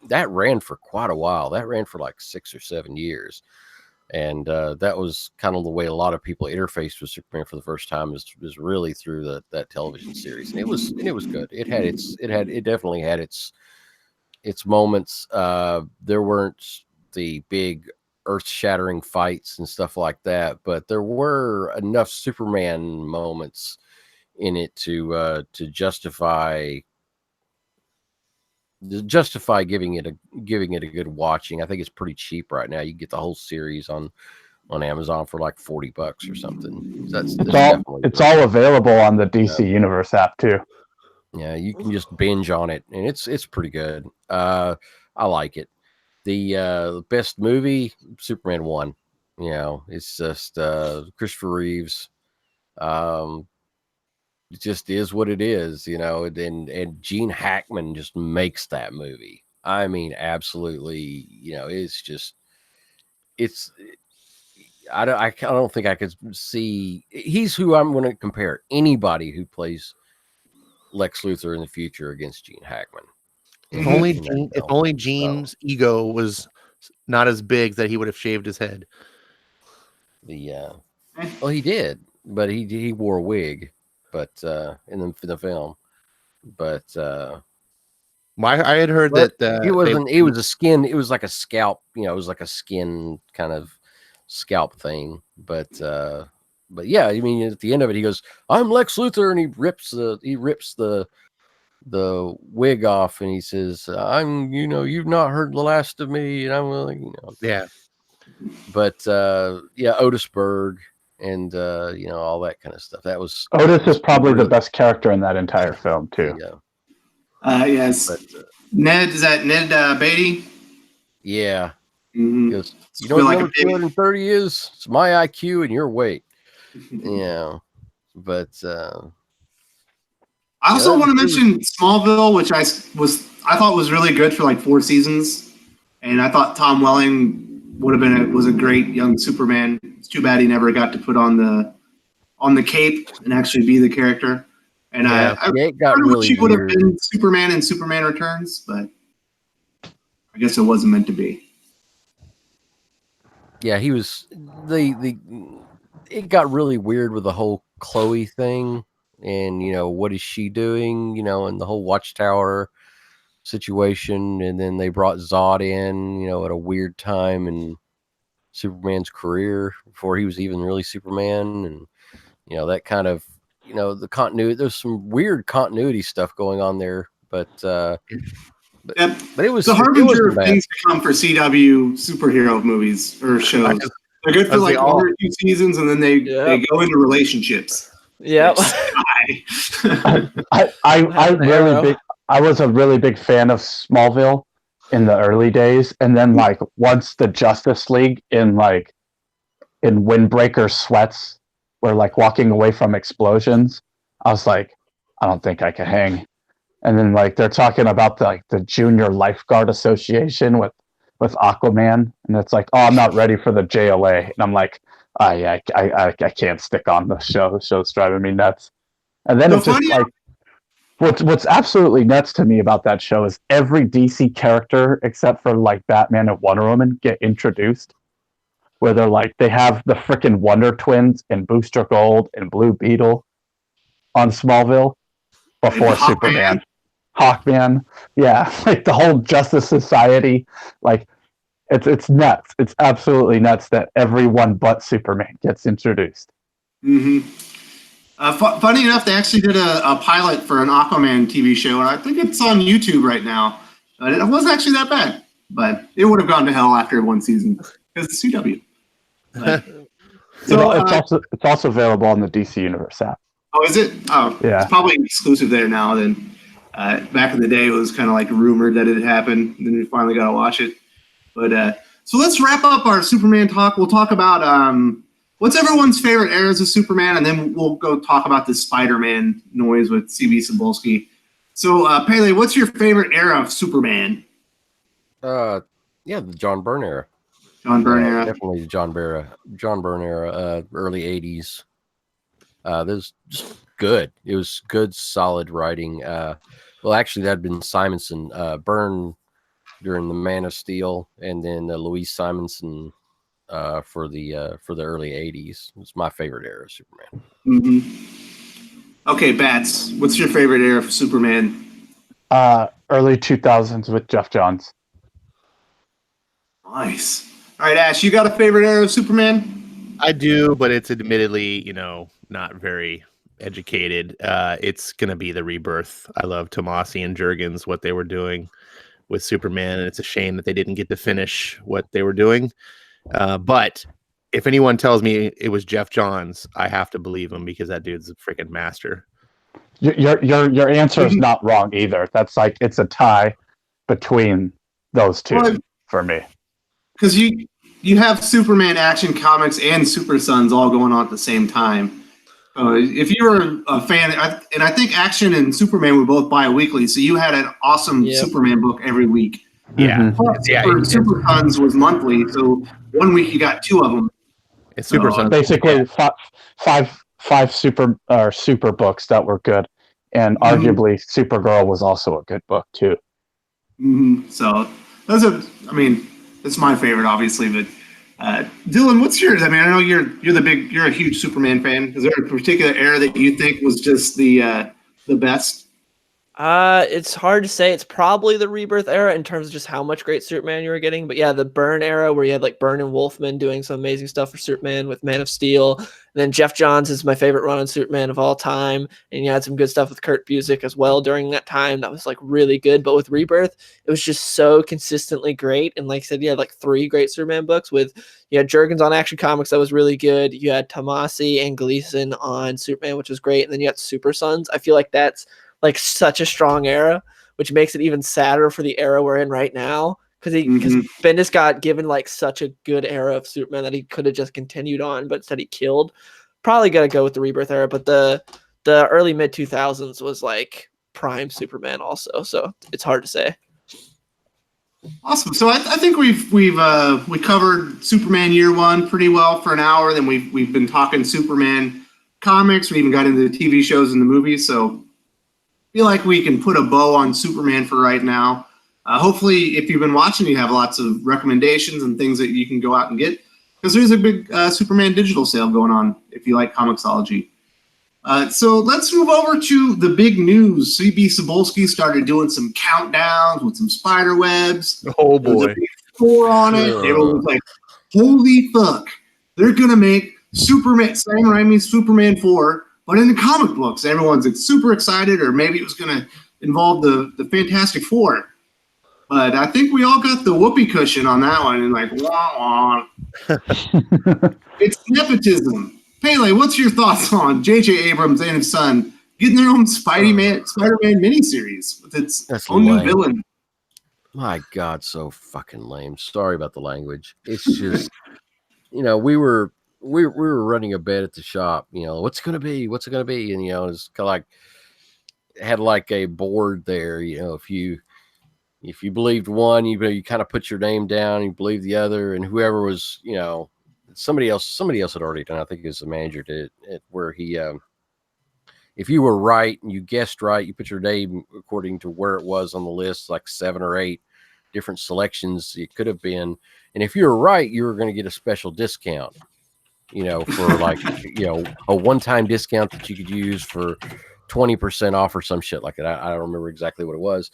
that ran for quite a while. That ran for like 6 or 7 years. And that was kind of the way a lot of people interfaced with Superman for the first time is really through that television series, and it was good. It definitely had its moments. There weren't the big earth-shattering fights and stuff like that, but there were enough Superman moments in it to justify giving it a good watching. I think it's pretty cheap right now. You can get the whole series on Amazon for like $40 or something. It's all available on the DC Universe app too. Yeah, you can just binge on it, and it's pretty good. I like it. The best movie, Superman 1. You know, it's just Christopher Reeves. It just is what it is, you know, and Gene Hackman just makes that movie. I mean, absolutely, you know, I don't think I could see. He's who I'm going to compare anybody who plays Lex Luthor in the future against Gene Hackman. If only Gene's ego was not as big that he would have shaved his head. Well, he did, but he wore a wig, but in the film, but I had heard that it wasn't. It was a skin. It was like a scalp. You know, it was like a skin kind of scalp thing. But yeah, I mean, at the end of it, he goes, "I'm Lex Luthor," and he rips the wig off, and he says, you've not heard the last of me, and I'm willing, yeah. But Otis Berg and all that kind of stuff. Otis is probably the best character in that entire film too. Yes. But, Ned, is that Ned Beatty? Yeah. Mm-hmm. Goes, you know what number 230 is? It's my IQ and your weight. Yeah. But I also want to mention Smallville, which I thought was really good for like 4 seasons, and I thought Tom Welling was a great young Superman. It's too bad he never got to put on the cape and actually be the character. And it got really he would have weird. been Superman in Superman Returns, but I guess it wasn't meant to be. Yeah, he was it got really weird with the whole Chloe thing, and what is she doing? And the whole Watchtower situation, and then they brought Zod in, at a weird time in Superman's career before he was even really Superman, and that kind of the continuity. There's some weird continuity stuff going on there, but it was the harbinger of things to come for CW superhero movies or shows. They're good for like 1 or 2 seasons, and then they go into relationships. Yeah. I was a really big fan of Smallville in the early days, and then like once the Justice League in windbreaker sweats were like walking away from explosions, I was like, I don't think I can hang. And then like they're talking about the Junior Lifeguard Association with Aquaman, and it's like, oh, I'm not ready for the JLA, and I'm like, I can't stick on the show. The show's driving me nuts. And then it's just like, what's absolutely nuts to me about that show is every DC character except for like Batman and Wonder Woman get introduced, where they have the frickin' Wonder Twins and Booster Gold and Blue Beetle on Smallville before Superman. Hawkman, yeah, like the whole Justice Society, like it's nuts. It's absolutely nuts that everyone but Superman gets introduced. Mm-hmm. Funny enough, they actually did a pilot for an Aquaman TV show, and I think it's on YouTube right now. It wasn't actually that bad, but it would have gone to hell after 1 season because it's CW. It's also available on the DC Universe app. Oh, is it? Oh, yeah. It's probably exclusive there now. Then back in the day, it was kind of like rumored that it had happened. And then we finally got to watch it. But so let's wrap up our Superman talk. We'll talk about what's everyone's favorite eras of Superman, and then we'll go talk about the Spider-Man noise with C.B. Cebulski. So, Pele, what's your favorite era of Superman? The John Byrne era. John Byrne era. Definitely the John Byrne era, early 80s. That was just good. It was good, solid writing. Well, actually, that had been Simonson. Byrne during the Man of Steel, and then Louise Simonson for the early '80s. It's my favorite era of Superman. Okay, Bats, what's your favorite era of Superman? Early 2000s with Jeff Johns. Nice. All right, Ash, you got a favorite era of Superman? I do, but it's admittedly, not very educated. It's gonna be the Rebirth. I love Tomasi and Jurgens, what they were doing with Superman, and it's a shame that they didn't get to finish what they were doing. But if anyone tells me it was Jeff Johns, I have to believe him because that dude's a freaking master. Your answer is not wrong either. That's like it's a tie between those two for me. Because you have Superman Action Comics and Super Sons all going on at the same time. If you were a fan, and I think Action and Superman were both bi-weekly, so you had an awesome Superman book every week. Yeah. Super Sons was monthly, so 1 week you got 2 of them. It's Super Sons. Basically, five super books that were good, and arguably Supergirl was also a good book too. So those are, it's my favorite, obviously. But Dylan, what's yours? I know you're a huge Superman fan. Is there a particular era that you think was just the best? It's hard to say. It's probably the Rebirth era in terms of just how much great Superman you were getting. But yeah, the Byrne era where you had like Byrne and Wolfman doing some amazing stuff for Superman with Man of Steel. And then Jeff Johns is my favorite run on Superman of all time. And you had some good stuff with Kurt Busiek as well during that time. That was like really good. But with Rebirth, it was just so consistently great. And like I said, you had like 3 great Superman books with, you had Jurgens on Action Comics. That was really good. You had Tomasi and Gleason on Superman, which was great. And then you had Super Sons. I feel like that's like such a strong era, which makes it even sadder for the era we're in right now. Because Bendis got given like such a good era of Superman that he could have just continued on, but instead he killed. Probably gotta go with the Rebirth era, but the early mid 2000s was like prime Superman also, so it's hard to say. Awesome. So I think we covered Superman Year One pretty well for an hour. Then we've been talking Superman comics. We even got into the TV shows and the movies. So feel like we can put a bow on Superman for right now. Hopefully, if you've been watching, you have lots of recommendations and things that you can go out and get, because there's a big Superman digital sale going on if you like Comixology. So let's move over to the big news. CB Cebulski started doing some countdowns with some spider webs. Oh boy. There was a big 4 on it. Everyone was like, holy fuck. They're going to make Superman, Sam Raimi's Superman 4, but in the comic books. Everyone's super excited, or maybe it was going to involve the Fantastic Four. But I think we all got the whoopee cushion on that one, and like, wah, wah. It's nepotism. Pele, what's your thoughts on JJ Abrams and his son getting their own Spider-Man miniseries with its own new villain? My God, so fucking lame. Sorry about the language. It's just, we were running a bet at the shop. What's it gonna be? What's it gonna be? And it's kind of like had like a board there. If you believed one, you kind of put your name down. You believe the other, and whoever was, somebody else had already done. I think it was the manager did it, where he, if you were right and you guessed right, you put your name according to where it was on the list, like 7 or 8 different selections it could have been. And if you were right, you were going to get a special discount, for like, a one-time discount that you could use for 20% off or some shit like that. I don't remember exactly what it was,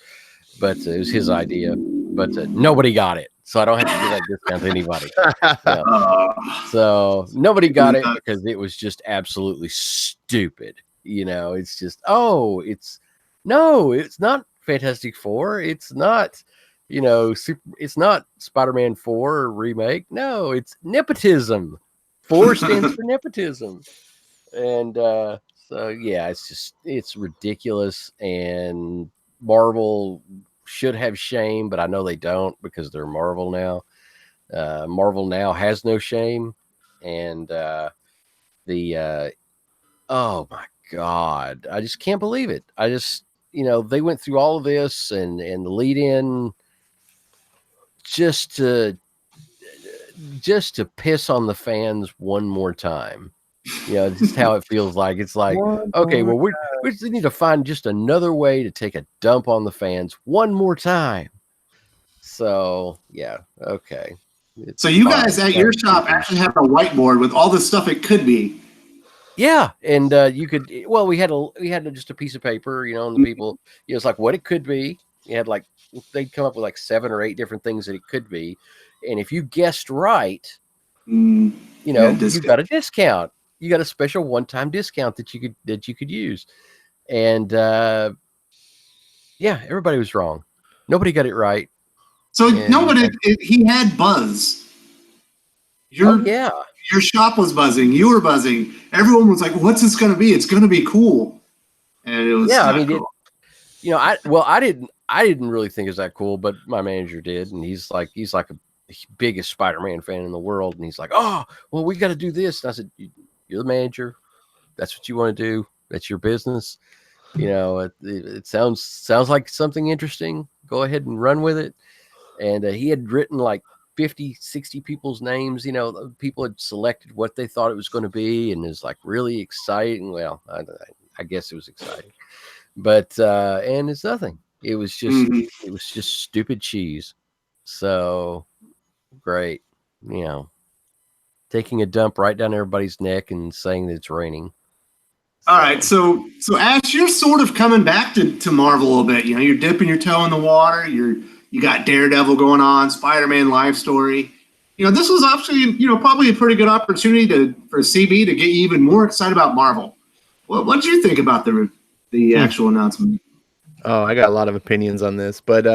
but it was his idea, but nobody got it. So I don't have to give that discount to anybody. So nobody got it because it was just absolutely stupid. It's just, it's not Fantastic Four. It's not, it's not Spider-Man 4 remake. No, it's nepotism. 4 stands for nepotism. And so, yeah, it's ridiculous. And Marvel should have shame, but I know they don't because they're Marvel now. Marvel now has no shame. And oh my God, I just can't believe it. I just, they went through all of this and the lead in just to piss on the fans one more time. Just how it feels like. It's like, okay, well, we just need to find just another way to take a dump on the fans one more time. So, yeah, okay. So you guys at your shop actually have a whiteboard with all the stuff it could be. Yeah, and you could. Well, we had just a piece of paper, and the people, it's like what it could be. You had like they'd come up with like 7 or 8 different things that it could be, and if you guessed right, you got a discount. You got a special one-time discount that you could use, and everybody was wrong. Nobody got it right. So he had buzz. Your shop was buzzing. You were buzzing. Everyone was like, "What's this going to be? It's going to be cool." And it was cool. I didn't really think it was that cool, but my manager did, and he's like the biggest Spider-Man fan in the world, and he's like, "Oh, well, we got to do this." And I said, "You're the manager. That's what you want to do. That's your business. It sounds like something interesting. Go ahead and run with it." And he had written like 50, 60 people's names. People had selected what they thought it was going to be, and it was like really exciting. Well, I guess it was exciting, but and it's nothing. It was just stupid cheese. So great, taking a dump right down everybody's neck and saying that it's raining. All right, so Ash, you're sort of coming back to Marvel a little bit. You're dipping your toe in the water. You got Daredevil going on, Spider-Man life story. This was actually, probably a pretty good opportunity for CB to get you even more excited about Marvel. What did you think about the actual announcement? Oh, I got a lot of opinions on this, but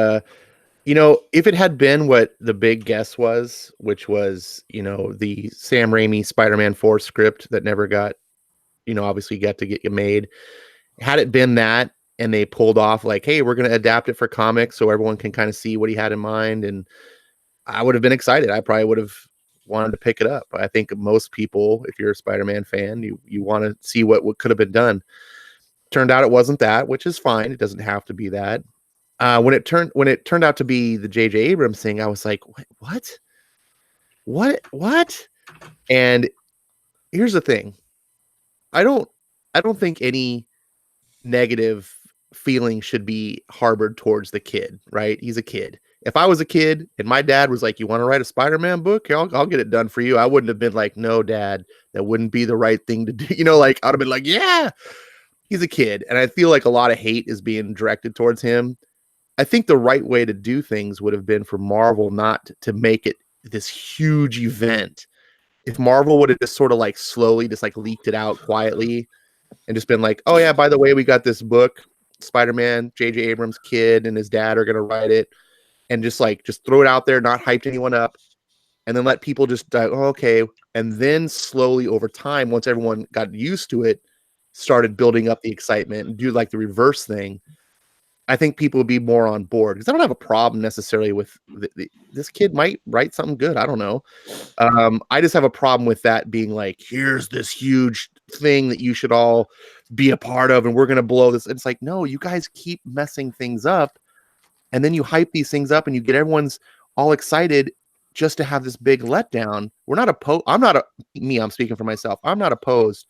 if it had been what the big guess was, which was, the Sam Raimi Spider-Man 4 script that never got, obviously got to get made, had it been that, and they pulled off like, hey, we're going to adapt it for comics so everyone can kind of see what he had in mind, and I would have been excited. I probably would have wanted to pick it up. I think most people, if you're a Spider-Man fan, you want to see what could have been done. Turned out it wasn't that, which is fine. It doesn't have to be that. When it turned out to be the JJ Abrams thing, I was like, what? And here's the thing. I don't think any negative feeling should be harbored towards the kid, right? He's a kid. If I was a kid and my dad was like, "You want to write a Spider-Man book? I'll get it done for you." I wouldn't have been like, "No, Dad, that wouldn't be the right thing to do." Like I'd have been like, "Yeah." He's a kid, and I feel like a lot of hate is being directed towards him. I think the right way to do things would have been for Marvel not to make it this huge event. If Marvel would have just sort of like slowly just like leaked it out quietly and just been like, "Oh yeah, by the way, we got this book, Spider-Man, JJ Abrams' kid and his dad are going to write it," and just throw it out there, not hyped anyone up, and then let people just okay. And then slowly over time, once everyone got used to it, started building up the excitement and do like the reverse thing. I think people would be more on board because I don't have a problem necessarily with this kid might write something good. I don't know. I just have a problem with that being like, here's this huge thing that you should all be a part of, and we're going to blow this. It's like, no, you guys keep messing things up, and then you hype these things up and you get everyone's all excited just to have this big letdown. We're not opposed. I'm speaking for myself. I'm not opposed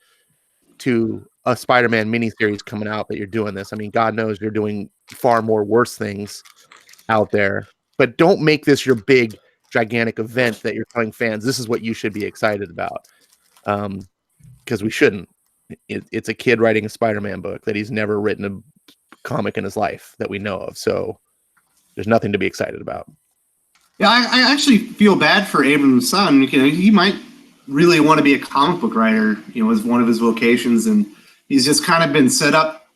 to a Spider-Man miniseries coming out that you're doing this. I mean, God knows you're doing far more worse things out there, but don't make this your big, gigantic event that you're telling fans, this is what you should be excited about. Because we shouldn't. It's a kid writing a Spider-Man book that he's never written a comic in his life that we know of. So there's nothing to be excited about. Yeah, I actually feel bad for Abrams' son. He might really want to be a comic book writer, as one of his vocations, and he's just kind of been set up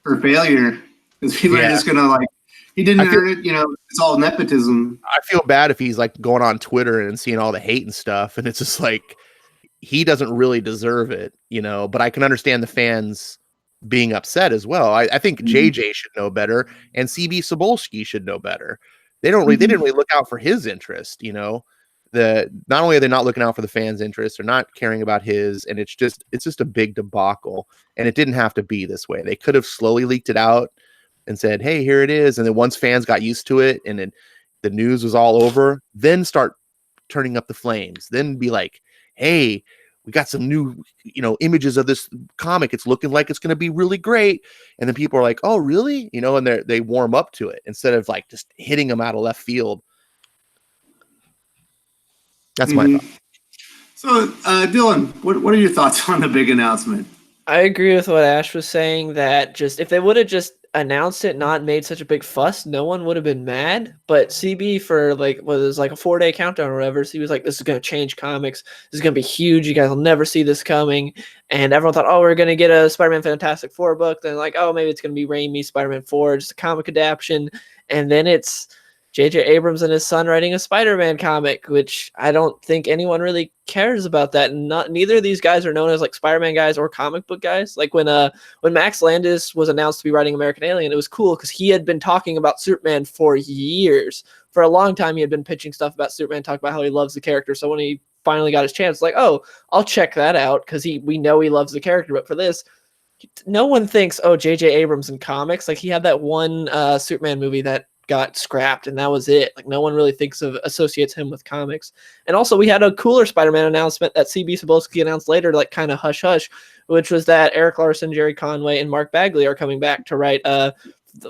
for failure because people are just gonna he didn't earn it. It's all nepotism. I feel bad if he's like going on Twitter and seeing all the hate and stuff, and it's just like he doesn't really deserve it, But I can understand the fans being upset as well. I think JJ should know better, and CB Cebulski should know better. They didn't really look out for his interest, not only are they not looking out for the fans' interest, they're not caring about his, and it's just a big debacle. And it didn't have to be this way. They could have slowly leaked it out and said, "Hey, here it is." And then once fans got used to it and the news was all over, then start turning up the flames. Then be like, "Hey, we got some new, images of this comic. It's looking like it's going to be really great." And then people are like, "Oh, really?" And they warm up to it instead of like just hitting them out of left field. That's my thought. So, Dylan, what are your thoughts on the big announcement? I agree with what Ash was saying, that just if they would have just announced it, not made such a big fuss, no one would have been mad. But CB, for like, was like a 4-day countdown or whatever, so he was like, this is going to change comics. This is going to be huge. You guys will never see this coming. And everyone thought, oh, we're going to get a Spider-Man Fantastic Four book. Then like, oh, maybe it's going to be Raimi Spider-Man 4, just a comic adaptation. And then it's JJ Abrams and his son writing a Spider-Man comic, which I don't think anyone really cares about that. And neither of these guys are known as like Spider-Man guys or comic book guys. Like when Max Landis was announced to be writing American Alien, it was cool because he had been talking about Superman for years. For a long time, he had been pitching stuff about Superman, talking about how he loves the character. So when he finally got his chance, like, oh, I'll check that out because we know he loves the character. But for this, no one thinks, oh, JJ Abrams in comics. Like he had that one Superman movie that got scrapped, and that was it. Like no one really associates him with comics. And also we had a cooler Spider-Man announcement that CB Cebulski announced later, like kind of hush hush, which was that Eric Larson, Jerry Conway, and Mark Bagley are coming back to write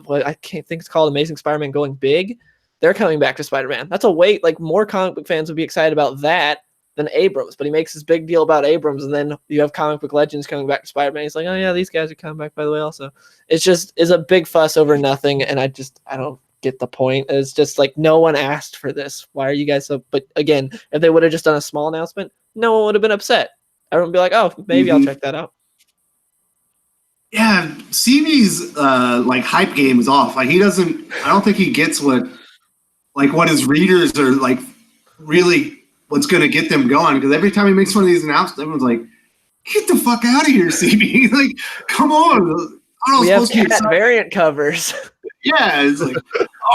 what I can't think it's called, Amazing Spider-Man Going Big. They're coming back to Spider-Man. That's a wait. Like more comic book fans would be excited about that than Abrams, but he makes this big deal about Abrams, and then you have comic book legends coming back to Spider-Man. He's like, oh yeah, these guys are coming back by the way also. It's just is a big fuss over nothing, and I don't get the point. It's just like no one asked for this. Why are you guys so? But again, if they would have just done a small announcement, no one would have been upset. Everyone would be like, oh, maybe I'll check that out. Yeah, CB's like hype game is off. Like I don't think he gets what his readers are like really what's going to get them going. Because every time he makes one of these announcements, everyone's like, get the fuck out of here, CB. Like, come on. We have cat variant covers. Yeah, it's like,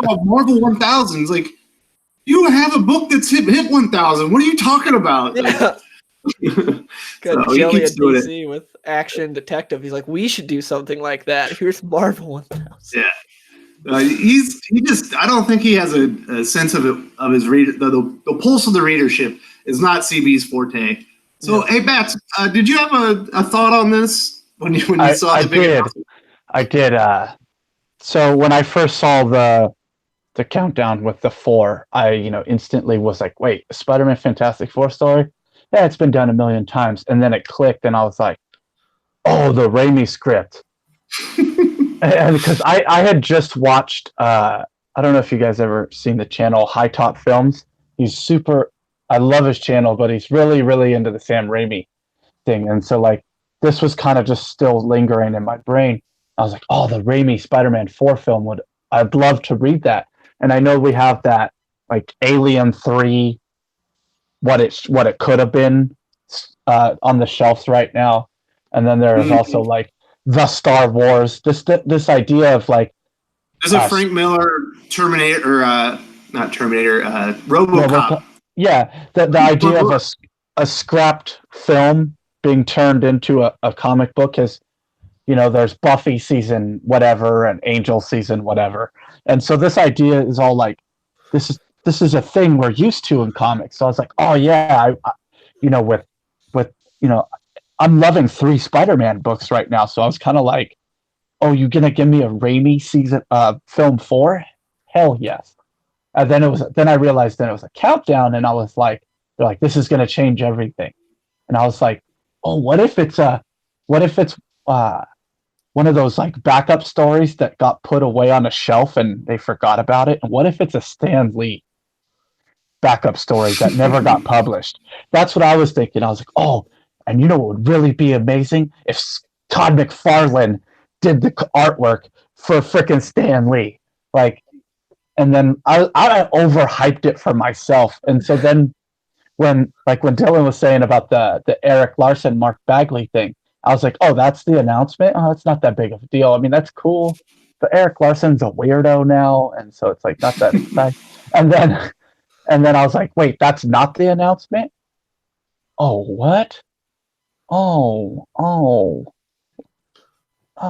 oh, Marvel 1000. It's like, you have a book that's hit 1000. What are you talking about? Yeah. Got Jelly at DC with Action Detective. He's like, we should do something like that. Here's Marvel 1000. Yeah. He just I don't think he has a sense of his reader. The pulse of the readership is not CB's forte. So, Hey, Bats, did you have a thought on this when you saw the big? I did. So when I first saw the countdown with the 4, I instantly was like, wait, a Spider-Man Fantastic Four story? Yeah, it's been done a million times. And then it clicked, and I was like, oh, the Raimi script. And because I had just watched, I don't know if you guys ever seen the channel High Top Films. I love his channel, but he's really, really into the Sam Raimi thing. And so like this was kind of just still lingering in my brain. I was like, oh, the Raimi Spider-Man 4 film I'd love to read that. And I know we have that like Alien 3, what it could have been on the shelves right now. And then there's also like the Star Wars, this idea of like there's a Frank Miller Terminator, not Terminator, RoboCop. Yeah, the idea of a scrapped film being turned into a comic book has, there's Buffy season whatever and Angel season whatever, and so this idea is all like, this is a thing we're used to in comics. So I was like, oh yeah, I'm loving 3 Spider-Man books right now. So I was kind of like, oh, you gonna give me a Raimi season film 4? Hell yes. And then I realized it was a countdown, and I was like, they're like, this is gonna change everything, and I was like, oh, what if it's one of those like backup stories that got put away on a shelf and they forgot about it? And what if it's a Stan Lee backup story that never got published? That's what I was thinking. I was like, oh, and what would really be amazing if Todd McFarlane did the artwork for frickin' Stan Lee. Like, and then I overhyped it for myself. And so then when Dylan was saying about the Eric Larson, Mark Bagley thing, I was like, oh, that's the announcement? Oh, it's not that big of a deal. I mean, that's cool. But Eric Larson's a weirdo now, and so it's like not that exciting. And then I was like, wait, that's not the announcement? Oh, what? Oh,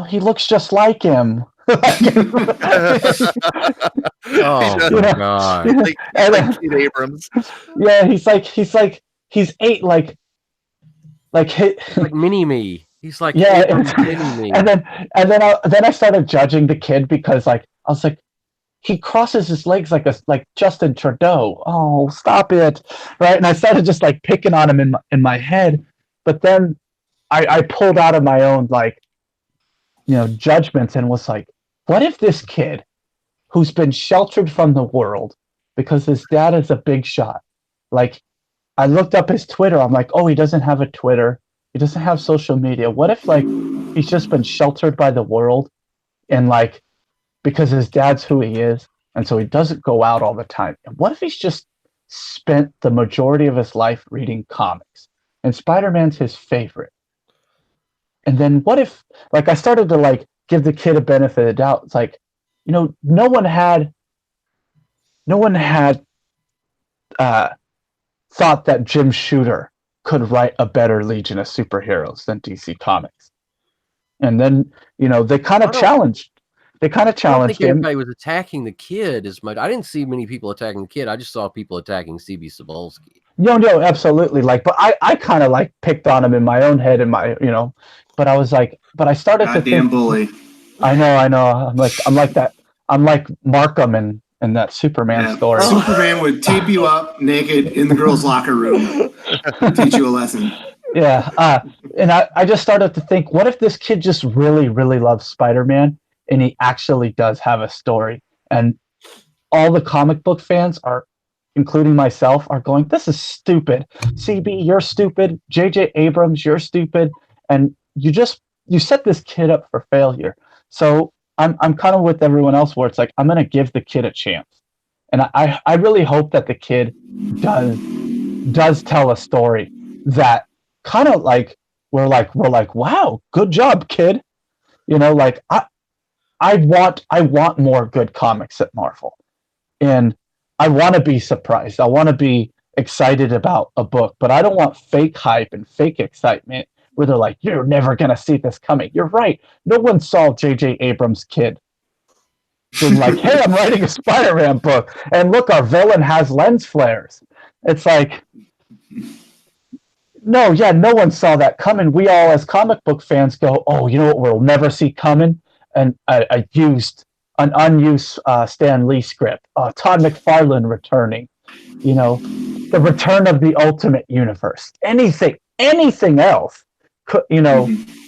he looks just like him. Oh my god! Like Abrams. Yeah, he's 8, like mini me. He's like, yeah, mini me. And then I started judging the kid because like I was like, he crosses his legs like Justin Trudeau. Oh, stop it. Right. And I started just like picking on him in my head. But then I pulled out of my own judgments and was like, what if this kid who's been sheltered from the world because his dad is a big shot, like I looked up his Twitter, I'm like, oh, he doesn't have a Twitter, he doesn't have social media. What if like he's just been sheltered by the world and like because his dad's who he is and so he doesn't go out all the time? And what if he's just spent the majority of his life reading comics and Spider-Man's his favorite? And then what if, like, I started to like give the kid a benefit of the doubt. It's like, no one had thought that Jim Shooter could write a better Legion of Superheroes than DC Comics. And then, they kind of challenged. I don't think anybody was attacking the kid as much. I didn't see many people attacking the kid. I just saw people attacking CB Cebulski. No, absolutely. Like, but I kind of like picked on him in my own head, but I was like, but I started to think, bully. I know. I'm like that. I'm like Markham in that Superman story. Superman would tape you up naked in the girls' locker room, teach you a lesson. Yeah. And I just started to think, what if this kid just really, really loves Spider-Man and he actually does have a story? And all the comic book fans are, including myself, are going, this is stupid. CB, you're stupid. JJ Abrams, you're stupid. And you set this kid up for failure. So I'm kind of with everyone else where it's like, I'm going to give the kid a chance. And I really hope that the kid does tell a story that kind of like, we're like, wow, good job, kid. Like I want more good comics at Marvel. And I want to be surprised. I want to be excited about a book, but I don't want fake hype and fake excitement where they're like, you're never going to see this coming. You're right. No one saw JJ Abrams' kid being like, hey, I'm writing a Spider-Man book. And look, our villain has lens flares. It's like, no one saw that coming. We all, as comic book fans, go, oh, you know what we'll never see coming? And an unused Stan Lee script, Todd McFarlane returning, the return of the Ultimate Universe, anything else,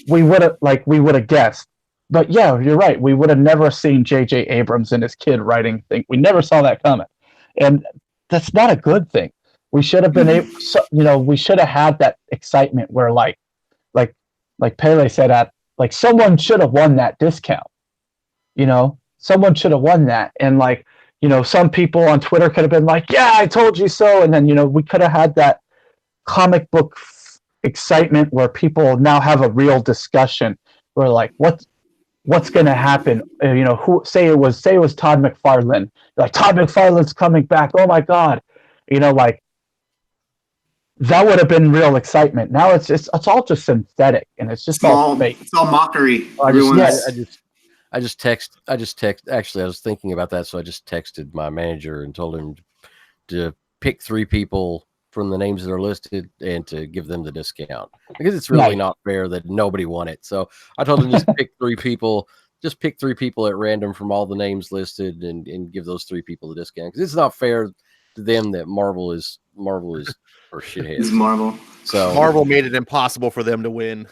we would have guessed. But yeah, you're right. We would have never seen J.J. Abrams and his kid writing things. We never saw that coming, and that's not a good thing. We should have been able, we should have had that excitement where, like Pele said, someone should have won that discount. Someone should have won that. And some people on Twitter could have been like, yeah, I told you so. And then, we could have had that comic book excitement where people now have a real discussion where like, what's going to happen? Who say it was Todd McFarlane, like Todd McFarlane's coming back. Oh my God. That would have been real excitement. Now it's all just synthetic and it's just all fake. It's all mockery. I just text. Actually, I was thinking about that, so I just texted my manager and told him to pick 3 people from the names that are listed and to give them the discount because it's really not fair that nobody won it. So I told him just pick 3 people. Just pick 3 people at random from all the names listed and give those 3 people the discount because it's not fair to them that Marvel is or shitheads. It's Marvel. So Marvel made it impossible for them to win.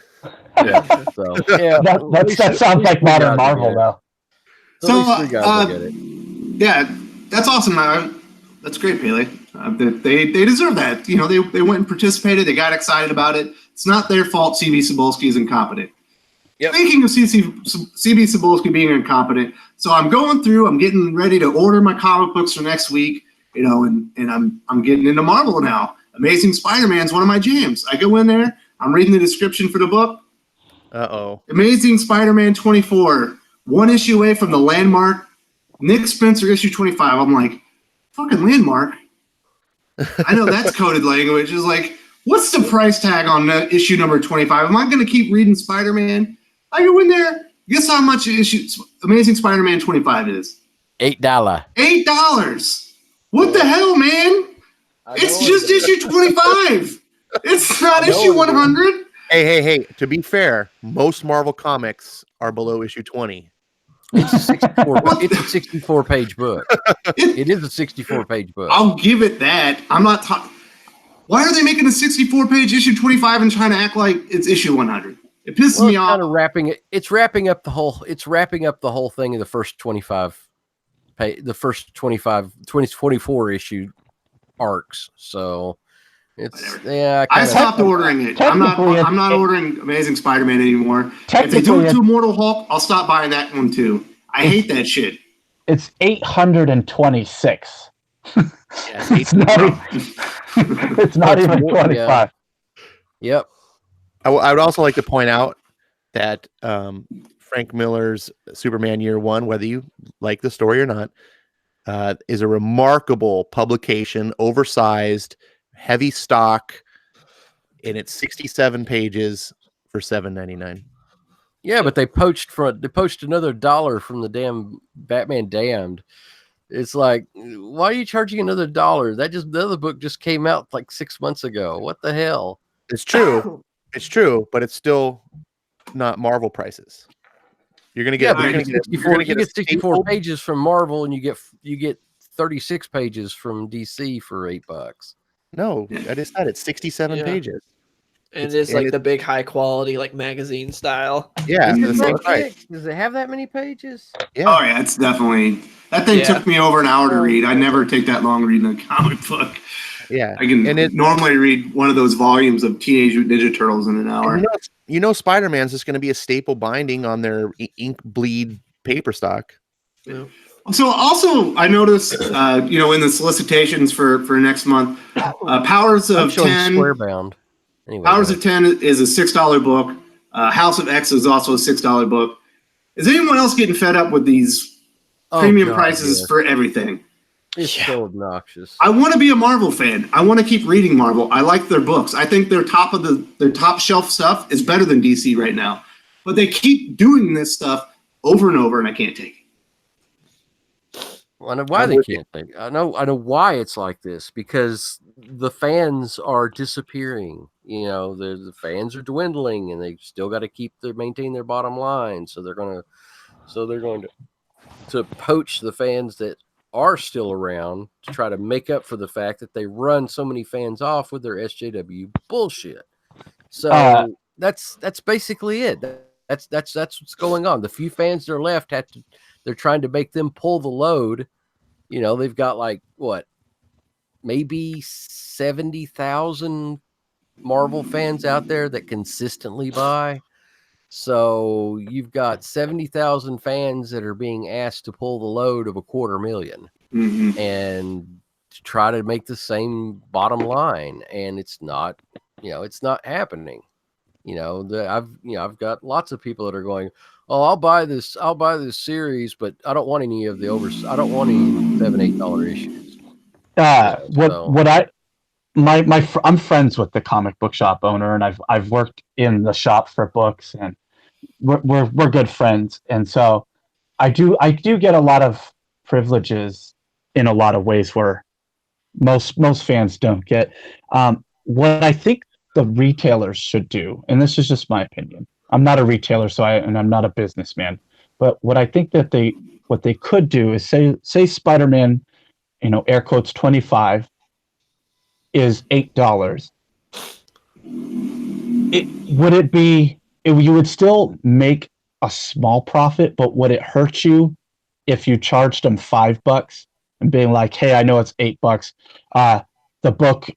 Yeah. So yeah, that sounds like modern Marvel though. So at least 3 guys will get it. Yeah, that's awesome. That's great, Pele. They deserve that. They went and participated. They got excited about it. It's not their fault. CB Cebulski is incompetent. Yep. Speaking of CB Cebulski being incompetent, so I'm going through. I'm getting ready to order my comic books for next week. And I'm getting into Marvel now. Amazing Spider-Man is one of my jams. I go in there. I'm reading the description for the book. Uh-oh. Amazing Spider-Man 24, 1 issue away from the landmark. Nick Spencer issue 25. I'm like, fucking landmark. I know that's coded language. It's like, what's the price tag on issue number 25? Am I going to keep reading Spider-Man? I go in there. Guess how much Amazing Spider-Man 25 is? $8. $8. What the hell, man? It's just issue 25. It's not issue 100. Hey. To be fair, most Marvel comics are below issue 20. It's a 64. It's a 64-page book. It is a 64-page book. I'll give it that. I'm not talking. Why are they making a 64-page issue 25 and trying to act like it's issue 100? It pisses me off. Kind of wrapping it. It's wrapping up the whole. It's wrapping up the whole thing in the first 25. The first 24 issue arcs. So it's I stopped ordering it. I'm not ordering Amazing Spider-Man anymore. If they do it to Immortal Hulk, I'll stop buying that one too. I hate that shit. It's 826. It's not even 25. Yeah. Yep. I would also like to point out that Frank Miller's Superman Year One, whether you like the story or not, is a remarkable publication, oversized, heavy stock, and it's 67 pages for $7.99. Yeah, but they poached another $1 from the damn Batman Damned. It's like, why are you charging another $1? The other book just came out like 6 months ago. What the hell? It's true. It's true, but it's still not Marvel prices. You're gonna get, you get 64 pages from Marvel, and you get 36 pages from DC for $8. No, I just said it's 67 pages. And it's like the big high quality, like magazine style. Yeah, does it have that many pages? Yeah. Oh yeah, it's definitely that thing took me over an hour to read. I never take that long reading a comic book. Yeah, I can normally read one of those volumes of Teenage Mutant Ninja Turtles in an hour. You know Spider-Man's just going to be a staple binding on their ink bleed paper stock. Yeah. So also, I noticed, in the solicitations for next month, Powers of 10. Squarebound. Anyway, Powers of 10 is a $6 book. House of X is also a $6 book. Is anyone else getting fed up with these premium prices for everything? It's so obnoxious. I want to be a Marvel fan. I want to keep reading Marvel. I like their books. I think their top shelf stuff is better than DC right now. But they keep doing this stuff over and over, and I can't take it. Well, I know why they can't take it. I know why it's like this, because the fans are disappearing. The fans are dwindling, and they still got to maintain their bottom line. So they're going to poach the fans that are still around to try to make up for the fact that they run so many fans off with their SJW bullshit. So that's basically it. That's what's going on. The few fans that are left they're trying to make them pull the load. They've got like maybe 70,000 Marvel fans out there that consistently buy. So you've got 70,000 fans that are being asked to pull the load of 250,000 and to try to make the same bottom line. And it's not happening. I've got lots of people that are going, "Oh, I'll buy this series, but I don't want any of the I don't want any $7-8 issues." I'm friends with the comic book shop owner, and I've worked in the shop for books, and we're good friends, and so I do get a lot of privileges in a lot of ways where most fans don't get. What I think the retailers should do, and this is just my opinion. I'm not a retailer, and I'm not a businessman, but what I think that what they could do is say Spider-Man, air quotes 25 is $8. You would still make a small profit, but would it hurt you if you charged them $5 and being like, "Hey, I know it's $8. The book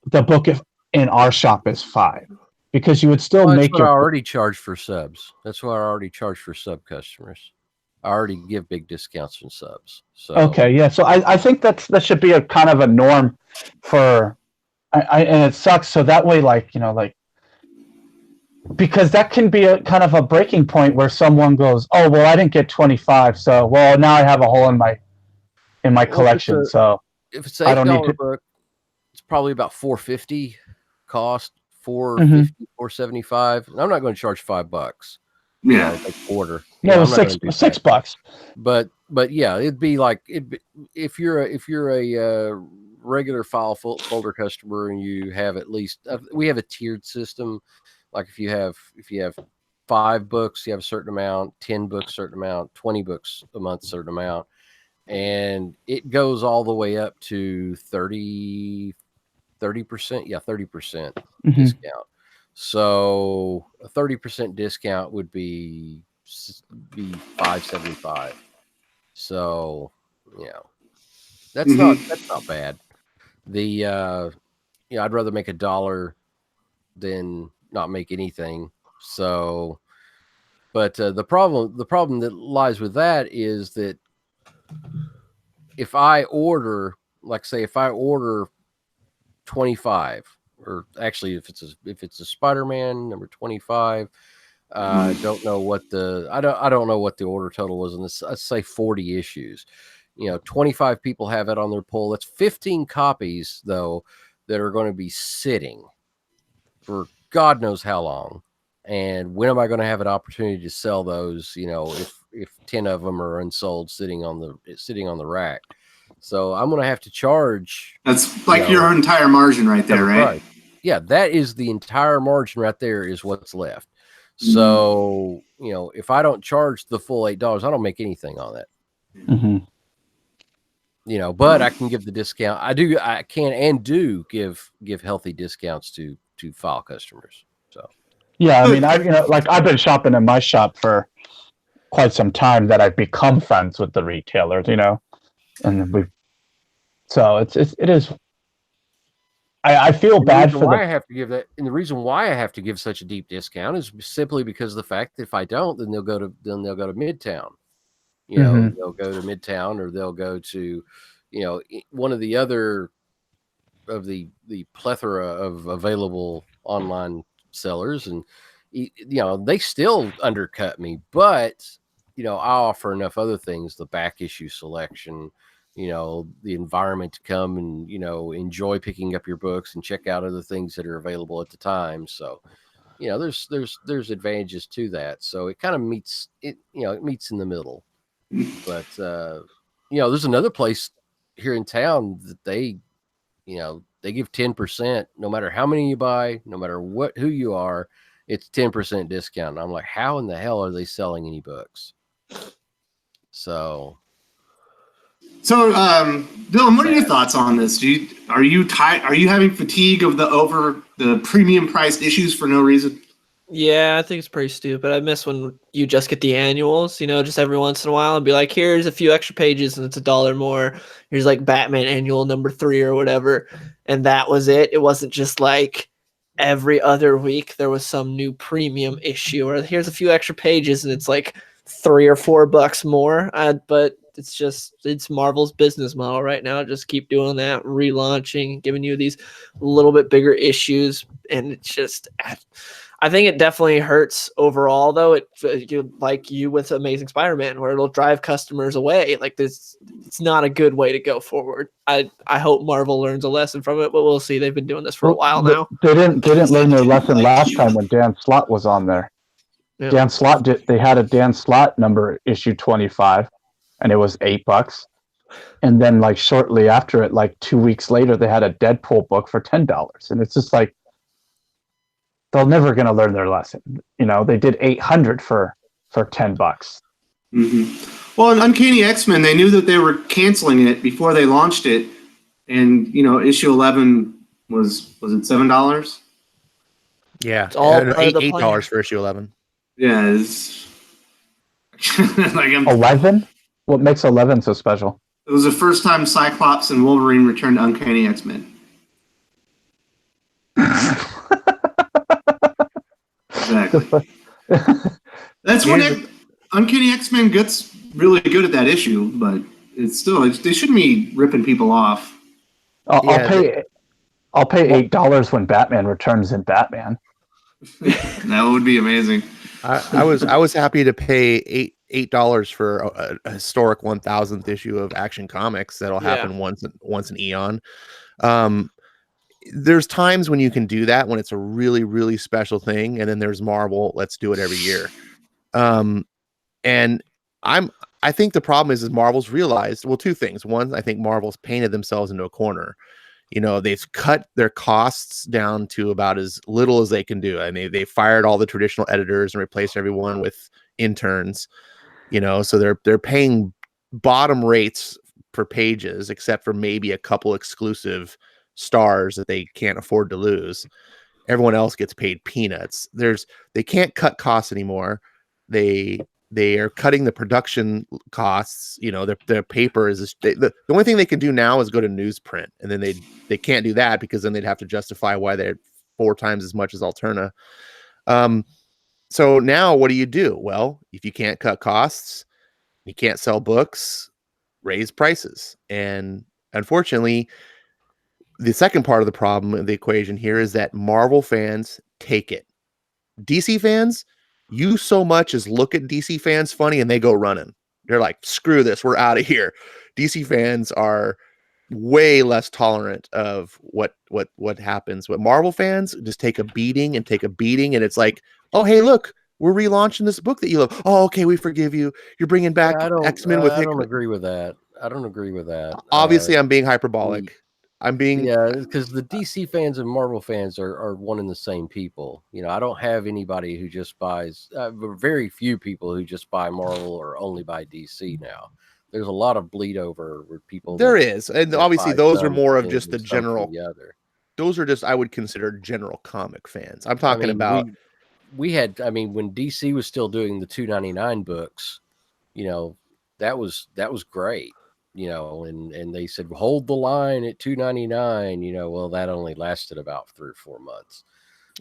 in our shop is $5," because you would still make I already charge for subs. That's what I already charge for sub customers. I already give big discounts on subs. So okay, yeah. So I think that should be a kind of a norm for. And it sucks. So that way, because that can be a kind of a breaking point where someone goes, "Oh, well, I didn't get 25, so now I have a hole in my collection." So if it's an $8 book, it's probably about $4.50 cost, $4.50, $4.75. And I'm not going to charge $5. Yeah, like quarter. Yeah, $6. But yeah, it'd be like if you're a regular file folder customer and you have at least we have a tiered system. Like if you have 5 books, you have a certain amount, 10 books, certain amount, 20 books a month, certain amount. And it goes all the way up to 30%. Yeah, 30% discount. So a 30% discount would be $5.75. So, that's not bad. I'd rather make $1 than not make anything. So, but the problem that lies with that is that if I order, if I order 25, or actually if it's a Spider-Man number 25, I don't know what I don't know what the order total was in this. Let's say 40 issues. 25 people have it on their pull. That's 15 copies though that are going to be sitting for God knows how long. And when am I going to have an opportunity to sell those? If 10 of them are unsold, sitting on the rack. So I'm going to have to charge. That's like your entire margin right there, right? Yeah, that is the entire margin right there is what's left. So, if I don't charge the full $8, I don't make anything on that. But I can give the discount. I can and do give healthy discounts to file customers. So, yeah, I mean, I've been shopping in my shop for quite some time that I've become friends with the retailers, and so it is. I feel bad for why I have to give that, and the reason why I have to give such a deep discount is simply because of the fact that if I don't, then they'll go to Midtown. They'll go to Midtown, or they'll go to, one of the other of the plethora of available online sellers, and they still undercut me, but I offer enough other things, the back issue selection, the environment to come and enjoy picking up your books and check out other things that are available at the time. So there's advantages to that. So it kind of meets it, it meets in the middle. But there's another place here in town that they give 10%, no matter how many you buy, no matter who you are, it's 10% discount. And I'm like, how in the hell are they selling any books? So, Dylan, what are your thoughts on this? Are you having fatigue of the premium priced issues for no reason? Yeah, I think it's pretty stupid. I miss when you just get the annuals, just every once in a while, and be like, here's a few extra pages and it's $1 more. Here's like Batman annual number 3 or whatever. And that was it. It wasn't just like every other week there was some new premium issue, or here's a few extra pages and it's like $3 or $4 more. But it's Marvel's business model right now. Just keep doing that, relaunching, giving you these little bit bigger issues. And it's just, I think it definitely hurts overall, though. Like you with Amazing Spider-Man, where it'll drive customers away. Like this, it's not a good way to go forward. I hope Marvel learns a lesson from it, but we'll see. They've been doing this for a while now. They didn't learn their lesson last time when Dan Slott was on there. Yeah. Dan Slott they had a Dan Slott number issue 25, and it was $8. And then like shortly after it, like 2 weeks later, they had a Deadpool book for $10, and it's just like, they're never going to learn their lesson. They did 800 for $10. Mm-hmm. Well, in Uncanny X-Men, they knew that they were canceling it before they launched it, and issue 11 was it $7? Yeah, it's all $8 for issue 11. Yeah, it's like 11. What makes 11 so special? It was the first time Cyclops and Wolverine returned to Uncanny X-Men. Exactly. That's when Uncanny X-Men gets really good at that issue, but it's still they shouldn't be ripping people off. I'll pay $8 when Batman returns in Batman. That would be amazing. I was happy to pay $8 for a historic 1000th issue of Action Comics that'll happen once an eon. There's times when you can do that when it's a really, really special thing, and then there's Marvel. Let's do it every year. And I think the problem is Marvel's realized, well, two things. One, I think Marvel's painted themselves into a corner. They've cut their costs down to about as little as they can do. I mean, they fired all the traditional editors and replaced everyone with interns, so they're paying bottom rates for pages, except for maybe a couple exclusive stars that they can't afford to lose. Everyone else gets paid peanuts. They can't cut costs anymore. They are cutting the production costs. Their paper is the only thing they can do now is go to newsprint, and then they can't do that because then they'd have to justify why they're 4 times as much as Alterna. So now what do? Well, if you can't cut costs, you can't sell books, raise prices. And unfortunately, the second part of the problem of the equation here is that Marvel fans take it. DC fans, you so much as look at DC fans funny and they go running. They're like, screw this, we're out of here. DC fans are way less tolerant of what happens. But Marvel fans just take a beating, and it's like, oh, hey, look, we're relaunching this book that you love. Oh, okay, we forgive you. You're bringing back X-Men with Hickman. I don't agree with that. Obviously, I'm being hyperbolic. Because the DC fans and Marvel fans are one and the same people. I don't have anybody who just buys. Very few people who just buy Marvel or only buy DC now. There's a lot of bleed over with people. There is, and obviously those are more of just the general. Those are just, I would consider, general comic fans. I'm talking about. We had, when DC was still doing the $2.99 books, that was great. And they said, hold the line at $2.99. Well, that only lasted about 3 or 4 months.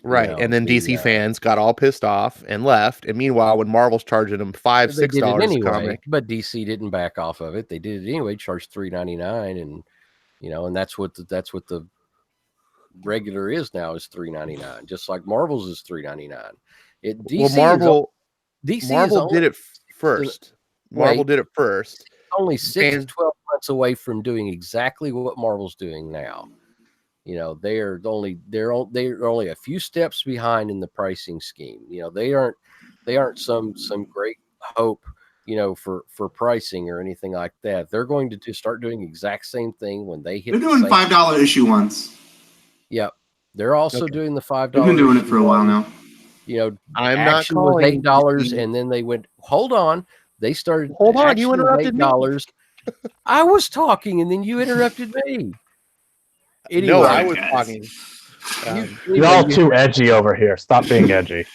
Right. And then DC fans got all pissed off and left. And meanwhile, when Marvel's charging them $5-6 anyway, a comic. But DC didn't back off of it. They did it anyway, charged $3.99. And, and that's what the regular is now, is $3.99. Just like Marvel's is $3.99. Marvel did it first. Marvel did it first. Only 6 to 12 months away from doing exactly what Marvel's doing now. They're only a few steps behind in the pricing scheme. They aren't some great hope, for pricing or anything like that. They're going to start doing the exact same thing when they hit. They're doing $5 issue ones. Yep, they're also doing the $5. They've been doing it for a while now. I'm not calling $8, and then they went. Hold on. They started. Hold on, you interrupted $8. Me. I was talking, and then you interrupted me. Anyway, no, I was talking. You're all too edgy over here. Stop being edgy.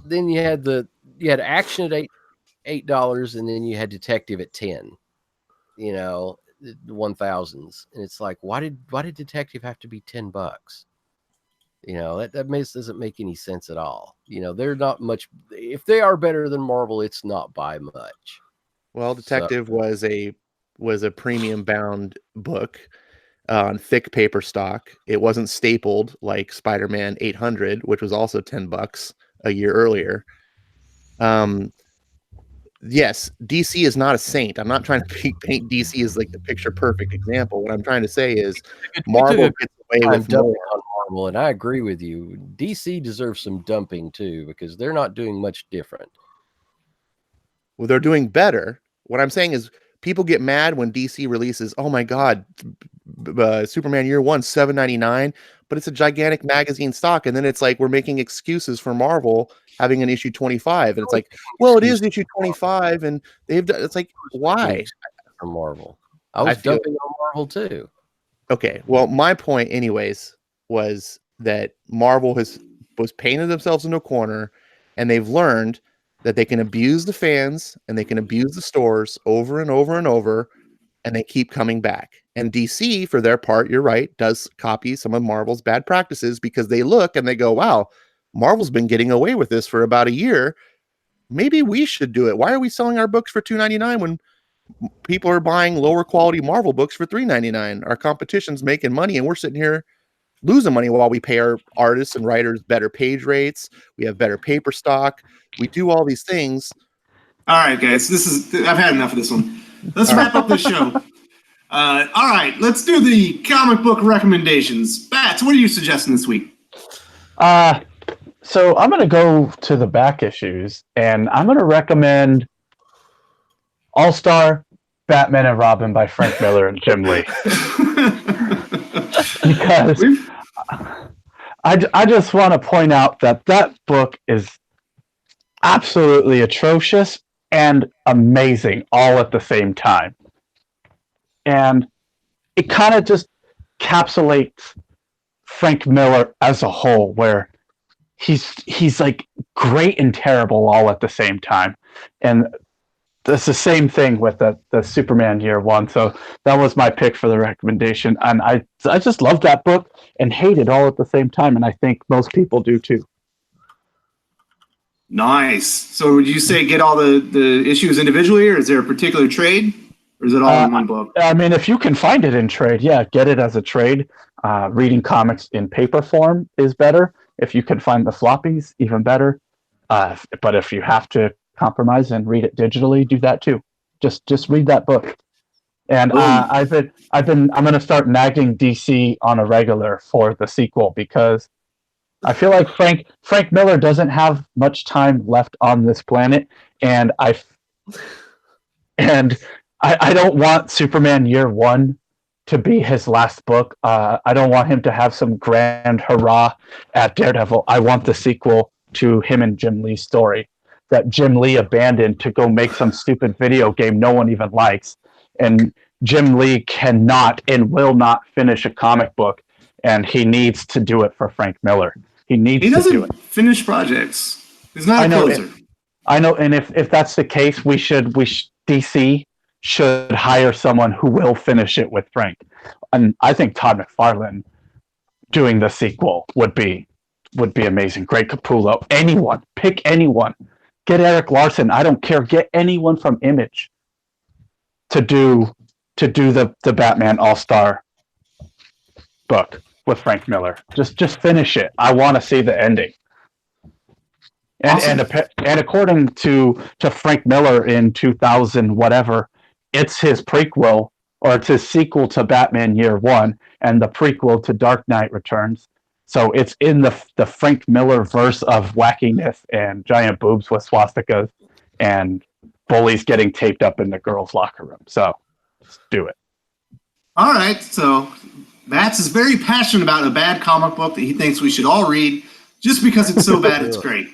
Then you had Action at $8, and then you had Detective at $10. 1000s, and it's like, why did Detective have to be $10? That doesn't make any sense at all. They're not much. If they are better than Marvel, it's not by much. Well, Detective was a premium bound book on thick paper stock. It wasn't stapled like Spider-Man 800, which was also $10 a year earlier. Yes, DC is not a saint. I'm not trying to paint DC as like the picture perfect example. What I'm trying to say is Marvel gets away with more. On Marvel, and I agree with you. DC deserves some dumping too, because they're not doing much different. Well, they're doing better. What I'm saying is people get mad when DC releases, oh my God, Superman Year One, $7.99, but it's a gigantic magazine stock. And then it's like, we're making excuses for Marvel having an issue 25. And it's like, well, it is issue 25. And they've done, it's like, why? For Marvel. I was dumping on Marvel too. Okay. Well, my point anyways was that Marvel was painted themselves into a corner, and they've learned that they can abuse the fans and they can abuse the stores over and over and over, and they keep coming back. And DC, for their part, you're right, does copy some of Marvel's bad practices, because they look and they go, wow, Marvel's been getting away with this for about a year. Maybe we should do it. Why are we selling our books for $2.99 when people are buying lower quality Marvel books for $3.99? Our competition's making money, and we're sitting here losing money while we pay our artists and writers better page rates. We have better paper stock. We do all these things. All right, guys, I've had enough of this one. Let's wrap up the show. All right, let's do the comic book recommendations. Bats, what are you suggesting this week? So I'm going to go to the back issues, and I'm going to recommend All-Star Batman and Robin by Frank Miller and Jim Lee. because I just want to point out that book is absolutely atrocious and amazing all at the same time. And it kind of just encapsulates Frank Miller as a whole, where he's like great and terrible all at the same time. And it's the same thing with the Superman Year One. So that was my pick for the recommendation. And I just love that book and hate it all at the same time. And I think most people do too. Nice. So would you say get all the issues individually, or is there a particular trade, or is it all in one book? I mean, if you can find it in trade, yeah, get it as a trade. Reading comics in paper form is better. If you can find the floppies, even better. But if you have to compromise and read it digitally, do that too. Just read that book. And I'm going to start nagging DC on a regular for the sequel, because I feel like Frank Miller doesn't have much time left on this planet, and I don't want Superman Year One to be his last book. I don't want him to have some grand hurrah at Daredevil. I want the sequel to him and Jim Lee's story that Jim Lee abandoned to go make some stupid video game no one even likes. And Jim Lee cannot and will not finish a comic book, and he needs to do it for Frank Miller. He doesn't finish projects. He's not a closer. I know, and if that's the case, DC should hire someone who will finish it with Frank. And I think Todd McFarlane doing the sequel would be amazing. Greg Capullo, anyone, pick anyone. Get Eric Larson. I don't care. Get anyone from Image to do the Batman All-Star book with Frank Miller. Just finish it. I want to see the ending. And awesome. And according to Frank Miller in 2000 whatever, it's his prequel, or it's his sequel to Batman Year One and the prequel to Dark Knight Returns. So it's in the Frank Miller verse of wackiness and giant boobs with swastikas and bullies getting taped up in the girls' locker room. So let's do it. All right. So Mats is very passionate about a bad comic book that he thinks we should all read just because it's so bad it's great.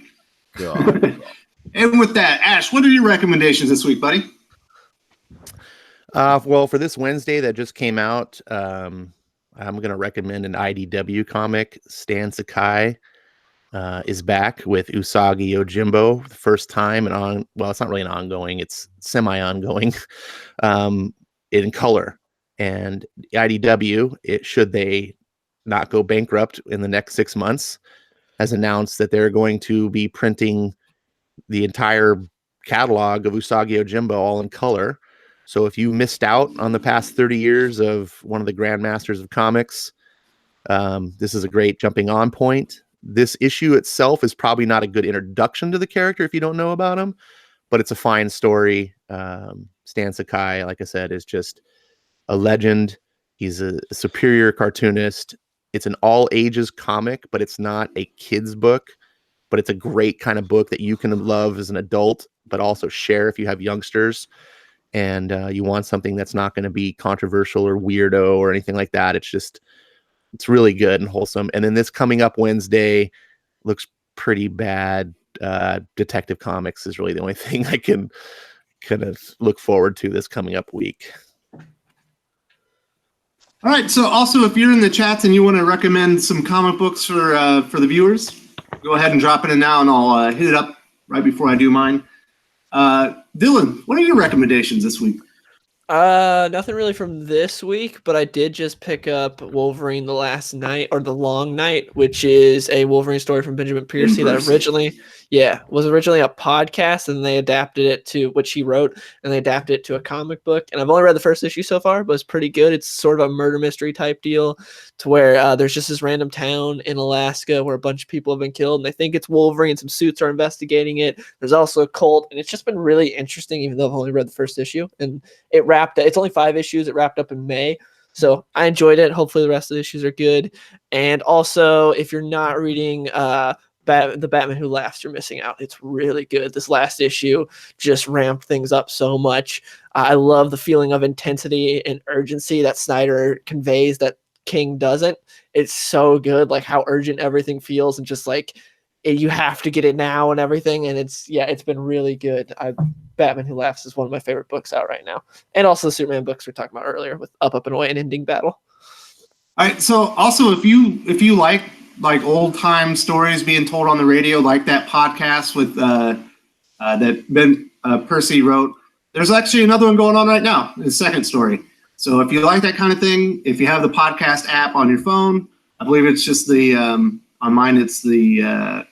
And with that, Ash, what are your recommendations this week, buddy? Well, for this Wednesday that just came out, I'm going to recommend an IDW comic. Stan Sakai is back with Usagi Yojimbo the first time, and it's not really an ongoing, it's semi-ongoing in color. And IDW, should they not go bankrupt in the next 6 months, has announced that they're going to be printing the entire catalog of Usagi Yojimbo all in color. So if you missed out on the past 30 years of one of the grandmasters of comics, this is a great jumping on point. This issue itself is probably not a good introduction to the character if you don't know about him, but it's a fine story. Stan Sakai, like I said, is just a legend. He's a superior cartoonist. It's an all ages comic, but it's not a kid's book, but it's a great kind of book that you can love as an adult, but also share if you have youngsters. And you want something that's not going to be controversial or weirdo or anything like that. It's really good and wholesome. And then this coming up Wednesday looks pretty bad. Detective Comics is really the only thing I can kind of look forward to this coming up week. All right. So also, if you're in the chats and you want to recommend some comic books for the viewers, go ahead and drop it in now, and I'll hit it up right before I do mine. Dylan, what are your recommendations this week? Nothing really from this week, but I did just pick up Wolverine The Last Night, or The Long Night, which is a Wolverine story from Benjamin Piercy that was originally a podcast, and they adapted it to what she wrote, and they adapted it to a comic book. And I've only read the first issue so far, but it's pretty good. It's sort of a murder mystery type deal, to where there's just this random town in Alaska where a bunch of people have been killed, and they think it's Wolverine. Some suits are investigating it. There's also a cult, and it's just been really interesting, even though I've only read the first issue. And it's only 5 issues. It wrapped up in May. So I enjoyed it. Hopefully the rest of the issues are good. And also, if you're not reading The Batman Who Laughs, you're missing out. It's really good. This last issue just ramped things up so much. I love the feeling of intensity and urgency that Snyder conveys that King doesn't. It's so good, like how urgent everything feels, and just like you have to get it now and everything. And it's been really good. Batman Who Laughs is one of my favorite books out right now, and also the Superman books we were talking about earlier with Up and Away and Ending Battle. All right. So also, if you like old time stories being told on the radio, like that podcast with that Ben Percy wrote, there's actually another one going on right now. The second story. So if you like that kind of thing, if you have the podcast app on your phone, I believe it's just the on mine it's the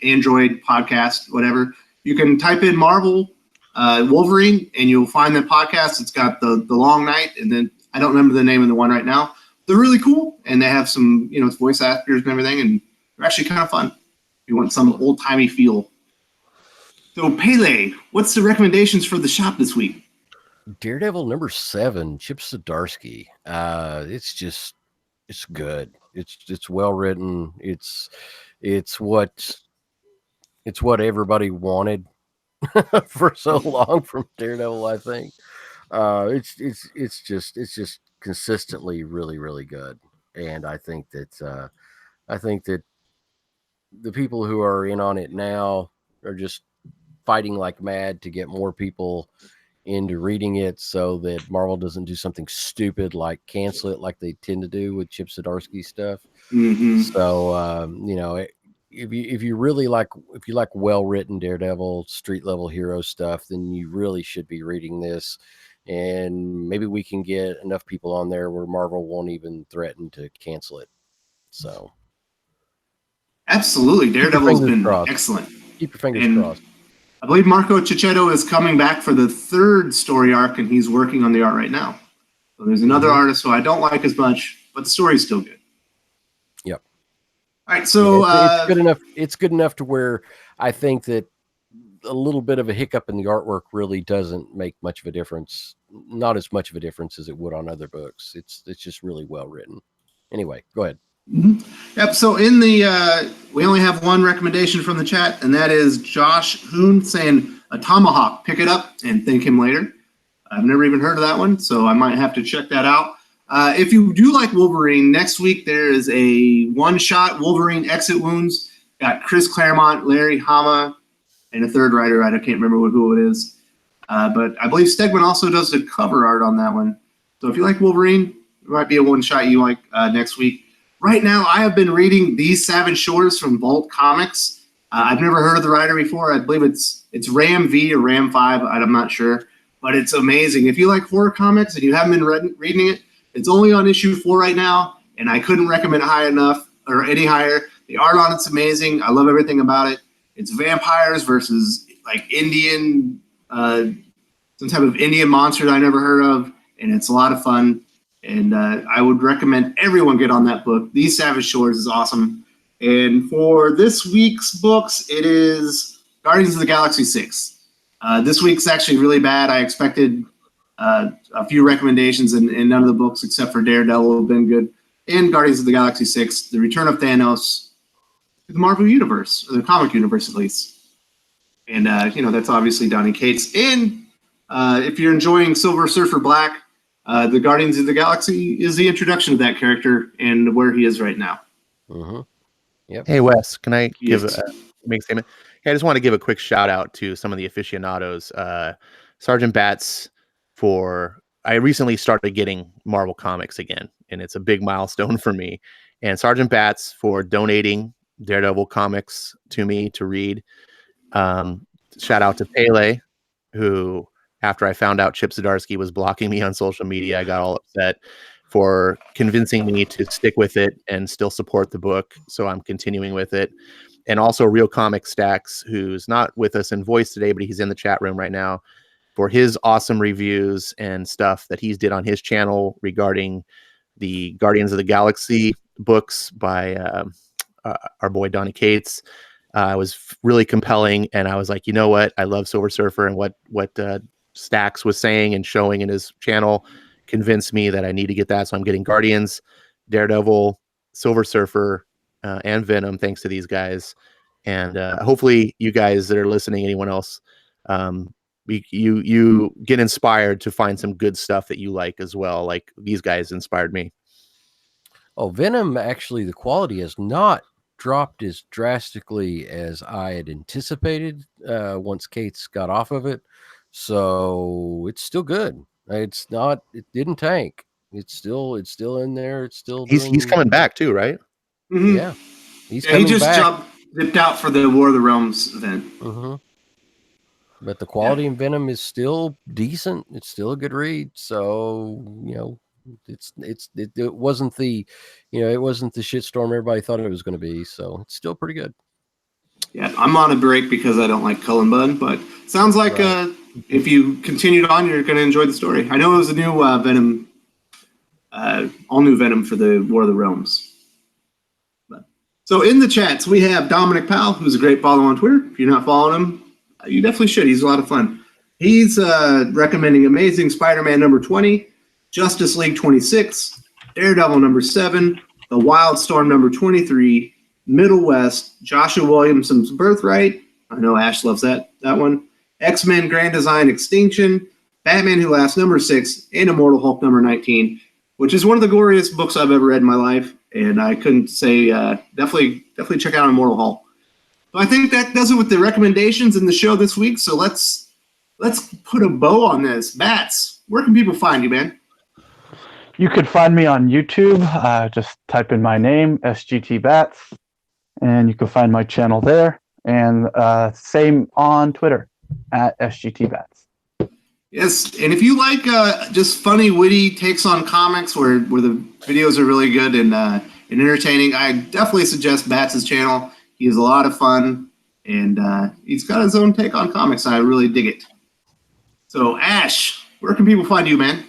Android podcast, whatever. You can type in Marvel Wolverine, and you'll find the podcast. It's got the long night, and then I don't remember the name of the one right now. They're really cool, and they have some it's voice actors and everything, and they're actually kind of fun. If you want some old timey feel. So Pele, what's the recommendations for the shop this week? Daredevil number 7, Chip Zdarsky. It's good. It's well written. It's what everybody wanted for so long from Daredevil, I think. It's just consistently really, really good. And I think that the people who are in on it now are just fighting like mad to get more people into reading it, so that Marvel doesn't do something stupid like cancel it like they tend to do with Chip Zdarsky stuff. Mm-hmm. So if you like well written Daredevil street level hero stuff, then you really should be reading this, and maybe we can get enough people on there where Marvel won't even threaten to cancel it. So absolutely, Daredevil's been excellent. Keep your fingers crossed. I believe Marco Cicchetto is coming back for the 3rd story arc, and he's working on the art right now. So there's another artist who I don't like as much, but the story's still good. Yep. All right, so it's good enough. It's good enough to where I think that a little bit of a hiccup in the artwork really doesn't make much of a difference. Not as much of a difference as it would on other books. It's just really well written. Anyway, go ahead. Mm-hmm. Yep. So in the we only have one recommendation from the chat, and that is Josh Hoon saying a tomahawk. Pick it up and thank him later. I've never even heard of that one, so I might have to check that out. If you do like Wolverine, next week there is a one-shot Wolverine Exit Wounds. Got Chris Claremont, Larry Hama, and a third writer. I can't remember who it is, but I believe Stegman also does the cover art on that one. So if you like Wolverine, it might be a one-shot you like next week. Right now, I have been reading These Savage Shores from Vault Comics. I've never heard of the writer before. I believe it's Ram V or Ram 5. I'm not sure. But it's amazing. If you like horror comics and you haven't been reading it, it's only on issue 4 right now, and I couldn't recommend it high enough or any higher. The art on it's amazing. I love everything about it. It's vampires versus like Indian, some type of Indian monster that I never heard of, and it's a lot of fun. And I would recommend everyone get on that book. These Savage Shores is awesome. And for this week's books, it is Guardians of the Galaxy 6. This week's actually really bad. I expected a few recommendations, and none of the books except for Daredevil have been good. And Guardians of the Galaxy 6, The Return of Thanos, the Marvel Universe, or the comic universe at least. And, that's obviously Donny Cates. And if you're enjoying Silver Surfer Black, the Guardians of the Galaxy is the introduction of that character and where he is right now. Mm-hmm. Yep. Hey, Wes, can I make a statement? Hey, I just want to give a quick shout out to some of the aficionados. Sergeant Bats I recently started getting Marvel Comics again, and it's a big milestone for me. And Sergeant Bats for donating Daredevil comics to me to read. Shout out to Pele, who, after I found out Chip Zdarsky was blocking me on social media, I got all upset, for convincing me to stick with it and still support the book. So I'm continuing with it. And also Real Comic Stacks, who's not with us in voice today, but he's in the chat room right now, for his awesome reviews and stuff that he's did on his channel regarding the Guardians of the Galaxy books by our boy Donny Cates. Was really compelling, and I was like, you know what? I love Silver Surfer, and what Stacks was saying and showing in his channel convinced me that I need to get that. So I'm getting Guardians, Daredevil, Silver Surfer, and Venom, thanks to these guys. And hopefully you guys that are listening, anyone else, you get inspired to find some good stuff that you like as well. Like these guys inspired me. Oh, Venom, actually, the quality has not dropped as drastically as I had anticipated once Kate's got off of it. So it's still good. It didn't tank. It's still in there. It's still He's coming back too, right? Mm-hmm. Yeah. He's he coming just back. dipped out for the War of the Realms event. Mm-hmm. But the quality in Venom is still decent. It's still a good read. So, it wasn't the, it wasn't the shitstorm everybody thought it was going to be. So it's still pretty good. Yeah, I'm on a break because I don't like Cullen Bunn, but sounds like if you continued on, you're going to enjoy the story. I know it was a new Venom, all new Venom for the War of the Realms. So in the chats, we have Dominic Powell, who's a great follow on Twitter. If you're not following him, you definitely should. He's a lot of fun. He's recommending Amazing Spider-Man number 20, Justice League 26, Daredevil number 7, The Wildstorm number 23, Middle West, Joshua Williamson's Birthright. I know Ash loves that one. X-Men Grand Design Extinction, Batman Who Laughs number 6, and Immortal Hulk number 19, which is one of the goriest books I've ever read in my life. And I couldn't say, definitely check out Immortal Hulk. So I think that does it with the recommendations in the show this week. So let's put a bow on this. Bats, where can people find you, man? You could find me on YouTube. Just type in my name, SGT Bats, and you can find my channel there. And same on Twitter, at SGT Bats. Yes, and if you like just funny, witty takes on comics where the videos are really good and entertaining, I definitely suggest Bats' channel. He has a lot of fun, and he's got his own take on comics, and I really dig it. So, Ash, where can people find you, man?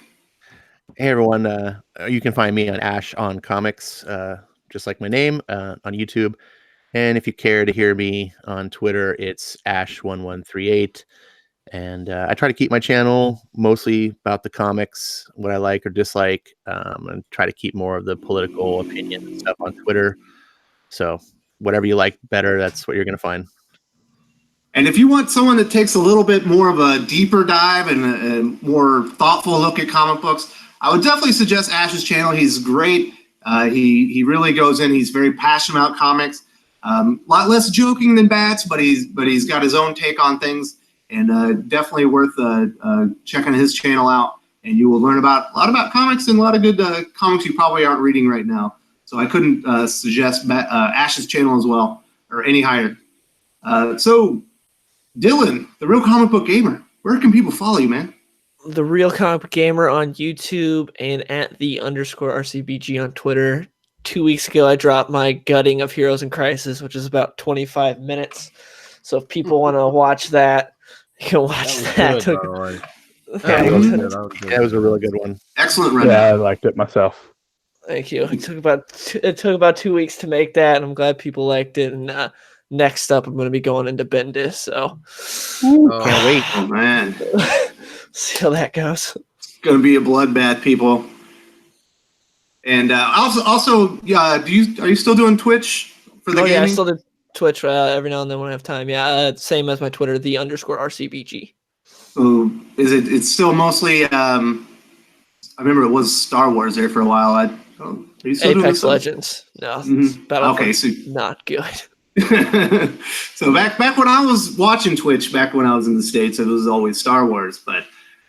Hey, everyone. You can find me on Ash on Comics, just like my name, on YouTube. And if you care to hear me on Twitter, it's Ash1138. And I try to keep my channel mostly about the comics, what I like or dislike, and try to keep more of the political opinion and stuff on Twitter. So whatever you like better, that's what you're going to find. And if you want someone that takes a little bit more of a deeper dive and a more thoughtful look at comic books, I would definitely suggest Ash's channel. He's great. He really goes in. He's very passionate about comics. A lot less joking than Bats, but he's got his own take on things. And definitely worth checking his channel out, and you will learn a lot about comics and a lot of good comics you probably aren't reading right now. So I couldn't suggest Ash's channel as well, or any higher. So, Dylan, the Real Comic Book Gamer, where can people follow you, man? The Real Comic Book Gamer on YouTube and at @the_RCBG on Twitter. 2 weeks ago, I dropped my gutting of Heroes in Crisis, which is about 25 minutes. So if people want to watch that, you can watch that. That was a really good one. Excellent run. Yeah, I liked it myself. Thank you. It took about 2 weeks to make that, and I'm glad people liked it. And next up, I'm going to be going into Bendis. So can't wait. Oh man, see how that goes. It's going to be a bloodbath, people. And also, are you still doing Twitch for the gaming? Yeah, I still do Twitch every now and then when I have time. Yeah, same as my Twitter, @the_RCBG. So it's still mostly I remember it was Star Wars there for a while. Apex Legends. No, Battlefield. Okay, so not good. So back when I was watching Twitch, back when I was in the States, it was always Star Wars, but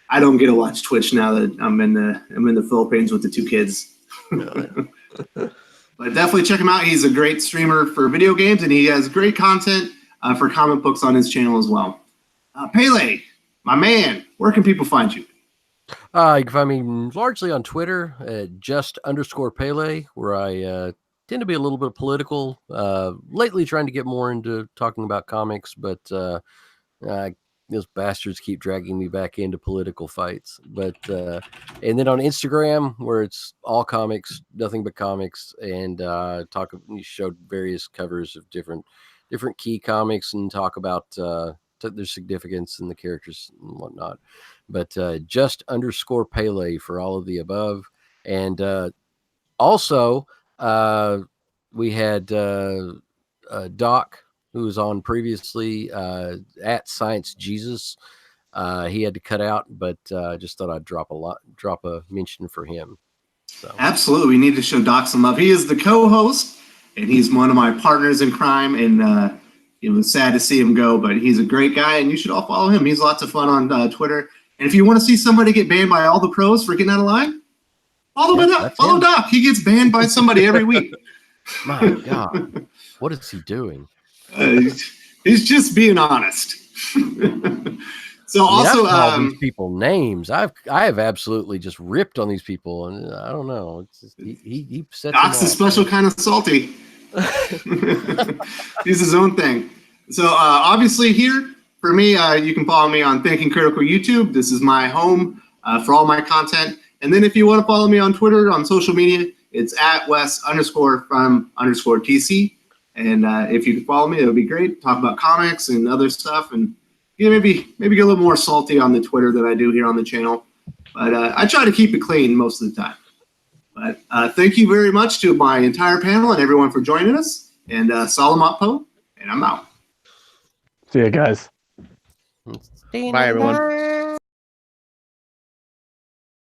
I don't get to watch Twitch now that I'm in the Philippines with the 2 kids. But definitely check him out. He's a great streamer for video games, and he has great content for comic books on his channel as well. Pele, my man, where can people find you? You can find me largely on Twitter at @just_Pele, where I tend to be a little bit political. Lately, trying to get more into talking about comics, but those bastards keep dragging me back into political fights. But and then on Instagram, where it's all comics, nothing but comics, and you showed various covers of different key comics and talk about their significance and the characters and whatnot. But @just_Pele for all of the above. And also we had Doc, who was on previously, @ScienceJesus. He had to cut out, but just thought I'd drop a mention for him. So absolutely, we need to show Doc some love. He is the co-host, and he's one of my partners in crime. And it was sad to see him go, but he's a great guy, and you should all follow him. He's lots of fun on Twitter. And if you want to see somebody get banned by all the pros for getting out of line, follow Doc. He gets banned by somebody every week. My God, what is he doing? He's just being honest. So I've called these people names. I have absolutely just ripped on these people, and I don't know. It's just, he sets Doc's a special kind of salty. He's his own thing. So obviously here for me, you can follow me on Thinking Critical YouTube. This is my home for all my content. And then if you want to follow me on Twitter, on social media, it's at Wes_from_TC. And if you could follow me, it would be great. Talk about comics and other stuff, and maybe get a little more salty on the Twitter than I do here on the channel. But I try to keep it clean most of the time. But thank you very much to my entire panel and everyone for joining us. And Salamat Po, and I'm out. See you guys. Bye, everyone.